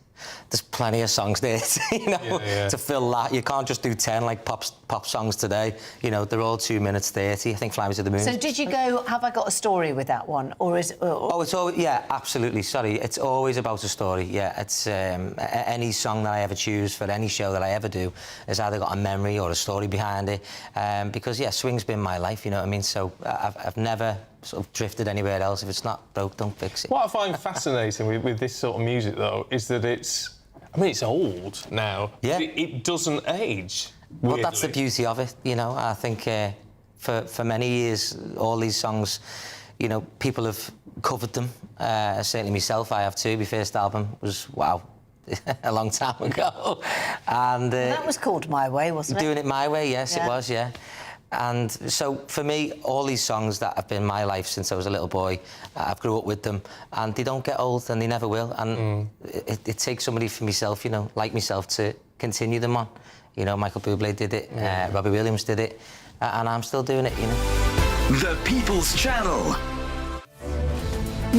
there's plenty of songs there, you know, to fill that. You can't just do 10 like pop songs today. You know, they're all 2 minutes 30. I think Fly Me to the Moon. So did you go, have I got a story with that one? Or is it... Oh, it's always... Yeah, absolutely. Sorry. It's always about a story, yeah. It's any song that I ever choose for any show that I ever do has either got a memory or a story behind it. Because, yeah, swing's been my life, you know what I mean? So I've never sort of drifted anywhere else. If it's not broke, don't fix it. What I find fascinating with this sort of music, though, is that it's... I mean, it's old now. Yeah. It doesn't age. Weirdly. Well, that's the beauty of it, you know. I think for many years, all these songs, you know, people have covered them. Certainly myself, I have too. My first album was, wow, a long time ago. And that was called My Way, wasn't it? Doing It My Way, yes, it was, yeah. And so, for me, all these songs that have been my life since I was a little boy, I've grew up with them, and they don't get old, and they never will. And it takes somebody for myself, you know, like myself, to continue them on. You know, Michael Bublé did it, Robbie Williams did it, and I'm still doing it, you know. The People's Channel.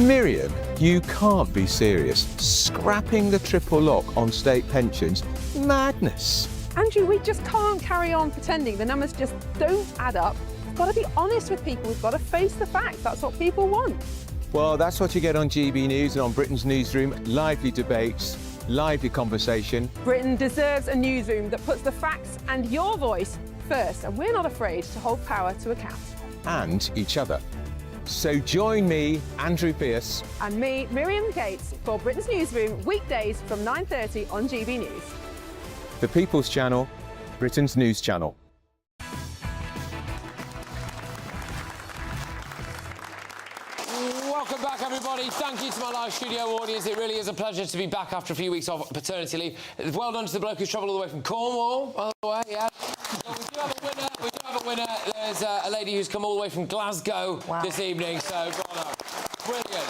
Miriam, you can't be serious. Scrapping the triple lock on state pensions? Madness. Andrew, we just can't carry on pretending. The numbers just don't add up. We've got to be honest with people. We've got to face the facts. That's what people want. Well, that's what you get on GB News and on Britain's Newsroom. Lively debates, lively conversation. Britain deserves a newsroom that puts the facts and your voice first, and we're not afraid to hold power to account. And each other. So join me, Andrew Pearce. And me, Miriam Gates, for Britain's Newsroom, weekdays from 9:30 on GB News. The People's Channel, Britain's news channel. Welcome back, everybody. Thank you to my live studio audience. It really is a pleasure to be back after a few weeks off paternity leave. Well done to the bloke who's travelled all the way from Cornwall, by the way, yeah. So we do have a winner. We do have a winner. There's a lady who's come all the way from Glasgow this evening, so well done. Brilliant.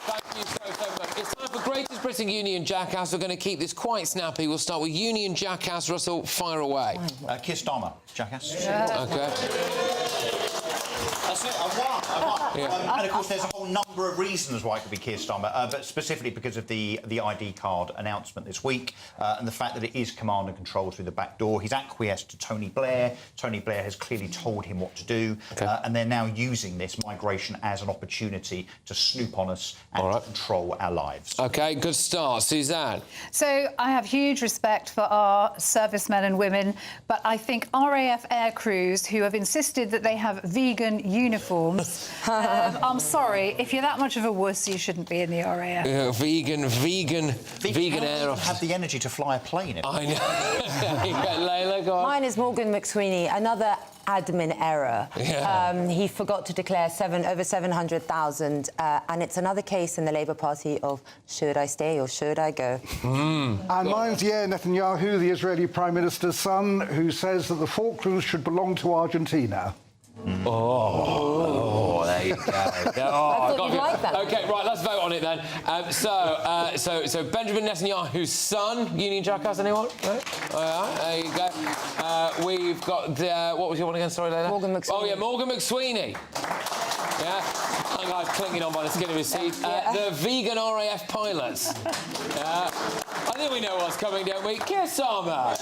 Thank you so much. It's time for Greatest Britain Union Jackass. We're going to keep this quite snappy. We'll start with Union Jackass. Russell, fire away. Keir Starmer, Jackass. OK. That's it, I won. Yeah. And of course, there's a whole number of reasons why it could be Keir Starmer, but specifically because of the ID card announcement this week and the fact that it is command and control through the back door. He's acquiesced to Tony Blair. Tony Blair has clearly told him what to do, and they're now using this migration as an opportunity to snoop on us and to control our lives. OK, good start. Suzanne? So I have huge respect for our servicemen and women, but I think RAF air crews who have insisted that they have vegan uniforms, I'm sorry, if you're that much of a wuss, you shouldn't be in the RAF. Yeah, vegan air. Have the energy to fly a plane. I know. Layla, go on. Mine is Morgan McSweeney, another admin error. Yeah. He forgot to declare over 700,000, and it's another case in the Labour Party of should I stay or should I go? And mine's Yair Netanyahu, the Israeli Prime Minister's son, who says that the Falklands should belong to Argentina. Oh, there you go. I thought you'd like that. OK, right, let's vote on it then. So Benjamin Netanyahu's son, Union Jackass, anyone? No? There you go. We've got, what was your one again? Sorry, Layla? Morgan McSweeney. Oh, yeah, Morgan McSweeney. Yeah, that guy's clinging on by the skin of his teeth. The vegan RAF pilots. I think we know what's coming, don't we? Keir Starmer.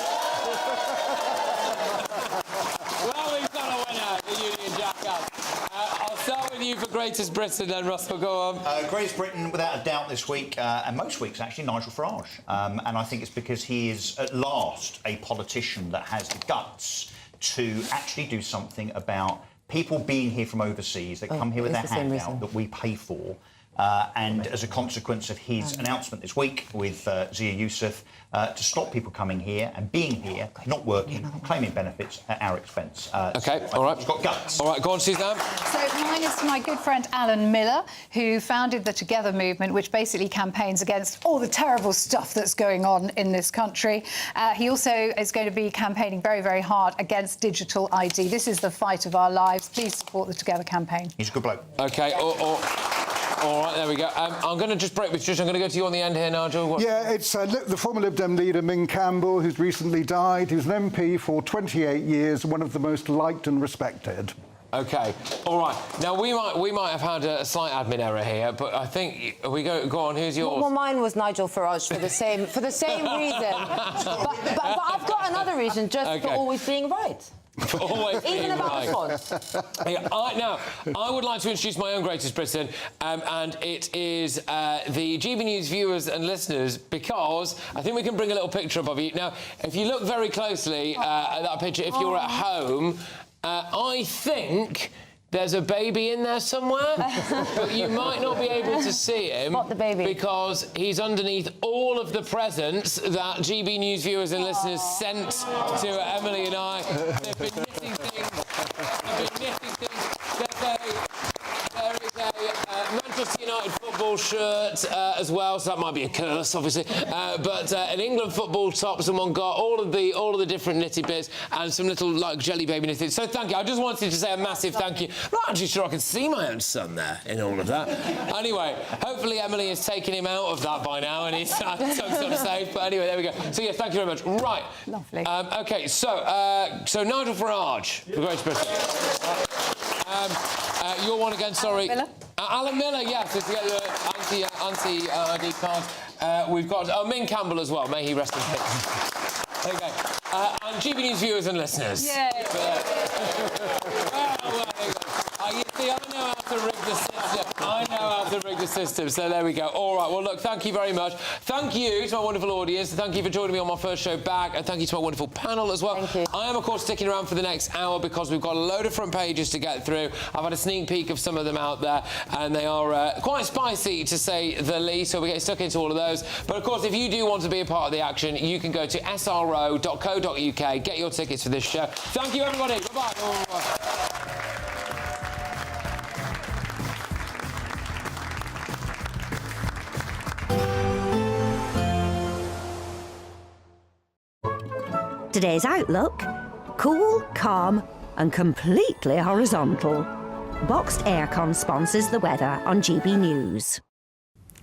Well, we've got a winner, the Union Jackass. I'll start with you for Greatest Britain then, Russell, go on. Greatest Britain, without a doubt, this week, and most weeks, actually, Nigel Farage. And I think it's because he is, at last, a politician that has the guts to actually do something about people being here from overseas, that come here with their handout that we pay for. And as a consequence of his announcement this week with Zia Youssef, to stop people coming here and being here, not working, claiming benefits at our expense. OK, all right. He's got guts. All right, go on, Suzanne. So mine is to my good friend Alan Miller, who founded the Together movement, which basically campaigns against all the terrible stuff that's going on in this country. He also is going to be campaigning very, very hard against digital ID. This is the fight of our lives. Please support the Together campaign. He's a good bloke. OK, all right, there we go. I'm going to just break with Trish. I'm going to go to you on the end here, Nigel. What? Yeah, it's the former Lib Dem leader, Ming Campbell, who's recently died. He was an MP for 28 years, one of the most liked and respected. OK, all right. Now, we might have had a slight admin error here, but I think we go on. Who's yours? Well, mine was Nigel Farage for the same reason. but I've got another reason, just for always being right. Always Even about right. the fonts. Now, I would like to introduce my own Greatest Britain, and it is the GB News viewers and listeners, because I think we can bring a little picture up of you. Now, if you look very closely at that picture, if you're at home, I think there's a baby in there somewhere, but you might not be able to see him. Spot the baby. Because he's underneath all of the presents that GB News viewers and listeners sent to Emily and I. They've been knitting things. There is a Manchester United football shirt as well, so that might be a curse, obviously. But an England football top, someone got all of the different knitted bits and some little like jelly baby knitted. So thank you. I just wanted to say a massive thank you. I'm not actually sure I can see my own son there in all of that. Anyway, hopefully Emily has taken him out of that by now and he's tucked up safe. But anyway, there we go. So yeah, thank you very much. Right. Lovely. OK, so Nigel Farage, for Great Britain. Your one again, sorry. Miller. Alan Miller, yes, if you get the anti-ID card. We've got Min Campbell as well. May he rest in peace. There you go. And GB News viewers and listeners. Yay! Well, there you go. You see, I know how to rig the system. I know how to rig the system. So there we go. All right. Well, look, thank you very much. Thank you to my wonderful audience. Thank you for joining me on my first show back. And thank you to my wonderful panel as well. Thank you. I am, of course, sticking around for the next hour because we've got a load of front pages to get through. I've had a sneak peek of some of them out there, and they are quite spicy, to say the least. So we're getting stuck into all of those. But, of course, if you do want to be a part of the action, you can go to sro.co.uk, get your tickets for this show. Thank you, everybody. Bye-bye. Today's outlook: cool, calm and completely horizontal. Boxed aircon sponsors the weather on GB News.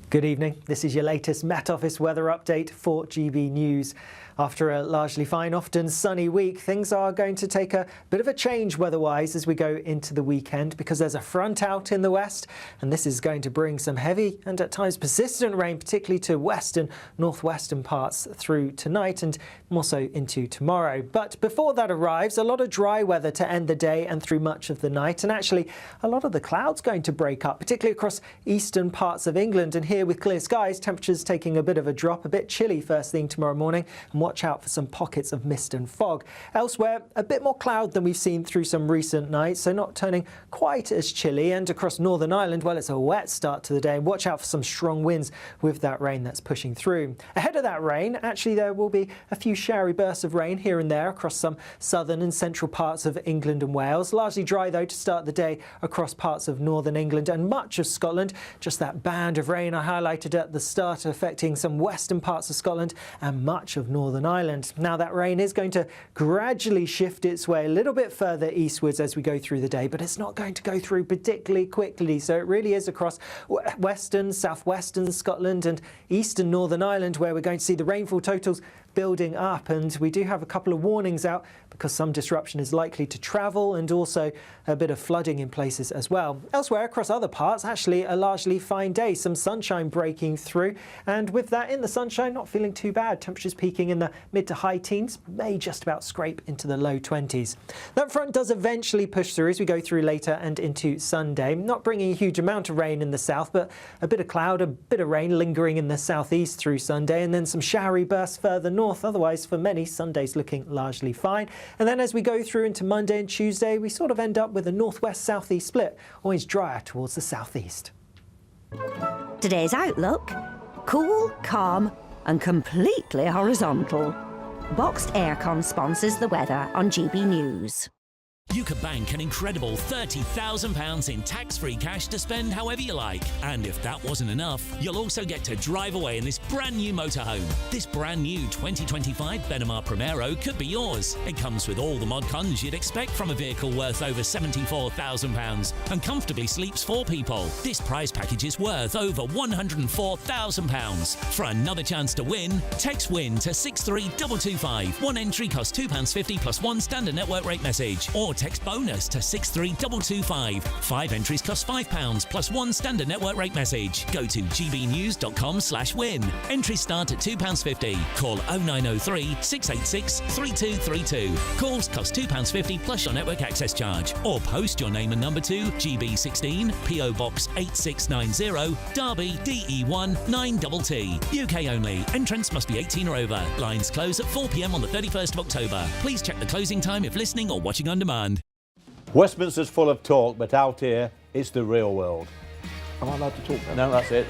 Good evening. This is your latest Met Office weather update for GB News. After a largely fine, often sunny week, things are going to take a bit of a change weather-wise as we go into the weekend, because there's a front out in the west, and this is going to bring some heavy and at times persistent rain, particularly to western, northwestern parts through tonight and more so into tomorrow. But before that arrives, a lot of dry weather to end the day and through much of the night, and actually a lot of the clouds going to break up, particularly across eastern parts of England. And here with clear skies, temperatures taking a bit of a drop, a bit chilly first thing tomorrow morning, and watch out for some pockets of mist and fog. Elsewhere, a bit more cloud than we've seen through some recent nights, so not turning quite as chilly. And across Northern Ireland, well, it's a wet start to the day. Watch out for some strong winds with that rain that's pushing through. Ahead of that rain, actually, there will be a few showery bursts of rain here and there across some southern and central parts of England and Wales. Largely dry, though, to start the day across parts of northern England and much of Scotland. Just that band of rain I highlighted at the start affecting some western parts of Scotland and much of Northern Ireland. Now that rain is going to gradually shift its way a little bit further eastwards as we go through the day, but it's not going to go through particularly quickly. So it really is across western, southwestern Scotland and eastern Northern Ireland where we're going to see the rainfall totals building up, and we do have a couple of warnings out because some disruption is likely to travel and also a bit of flooding in places as well. Elsewhere across other parts, actually a largely fine day, some sunshine breaking through, and with that in the sunshine, not feeling too bad. Temperatures peaking in the mid to high teens, may just about scrape into the low 20s. That front does eventually push through as we go through later and into Sunday, not bringing a huge amount of rain in the south, but a bit of cloud, a bit of rain lingering in the southeast through Sunday, and then some showery bursts further north. Otherwise, for many, Sunday's looking largely fine. And then as we go through into Monday and Tuesday, we sort of end up with a northwest-southeast split, always drier towards the southeast. Today's outlook: cool, calm and completely horizontal. Boxed aircon sponsors the weather on GB News. You could bank an incredible £30,000 in tax-free cash to spend however you like. And if that wasn't enough, you'll also get to drive away in this brand new motorhome. This brand new 2025 Benamar Primero could be yours. It comes with all the mod cons you'd expect from a vehicle worth over £74,000 and comfortably sleeps 4 people. This prize package is worth over £104,000. For another chance to win, text WIN to 63225. One entry costs £2.50 plus one standard network rate message, or text bonus to 63225. 5 entries cost £5 plus one standard network rate message. Go to gbnews.com/win. Entries start at £2.50. Call 0903 686 3232. Calls cost £2.50 plus your network access charge. Or post your name and number to GB16 PO Box 8690 Derby DE1 9TT. UK only. Entrance must be 18 or over. Lines close at 4 p.m. on the 31st of October. Please check the closing time if listening or watching on demand. Westminster's full of talk, but out here, it's the real world. Am I allowed to talk now? No, that's it.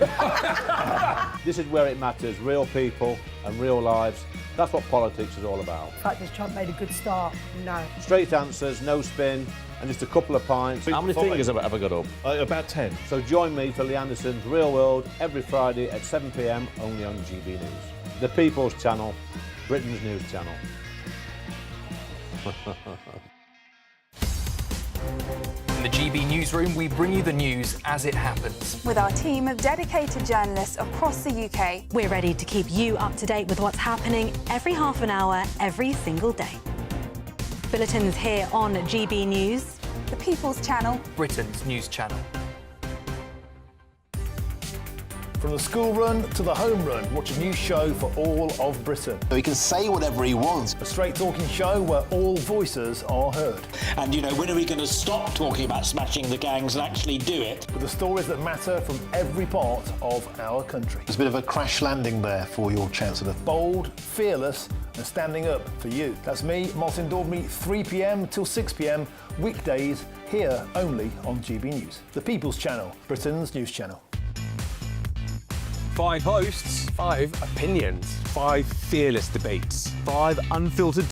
This is where it matters, real people and real lives. That's what politics is all about. The fact is Trump made a good start. No. Straight answers, no spin, and just a couple of pints. How many fingers have I got up? About 10. So join me for Lee Anderson's Real World every Friday at 7 p.m. only on GB News. The People's Channel, Britain's news channel. In the GB newsroom, we bring you the news as it happens. With our team of dedicated journalists across the UK, we're ready to keep you up to date with what's happening every half an hour, every single day. Bulletins here on GB News, the People's Channel, Britain's news channel. From the school run to the home run, watch a new show for all of Britain. So he can say whatever he wants. A straight-talking show where all voices are heard. And, you know, when are we going to stop talking about smashing the gangs and actually do it? With the stories that matter from every part of our country. There's a bit of a crash landing there for your Chancellor. Bold, fearless and standing up for you. That's me, Martin Daubney, 3 p.m. till 6 p.m, weekdays, here only on GB News. The People's Channel, Britain's news channel. 5 hosts, 5 opinions, 5 fearless debates, 5 unfiltered